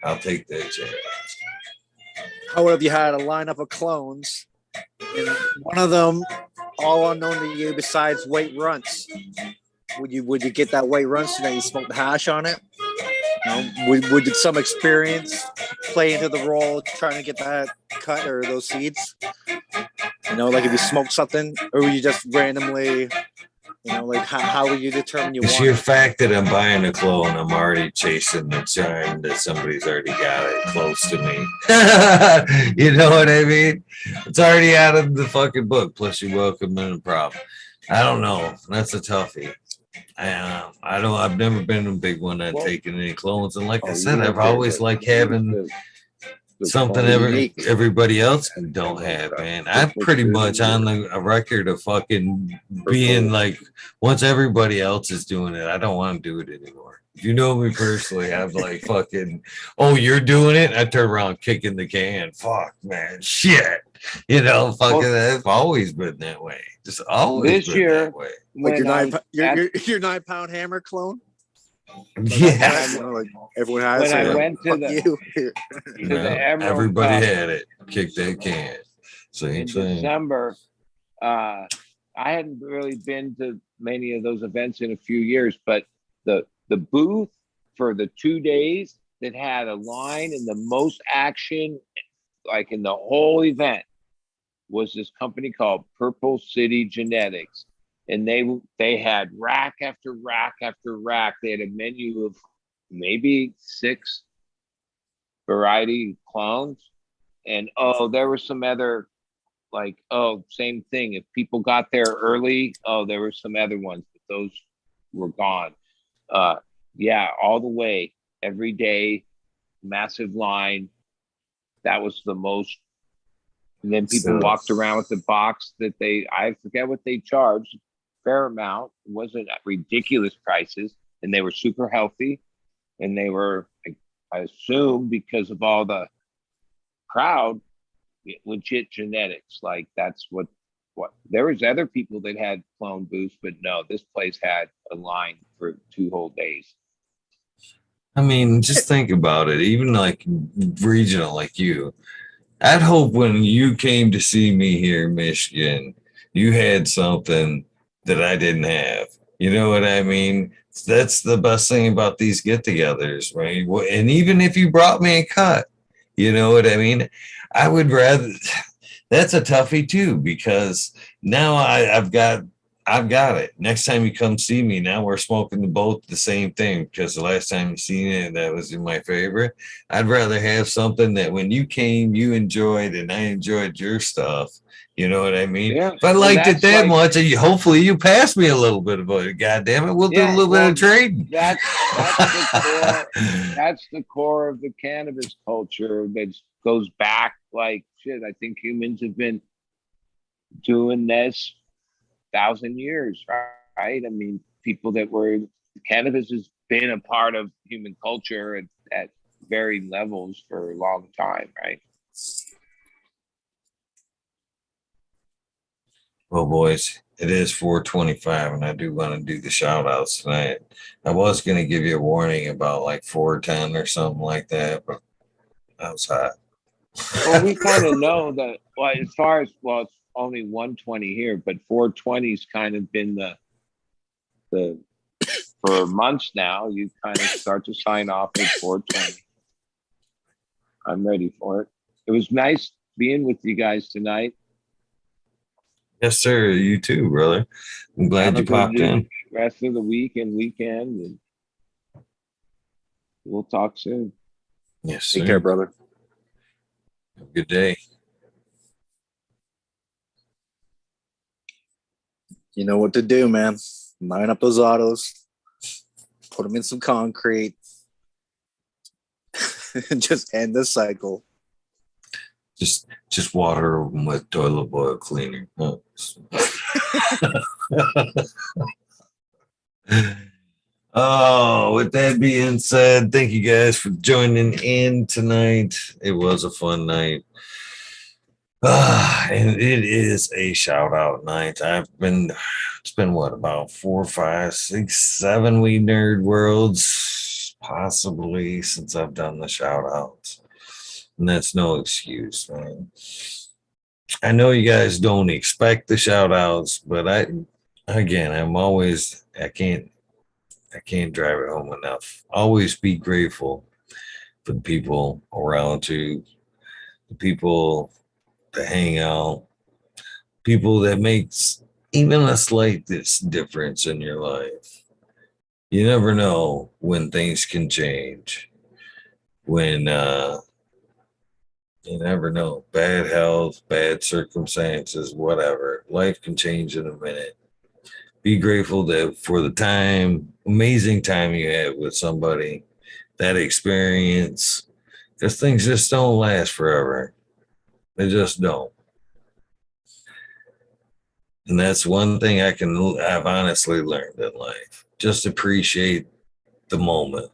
I'll take that chance. How if you had a lineup of clones and one of them all unknown to you besides white runts? Would you get that white runts and then you smoke the hash on it? Would some experience play into the role trying to get that cut or those seeds? Like if you smoke something, or would you just randomly, like how would you determine you The want sheer it? fact that I'm buying a clone, I'm already chasing the chime that somebody's already got it close to me. You know what I mean? It's already out of the fucking book. Plus, you're welcome in a problem. I don't know. That's a toughie. I don't. I've never been a big one at taking any clones, and like I said, I've always liked having something everybody else don't have, man. I'm pretty much on a record of fucking being like, once everybody else is doing it, I don't want to do it anymore. If you know me personally, I'm like fucking, oh, you're doing it? I turn around kicking the can. Fuck, man. Shit. I've always been that way. Just always This been year, that way. Like your 9-pound hammer clone? Yeah. Like everyone has when it. I went to the Emerald Everybody Cup had it. Kick that can. Same in thing. December, I hadn't really been to many of those events in a few years, but the booth for the 2 days that had a line and the most action, like in the whole event, was this company called Purple City Genetics. And they had rack after rack after rack. They had a menu of maybe 6 variety clones. And there were some other, like, same thing. If people got there early, there were some other ones, but those were gone. Yeah, all the way, every day, massive line. That was the most. And then people walked around with the box that I forget what they charged. Fair amount. It wasn't at ridiculous prices, and they were super healthy, and they were, I assume, because of all the crowd, legit genetics. Like that's what there was other people that had clone booths, but no, this place had a line for 2 whole days. I mean, just think about it. Even like regional, like you, I'd hope when you came to see me here in Michigan, you had something that I didn't have. You know what I mean? That's the best thing about these get-togethers, right? And even if you brought me a cut, you know what I mean? I would rather. That's a toughie too, because now I've got it. Next time you come see me, now we're smoking both the same thing, because the last time you seen it, that was my favorite. I'd rather have something that when you came, you enjoyed, and I enjoyed your stuff. You know what I mean? Yeah. If I liked it that much, hopefully you pass me a little bit of it. God damn it, we'll do a little bit of trading. That's the core of the cannabis culture that goes back like shit. I think humans have been doing this 1,000 years, right? I mean, people that were cannabis has been a part of human culture at varying levels for a long time, right? Well, boys, it is 4:25, and I do want to do the shout outs tonight. I was going to give you a warning about like 4:10 or something like that, but that was hot. Well, we kind of know that, as far as, it's only 1:20 here, but 4:20's kind of been the for months now. You kind of start to sign off at 4:20. I'm ready for it. It was nice being with you guys tonight. Yes, sir. You too, brother. I'm glad you popped in. Rest of the week and weekend, and we'll talk soon. Yes, sir. Take care, brother. Have a good day. You know what to do, man. Line up those autos, put them in some concrete, and just end the cycle. Just water them with toilet boil cleaner. Oh, with that being said, thank you guys for joining in tonight. It was a fun night. And it is a shout out night. It's been what, about 4, 5, 6, 7 Weed Nerd Worlds. possibly since I've done the shout outs. And that's no excuse, man. I know you guys don't expect the shout outs, but I'm always, I can't drive it home enough. Always be grateful for the people around you, the people that hang out, people that makes even a slight difference in your life. You never know when things can change. When you never know, bad health, bad circumstances, whatever. Life can change in a minute. Be grateful that for the amazing time you had with somebody, that experience, because things just don't last forever. They just don't. And that's one thing I've honestly learned in life. Just appreciate the moment,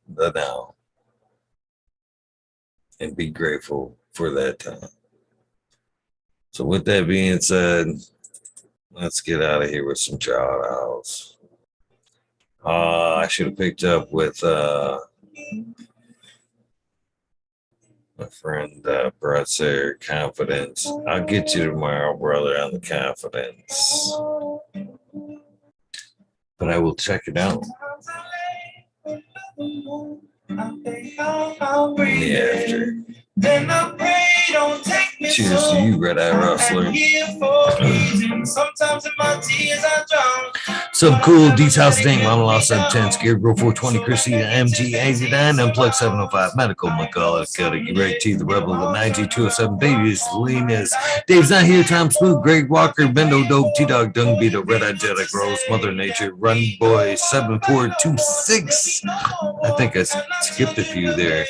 the now, and be grateful for that time. So with that being said, let's get out of here with some shout outs. I should have picked up with my friend Brett there, confidence. I'll get you tomorrow, brother, on the confidence. But I will check it out. In the after. Then I pray, don't take me. Cheers to you, Red Eye Rustler. Sometimes in my tears I drown. Some cool details name. Mama Lost 710, Scarecrow 420, Christina MG89, Unplugged 705, Medical McCullough, Cody, Greg T, the Rebel, the 9207, Babies, Lenas, Dave's not here, Tom Smooth, Greg Walker, Bendo Dope, T Dog, Dung Beetle, Red Eye Jedi, Gross, Mother Nature, Run Boy 7426. I think I skipped a few there.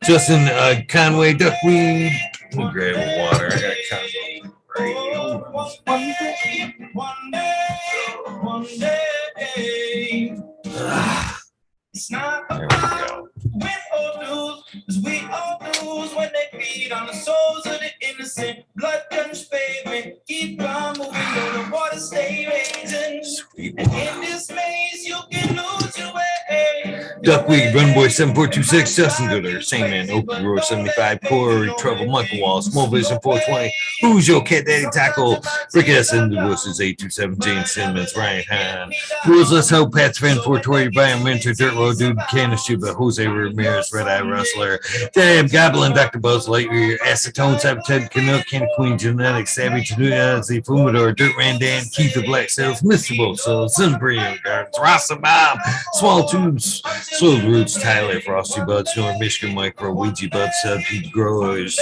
Justin Conway, Duckweed. Let me grab a water. I got Conway right here. One day. There we go. Win or lose, 'cause we all lose when they beat on the souls of the innocent. Blood drenched pavement, keep on moving, though the water stay raising. Sweet. And in this maze, you can lose your way. Duckweed, Runboy 7426, Justin Gooder, Sandman, Oak Roar 75, Corey, Trouble, Michael Wall, Small Vision 420, Who's Your Cat Daddy Tackle, Rick S. and the Voices 827, James Simmons, Ryan Hahn, Rules Let's Hope, Pat's Fan 420, Brian Minter, Dirt Road Dude, Candace Chuba, Jose Ramirez, Red Eye Rustler, Damn Goblin, Dr. Buzz Lightyear, Acetone, Sabotage, Canuck, Candy Queen, Genetics, Savage, Z Fumador, Dirt Randan, Keith the Black Sales, Mr. Boso, Zimbrio Gardens, Rasta Bob, Small Tubes, Soul Roots, Tyler, Frosty Buds, North Michigan Micro, Ouija Bud, Sub T Growers,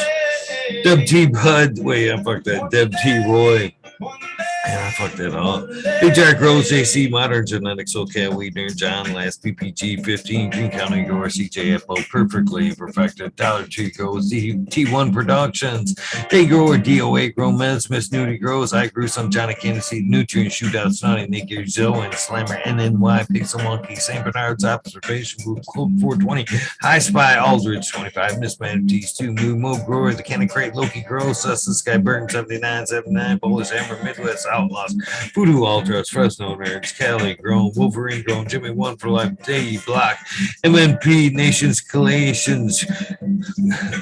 Dub T Bud, wait, I fucked that, Deb T Roy. And I fucked that up. Big Jack Rose, JC, Modern Genetics, OK, Weedner, John, Last, PPG, 15, Green County Grower, CJFO, Perfectly Perfected, Dollar Tree Grows, T1 Productions, Day Grower, DO8 Grow Meds, Miss Nudie Grows, I Grew Some, Johnny Kansas Seed, Nutrient, Shootout, Snotty, Nicky, Zoe, Slammer, NNY, Pixel Monkey, St. Bernard's, Observation Group, Club 420, High Spy, Aldridge, 25, Miss Manatees, 2, New Mo Grower, The Cannon Crate, Loki Grows, Sussex, Sky Burton, 79, Polish Hammer, Midwest, Outlaws, Voodoo Ultras, Fresno Nerds, Cali Grown, Wolverine Grown, Jimmy One for Life, Day Block, MNP Nations Collations,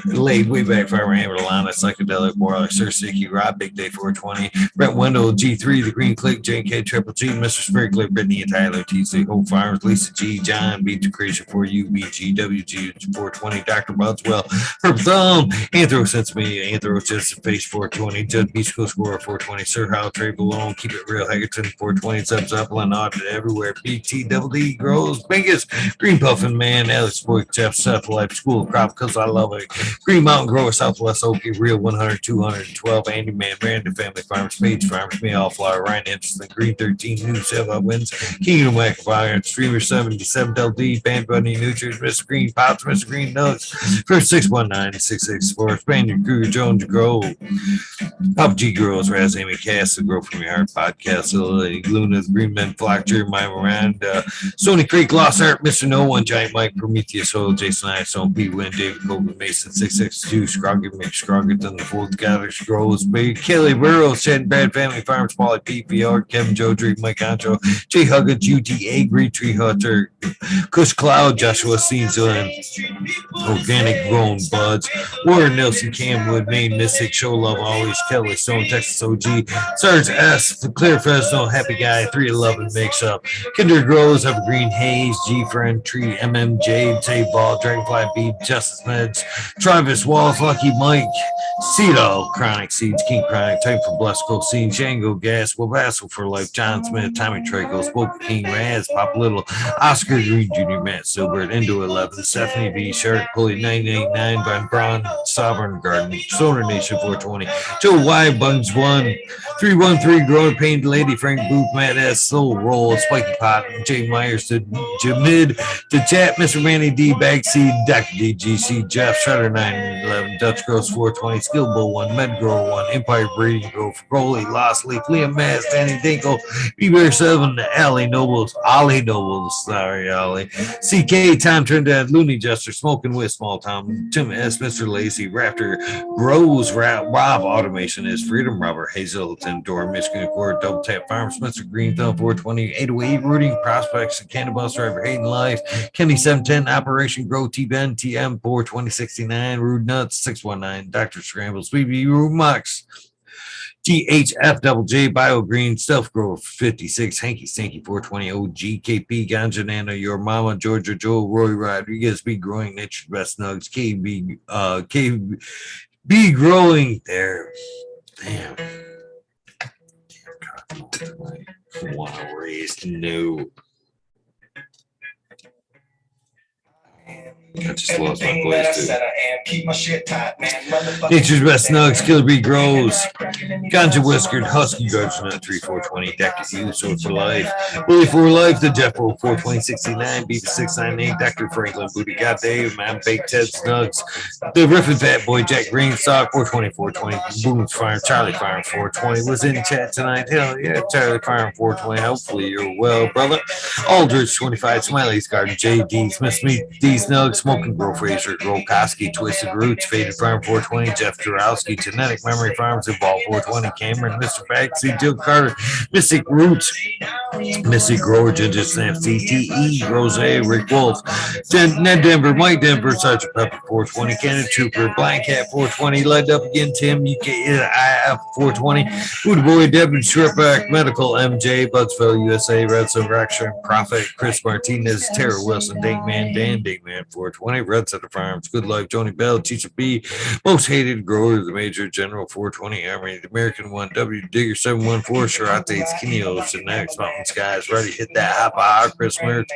laid way back Farmer Hammer, Lana, Psychedelic Warlock, Sir Sticky, Rob, Big Day 420, Brent Wendell, G3, The Green Click, JK, Triple G, Mr. Spirit Clip, Brittany and Tyler, TC, Hope Farms, Lisa G, John, Beat to Creation for you, BG, WG 420, Dr. Budswell, Purple Thumb, Anthro Sense Me, Anthro Just Face 420, Judd Beach Coast Score 420, Sir How Trade Alone, Keep It Real, Haggerton 420, Subs Up, Audit Everywhere, BT Double D Grows, Biggest, Green Puffin Man, Alex Boy, Jeff Seth, Life School of Crop, Cause I Love It, Green Mountain Grower, Southwest Okie, Real 100, 212, Andy Man, Brandon Family Farms, Page Farms, Me All Flower, Ryan Anderson, Green 13, New 7 Wins, Kingdom Whack Fire, Streamer 77, LD, Band Bunny, Nutrients, Mr. Green Pops, Mr. Green Nuts, First 619, 664, Spaniard, Kruger, Jones, Grow, Pop G Girls, Raz, Amy Cass, The Grow From Your Heart Podcast, Luna, Green Men, Flock, Jeremiah Miranda, Sony Creek, Lost Art, Mr. No One, Giant Mike, Prometheus, Soil, Jason I, Stone, P. Win, David Coleman Mason 662, Scroggy McScroggerton, the Fourth Scottish Groves, Big Kelly Burrows, Shed Brad Family Farms, Polly PPR, Kevin Joe Dream, Mike Ancho, Jay Huggins, UTA, Green Tree Hunter, Kush Cloud, Joshua Season, Organic Grown Buds, Warren Nelson, Camwood, Maine Mystic, Show Love Always, Kelly Stone, Texas OG, Sarge S, the Clear Fresno, Happy Guy, 311 Mix Up, Kinder Grows, Evergreen Hayes, G Friend, Tree, MMJ, Tay Ball, Dragonfly Beat, Justice Meds, Travis Walls, Lucky Mike, Cedo, Chronic Seeds, King Chronic, Type for Blusco Scene, Django Gas, Wabasso for Life, John Smith, Tommy Traco, Spoke King Raz, Pop Little, Oscar Green Jr., Matt Silbert, Indo 11, Stephanie B, Shark, Pulley 989, Van Braun, Sovereign Garden, Solar Nation 420, Joe Y, Bugs 1, 313, Grower Pained Lady, Frank Booth, Matt S, Soul Roll, Spiky Pot, Jay Myers, to Jamid, to Chat, Mr. Manny D, Backseed, Dr. DGC, Jeff, Shutter 911, Dutch Gross 420, Skill Bull 1, Med Grower 1, Empire Breeding Grove, Crowley, Lost Leaf, Liam Mass, Danny Dinkle, B-Bear 7, Ollie Nobles, sorry, Ollie, CK, Tom Trinidad, Looney Jester, Smoking with Small Tom, Tim S, Mr. Lazy, Raptor, Grows, Rob Automation is Freedom Robber, Hazelton, Door, Michigan Accord, Double Tap Farms, Mr. Green Thumb 420, 808, Rooting Prospects, Cannabis Driver, Hayden Life, Kenny 710, Operation Grow, T-Ben, TM 42069, Rude Nuts 619, Dr. Scrambles, BB Roomox, GHF Double J, Bio Green, Stealth Grove 56, Hanky Stanky 420, OG, KP, Ganja Nana, Your Mama, Georgia Joe, Roy Rodriguez, Be Growing, Nature's Best Nugs, KB Growing there. Damn. Want to raise no. I just lost my voice, dude. Nature's Best Nugs, Killer Bee Grows, Ganja Whiskered, Husky Gardner 3420, Dr. Hughes, Sword for Life, Willie for Life, the Jeffro 42069, Beaver 698, Dr. Franklin, Booty God Dave, Man Baked Ted Snugs, the Riffin Fat Boy, Jack Greenstock 420, Boone's Farm, Charlie Farm 420 was in chat tonight. Hell yeah, Charlie Farm 420. Hopefully you're well, brother. Aldridge 25, Smiley's Garden, JD, Smith Smith, D Snugs, Smoking Grow Fraser, Grokoski, Twisted Roots, Faded Farm 420, Jeff Jarowski, Genetic Memory Farms, Evolve 420, Cameron, Mr. Bagsy, Jill Carter, Mystic Roots, Mystic Grower, Ginger Snap, CTE, Rose, Rick Wolf, Ned Denver, Mike Denver, Sergeant Pepper 420, Cannon Trooper, Blind Cat 420, Led Up Again, Tim, UKIF 420, Food Boy, Devin Shripback, Medical MJ, Budsville, USA, Red Sun Raction, Prophet, Chris Martinez, Tara Wilson, Dankman, Dan Dankman 420, Red Center Farms, Good Life, Tony Bell, Teacher B, Most Hated Grower, the Major General 420, Army, the American 1W, Digger 714, Sharates, Kineos, and Next Mountain Skies, ready to hit that hop hour, Chris Mertz,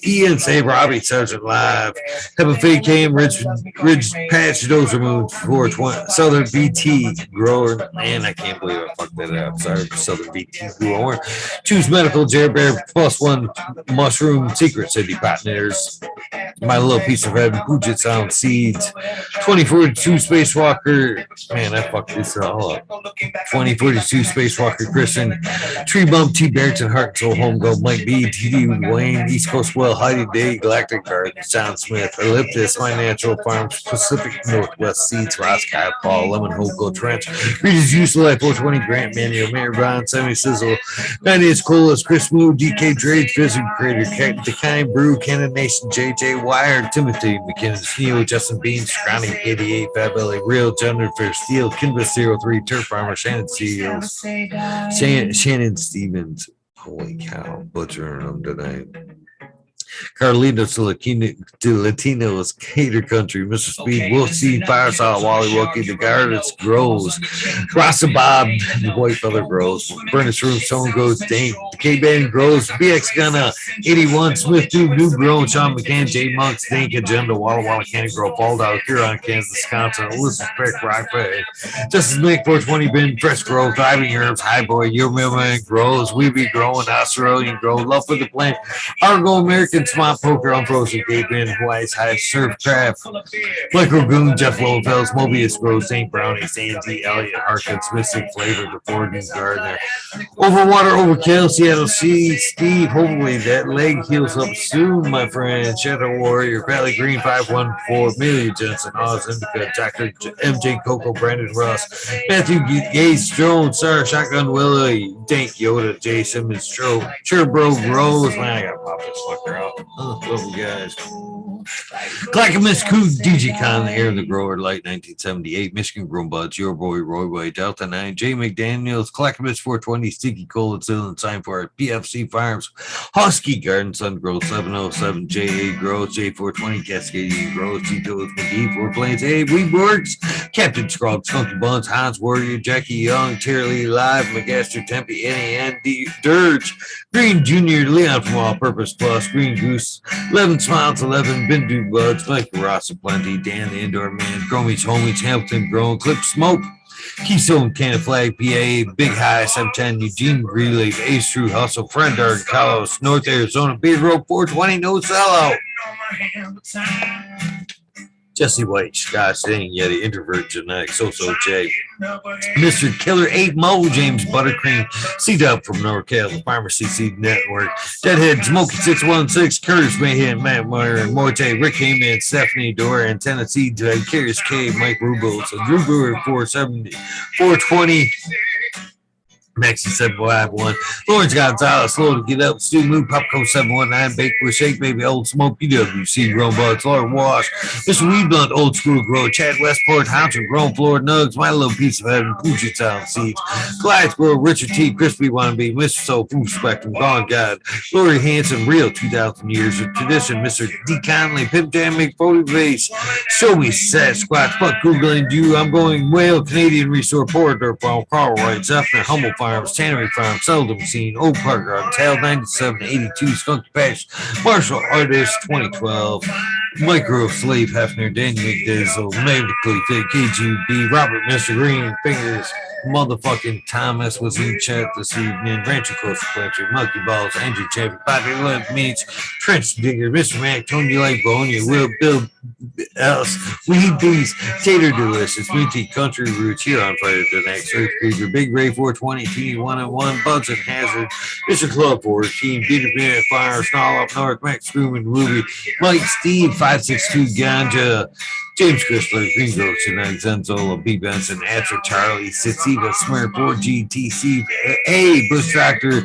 Ian, Say Robbie, Sergeant Live, Have a Fake Cam, Ridge Patch, Dozer Moon 420, Southern BT Grower, man, I can't believe I fucked that up. Sorry, Southern BT Grower, Choose Medical, Jerry Bear, +1 Mushroom, Secret City Partners, My Little Piece of Heaven, Puget Sound Seeds, 2042 Spacewalker, man, I fucked this all up. 2042 Spacewalker, Christian, Tree Bump, T. Barrington, Heart and Soul, Home Go, Mike B, TD Wayne, East Coast Well, Heidi Day, Galactic Garden, John Smith, Elliptis, My Natural Farms, Pacific Northwest Seeds, Ross Kyle, Paul, Lemon Hoco Trench, Regis Use Life, 420 Grant, Manuel, Mayor Brown, Sammy Sizzle, 90s Colas, Chris Moo, DK Drake, Vision Creator, The Kind Brew, Cannon Nation, JJ Wired, Timothy McKinnon, Neo, Justin Bean, Scrawny 88, Fat Belly, Real, Jennifer Steele, Kinva 03, Turf Farmer, Shannon Steels, Shannon Stevens. Holy cow, butchering them tonight. Carlitos Latinos, Cater Country, Mr. Speed, Wolf Seed, Firesaw, Wally Wookie, The Gardens Grows, Rasta Bob, The White Feather Grows, Furnace Room, Stone Goes, Dane, The K-Band Grows, BX Gunna, 81, Smith Tube, New Grown, Sean McCann, J Monks, Dank Agenda, Walla Walla Candy Grow, Fall Dog, Huron, Kansas, Wisconsin, Elizabeth Peck, Rock Fed, Justice Mick, 420 Bin, Fresh Grow, Thriving Herbs, High Boy, Your Mailman Grows, We Be Growing, Australian Grow, Love for the Plant, Argo American Frank Smart, Poker, Unfrozen, Gabriel, Hawaii's High, Surfcraft, Michael Goon, Jeff Lowenfels, Mobius Gross, St. Brownie, Sandy, Elliott, Harkins, Mystic Flavor, The Ford, Gardner, Overwater, Overkill, Seattle Sea, Steve, hopefully that leg heals up soon, my friend. Shadow Warrior, Valley Green, 514, Amelia Jensen, Oz Indica, Dr. MJ Coco, Brandon Russ, Matthew Gates, Jones, Sarah, Shotgun Willie, Dank Yoda, Jay Simmons, Sure Bro Rose. Man, I gotta pop this fucker out. Oh, love you guys. Clackamas Coot, DJ Con, the Air of the Grower, Light 1978, Michigan Grown Buds, Your Boy, Roy White, Delta 9, Jay McDaniels, Clackamas 420, Sticky Cold, Zillion, Sign for it, PFC Farms, Husky Garden, Sun Growth 707, JA Growth, J420, Cascadian Growth, Tito's McGee, Four Plains, Abe, Weedworks, Captain Scrog, Skunky Buns, Hans Warrior, Jackie Young, Terry Live, McGaster, Tempe, NAN, Dirge, Green Jr., Leon from All Purpose Plus, Green Goose, 11 Smiles, 11, Bindu Buds, Mike Ross Plenty, Dan the Indoor Man, Gromies, Homies, Hamilton, Grown, Clip Smoke, Keystone, Canada Flag, PA, Big High, 710, Eugene, Greenleaf, Ace True Hustle, Friend Dark, Carlos, North Arizona, Beard Road, 420, No Sellout. Jesse White, Scott Sting, Yeti, Introvert, Genetic, So J, Mr. Killer 8, Mo, James Buttercream, C-Dub from NorCal, Farmer CC Network, Deadhead, Smokey 616, Curtis Mayhem, Matt Meyer, Morte, Rick Heyman, Stephanie Dora, and Tennessee, Curious K, Mike Rubos, Drew Brewer, 470, 420, Maxi 751, Lawrence Gonzalez, Slow to Get Up, Stu Moo, Popco 719, Bake with Shake, Baby, Old Smoke, PWC, Grown Buds, Lord Wash, Mr. Weedblunt, Old School Grow, Chad Westport, Hounson, Grown Florida Nugs, My Little Piece of Heaven, Puget Sound Seeds, Clydesboro, Richard T, Crispy Wannabe, Mr. Soul, Food Spectrum, Gone God, Lori Hanson, Real 2,000 Years of Tradition, Mr. D. Conley, Pimp Jam, McFoley Base, Show Me Sasquatch, Fuck Googling You, I'm Going Whale, Canadian Resort, Porter Farm, Carl Wright, Zephyr, Humble Farms, Tannery Farm, Seldom Seen, Old Parker on Tail 9782, Skunk Patch, Martial Artist 2012, Micro Slave Hefner, Daniel McDizzle, Medically Fit, KGB, Robert Mr. Green, Fingers, motherfucking Thomas was in chat this evening, Rancho Costa Country, Monkey Balls, Andrew Champion, Bobby Love Meats, Trench Digger, Mr. Mac, Tony Lake, Bonia, Will Bill Else, Weed Beast, Tater Delicious, Minty Country Roots, here on Fire tonight, Surf Creeper, Big Ray 420, T101, Buds and Hazard, Mr. Club 14, Peter Pan, Fire, Snarl Up North, Max Scream and Ruby, Mike Steve, 562 Ganja, James Chrysler, Green Grove tonight, Zenzola, B. Benson, Atcher Charlie, Sitsiva, Smurf, 4GTC, A, Bush Tractor,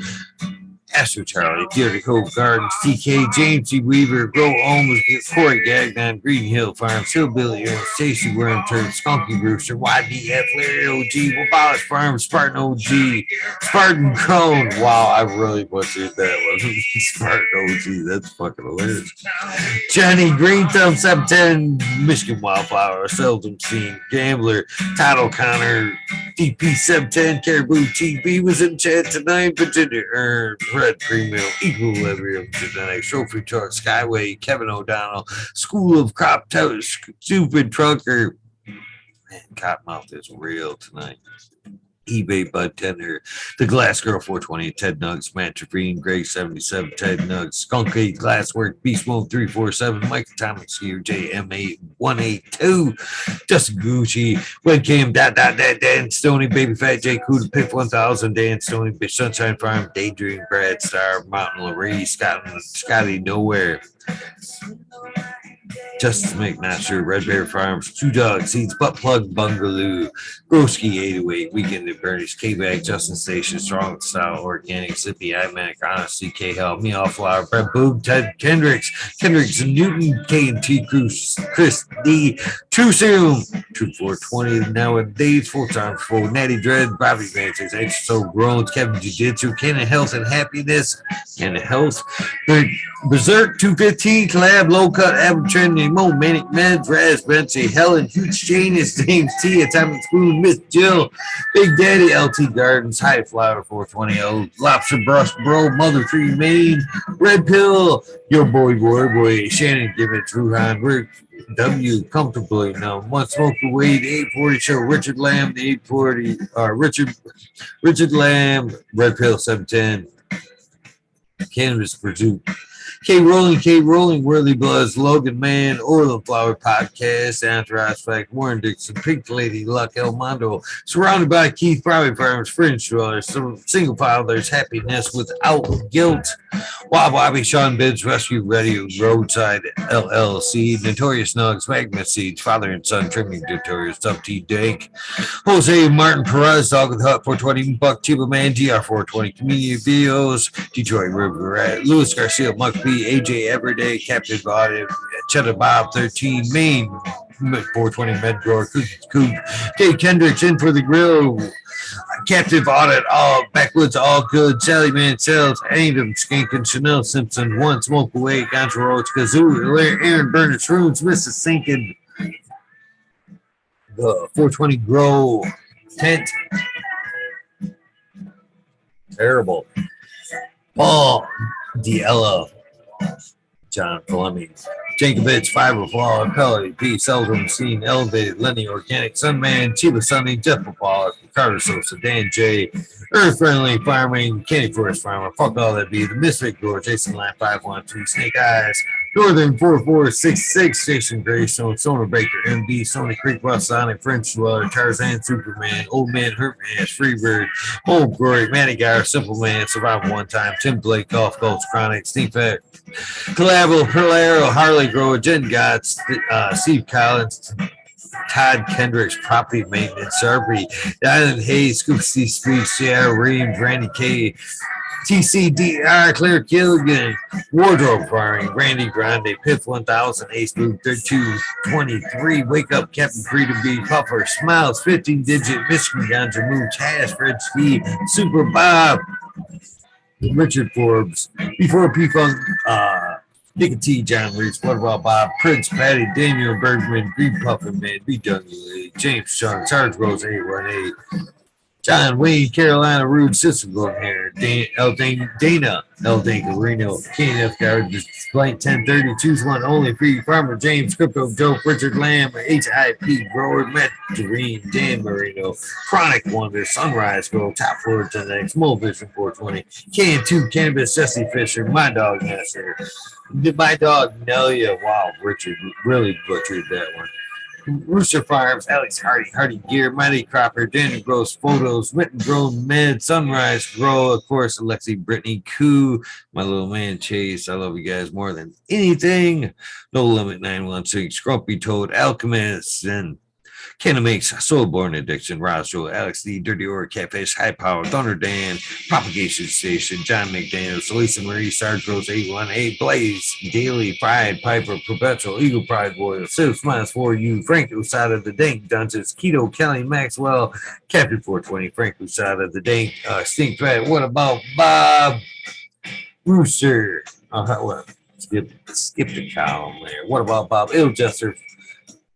Astro Charlie, Deer Cove Gardens, TK, James C. Weaver, Grow Olmos, Corey Gagnon, Green Hill Farms, Hillbilly, Stacy Worm Turd, Skunky Brewster, YDF, Larry OG, Wabash Farms, Spartan OG, Spartan Cone. Wow, I really butchered that one. Spartan OG, that's fucking hilarious. Johnny Green Thumb, 710, Michigan Wildflower, Seldom Seen, Gambler, Todd O'Connor, DP 710, Caribou TV was in chat tonight, Virginia Earn, Red Premium, Equilibrium Genetics, Trophy Truck, Skyway, Kevin O'Donnell, School of Crop Toast, Stupid Trucker. Man, Cottonmouth is real tonight. eBay Bud Tender, The Glass Girl 420, Ted Nugs, Matt Trevine, Greg 77, Ted Nugs, Skunk 8, Glasswork, Beast Mode 347, Mike Thomas here, JM8182, Justin Gucci, Webcam, Dan Stoney, Baby Fat J Cuda, Piff 1000, Dan Stoney, Bitch Sunshine Farm, Daydream, Brad Star, Mountain Larry, Scotty Nowhere. Justice McMaster, Red Bear Farms, Two Dog Seeds, Butt Plug Bungaloo, Broski 808, Weekend at Bernie's, K-Bag, Justin Station, Strong Style, Organic, Zippy, iMac, Honesty, K-Hell, Meow Flower, Brett Boob, Ted Kendricks, Newton, K&T Cruz, Chris D, True Serum, True 420, nowadays, Full Time Full, Natty Dread, Bobby Vances, Extra Soul Groans, Kevin Jiu-Jitsu, Cannon Health and Happiness, Cannon Health, Berserk 215, Collab, Low Cut, Abel Trinity, Mo, Manic Meds, Raz, Bensy, Helen, Huge Janus, James T, Atomic Spoon, Miss Jill, Big Daddy, LT Gardens, High Flower 420, Lobster Brush Bro, Mother Tree Main, Red Pill, Your Boy, Shannon, Give It, Truhan, Rick W, Comfortably Now, One Smoke Away, the 840 Show, Richard Lamb, the 840, Richard Lamb, Red Pill 710, Cannabis Pursuit, K Rolling, Worthy Bloods, Logan Man, Orland Flower Podcast, Anthrax Fact, Warren Dixon, Pink Lady, Luck, El Mondo, surrounded by Keith Private Farms, Fringe Dwellers, Single File, there's Happiness Without Guilt, Wob Wobby, Sean Bibbs, Rescue Radio, Roadside LLC, Notorious Nugs, Magma Seeds, Father and Son, Trimming Notorious, Dub T Dank, Jose Martin Perez, Dog with Hut 420, Buck Tuba Man, GR 420, Community Videos, Detroit River Rat, Louis Garcia, Muck B, AJ Everyday, Captain Body, Cheddar Bob 13, Maine 420, Medgrower, Cookie Coop, Dave Kendricks, In for the Grill, Captive Audit, All Backwoods, All Good, Sally Man Sales, Adam Skankin, Chanel Simpson, One Smoke Away, Gonzo Roach, Kazoo, Aaron Burnett, Shrooms, Mrs. Sinkin, the 420 Grow Tent, terrible, Paul Diella, John Fleming, Jacobitz, Fiber Flaw, Pelly, P. Seldom Seen, Elevated, Lenny, Organic, Sunman, Chiba Sunny, Jeff Paul, Carter Sosa, Dan J, Earth Friendly Farming, Candy Forest Farmer, Fuck All That Be, The Mystic Door, Jason Lamp 512, Snake Eyes, Northern 4466, Jason Greystone, Sonar Baker, MB, Sony Creek, West Sonic, French Dweller, Tarzan, Superman, Old Man, Hurt Man, Freebird, Old Glory, Matty Guy, Simple Man, Survival One Time, Tim Blake, Golf Coast Chronic, Steve Fett, Collabo, Perlero, Harley Grower, Jen Gotts, Steve Collins, Todd Kendricks, Property Maintenance, Sarpy, Diamond Hayes, Scoop C Street, Sierra Reams, Randy K, TCDR, Claire Gilligan, Wardrobe Farming, Randy Grande, Piff 1000, Ace Blue 3223, Wake Up, Captain Freedom B, Puffer, Smiles, 15 Digit, Michigan Ganja, Move, Hash, Fred Steve, Super Bob, Richard Forbes, Before P-Funk, Nick and T, John Reese, What About Bob, Prince, Patty, Daniel Bergman, Green Puffin Man, B. Dungy, James Chung, Sarge Rose 818, John Wayne, Carolina Rude, Sister Golden Hair, Dana, El Dancarino, KNF Guard, Blank 1030, Choose One Only, Free Farmer, James, Crypto Dope, Richard Lamb, HIP Grower, Matt Doreen, Dan Marino, Chronic Wonder, Sunrise Girl, Top 4 to the next, Mole Vision 420, Can2 Cannabis, Jesse Fisher, My Dog Master, My Dog Nelia, wow, Richard really butchered that one. Rooster Farms, Alex Hardy, Hardy Gear, Mighty Cropper, Danny Gross Photos, Witten Grown Med, Sunrise Grow, of course, Alexi Brittany Koo, my little man Chase. I love you guys more than anything. No Limit 916, Grumpy Toad, Alchemist, and Canna Makes, Soulborn Addiction, Roscoe, Alex D, Dirty Or, Catfish, High Power, Thunder Dan, Propagation Station, John McDaniels, Lisa Marie, Sarge Rose 818, Blaze, Daily, Pride, Piper, Perpetual, Eagle Pride Warrior, Sid Smiles for You, Frank Usada, The Dank Dungeons, Keto, Kelly, Maxwell, Captain 420, Frank Usada, The Dank, Stink Fat, What About Bob, Rooster, well, skip the column there. What About Bob, Il Jester,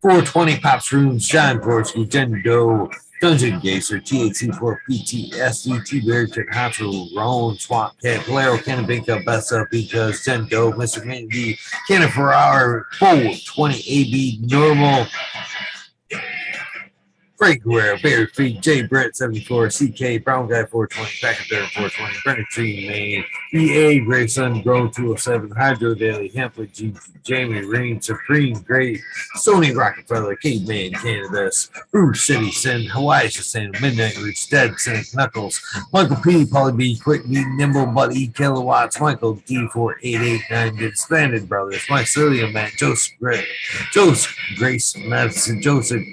420 Pops Rooms, John Gorski, Jen Doe, Dungeon Gazer, THC4 PTSD, T Barrington, Honcho, Roan, Swamp Cat, Valero, Cannabinka, Best Up Because, Jen Doe, Mr. Mandy, Cannon for Hour, 420 AB, Normal, Frank Guerrero, Bear Feet, J Brett 74, CK, Brown Guy 420, Packer Bear 420, Brennan Tree, Maine, EA, Grayson, Grow 207, Hydro Daily, Hemplet, Jamie Rain, Supreme, Great, Sony Rockefeller, Caveman, Cannabis, Rouge City, Sin, Hawaii, Sin, Midnight Roots, Dead, Cynic, Knuckles, Michael P, Polly B, Quick B, Nimble, Buddy, Kilowatts, Michael D4889, The Expanded Brothers, Mike Celia, Matt, Joseph Grace, Madison, Joseph,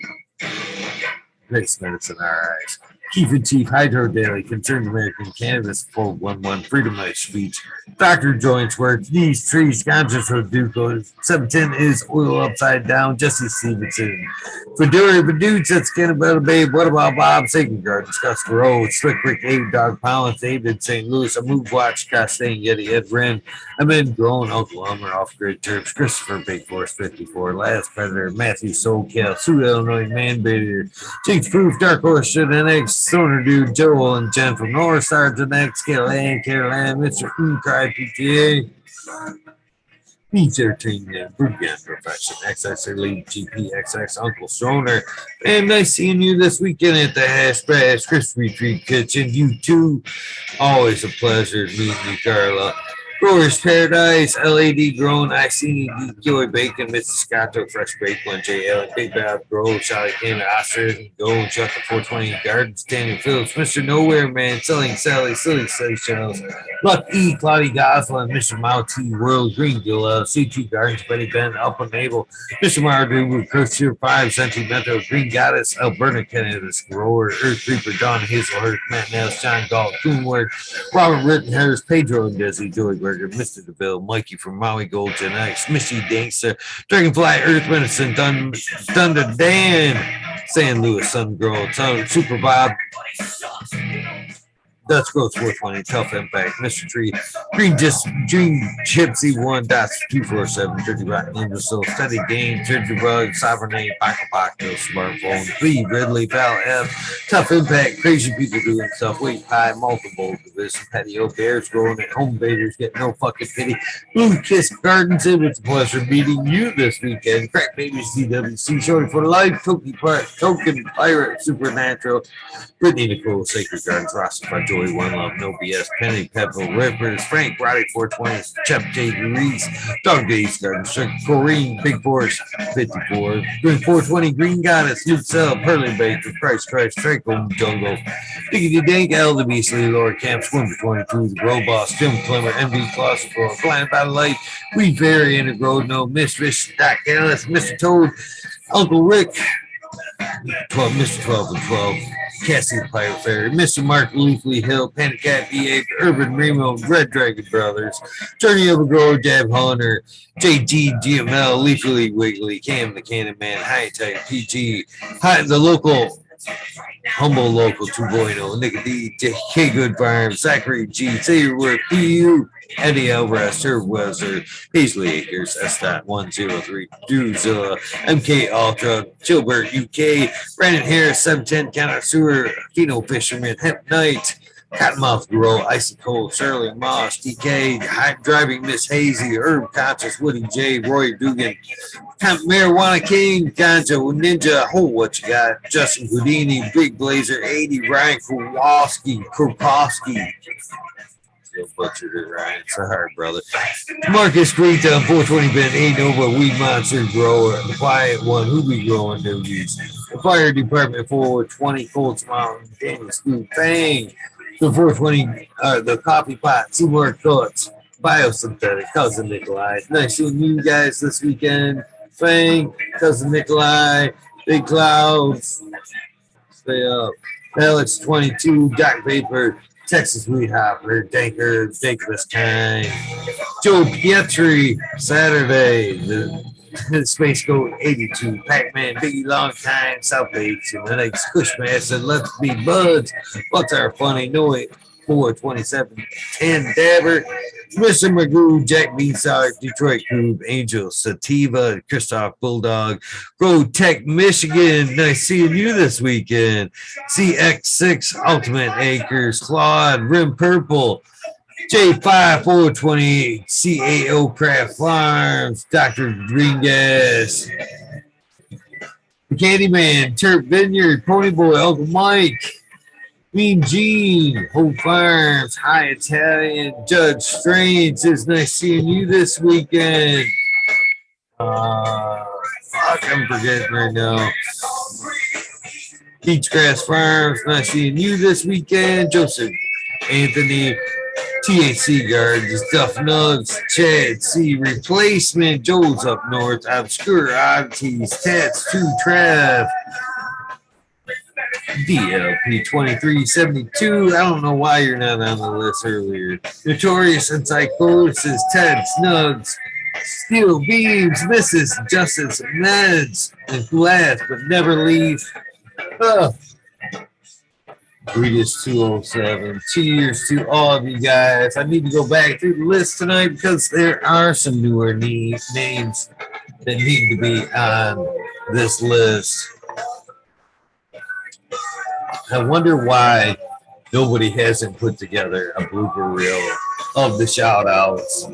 Grace Medicine, RIs. Keith and Chief, Hydro Daily, Concerned American Cannabis, 411, Freedom Life Speech, Dr. Joints Works, These Trees, Ganja Duco, 710 is Oil Upside Down, Jesse Stevenson, Fedora, Dudes, that's Cannabis Babe, What About Bob, Sacred Garden, Scott Road, Slick Rick, Abe, Dog Pound, David, St. Louis, A Move Watch, Costain, Yeti, Ed Wren, I'm in Grown, Uncle Hummer, Off Grid Terps, Christopher, Big Force 54, Last Predator, Matthew, SoCal, Sioux, Illinois, Man Bader, Jinx Proof, Dark Horse, Shit, NX, Stoner Dude, Joel and Jen from North, Sergeant X, Caroline, Mr. Cry PTA, B13, Bruggen Perfection, XX Elite, GPXX, Uncle Stoner, and nice seeing you this weekend at the Hash Bash Crispy Treat Kitchen. You too, always a pleasure meeting you, Carla. Growers Paradise, LAD Grown, ICD, Joey Bacon, Mrs. Scotto, Fresh Baked One, JL, Big Bad Grove, Charlie Cannon, Ostrich, Gold, Chuck the 420 Gardens, Daniel Phillips, Mr. Nowhere Man, Selling Sally, Silly Seychelles, Luck E, Cloudy Goslin, Mr. Mouty World, Green Gilla, C2 Gardens, Betty Ben, Alpha Naval, Mr. Mardu, Cursor 5, Century Metro, Green Goddess, Alberta Kennedy, Grower, Earth Creeper, Don Hazelhurst, Matt Nels, John Galt, Coonward, Robert Rittenhurst, Pedro and Desi, Joey Berger, Mr. DeVille, Mikey from Maui Gold Genetics, Missy Dankster, Dragonfly, Earth Medicine, Thunder Dan, San Luis, Sun Girl, Super Bob, Dutch Growth 420, Tough Impact, Mr. Tree, Green Gypsy 1.247, Dirty Rotten Imbecile, Steady Game, Dirty Bug, Sovereignty, Pocket No Smartphone, B, Ridley, Val F, Tough Impact, Crazy People Doing Stuff, Weight High, Multiple Division, Patio Bears growing at Home Invaders, get no fucking pity, Blue Kiss Gardens, it was a pleasure meeting you this weekend, Crack Baby CWC, Shorty for Life, Token Pirate, Supernatural, Brittany Nicole, Sacred Gardens, Rossi by Joey, One Love, No BS, Penny, Pebble, Rippers, Frank, Roddy, 420, Chef J. Reese, Dog Days Gardens, Corrine, Big Force, 54, Green 420, Green Goddess, Nuke Cell, Pearly Baker, Christ, Draco, Jungle, Diggity Dank, El the Beastly, Lord Camp, Swim for 22, The Grow Boss, Jim Clemmer, MV Classical, Blind by the Light, We Fairy, in the Grove, No, Mistress, Doc Ellis, Mr. Toad, Uncle Rick, 12, Mr. 12 and 12, Cassie the Pirate Fairy, Mr. Mark Leafly Hill, Panic Cat V8, Urban Remo, Red Dragon Brothers, Journey of a Grower, Jab Hunter, JG, GML, Leafly Wiggly, Cam the Cannon Man, High Tech, PG, the local, Humble Local 2.0, Nick D, K Good Farm, Zachary G, Sailor PU, Eddie Alvarez, Sir Wezer, Paisley Acres, S.103, Drewzilla, MK Ultra, Gilbert UK, Brandon Harris, 710, Connoisseur, Fino Fisherman, Hemp Knight, Cottonmouth Grow, Icy Cold, Shirley Moss, DK, Driving Miss Hazy, Herb Conscious, Woody J, Roy Dugan, Marijuana King, Ganja, Ninja, what you got? Justin Houdini, Big Blazer, 80, Ryan Krukowski. Still butchered it, Ryan. Sorry, brother. Marcus Greta, 420 Ben, A Nova, Weed Monster Grower, the Quiet One, Who Be Growing Doogies, the Fire Department 420, Colts Mountain, Daniel Scoop, Fang, the 420, the Coffee Pot, Seymour Cuts, Biosynthetic, Cousin Nikolai. Nice seeing you guys this weekend. Fang, Cousin Nikolai, Big Clouds, stay up. Alex 22, Doc Vapor, Texas Weed Hopper, Danker, Dankerous Kind, Joe Pietri, Saturday, the Space Goat 82, Pac-Man, Biggie Long Time, South Beach, and the next Cushmaster, Let's Be Buds, What's Our Funny, No 427, 10 Dabber, Mr. Magoo, Jack Beanstalk, Detroit Cube, Angel, Sativa, Christoph Bulldog, Grow Tech, Michigan. Nice seeing you this weekend. CX6, Ultimate Acres, Claude, Rim Purple, J5, 428, CAO Craft Farms, Dr. Green Gas, the Candyman, Turp Vineyard, Ponyboy, Uncle Mike, Mean Gene, Hope Farms, High Italian, Judge Strange. It's nice seeing you this weekend. I'm forgetting right now. Beachgrass Farms, nice seeing you this weekend. Joseph, Anthony, THC Gardens, Duff Nugs, Chad C, Replacement, Joel's up north, Obscure Oddities, Tats 2, Trav, DLP 2372. I don't know why you're not on the list earlier. Notorious and Psychosis, Ted Snugs, Steel Beams, Mrs. Justice Meds, and Glass but Never Leave. Greatest 207. Cheers to all of you guys. I need to go back through the list tonight because there are some newer names that need to be on this list. I wonder why nobody hasn't put together a blooper reel of the shout outs.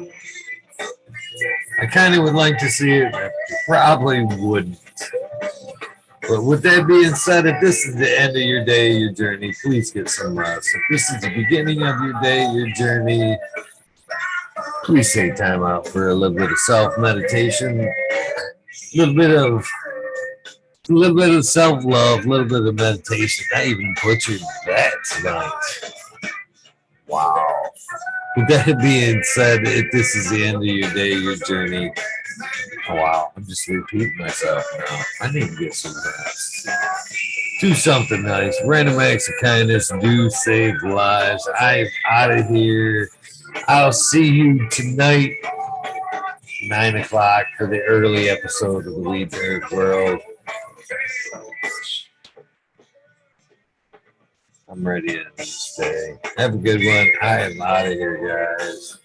I kind of would like to see it. I probably wouldn't. But with that being said, if this is the end of your day, your journey, please get some rest. If this is the beginning of your day, your journey, Please take time out for a little bit of self-meditation, a little bit of self-love, a little bit of meditation. I even butchered that tonight. Wow. With that being said, if this is the end of your day, your journey, oh, wow, I'm just repeating myself now. I need to get some rest. Do something nice. Random acts of kindness do save lives. I'm out of here. I'll see you tonight, 9 o'clock, for the early episode of the Weed Nerd World. I'm ready to end this day. Have a good one. I am out of here, guys.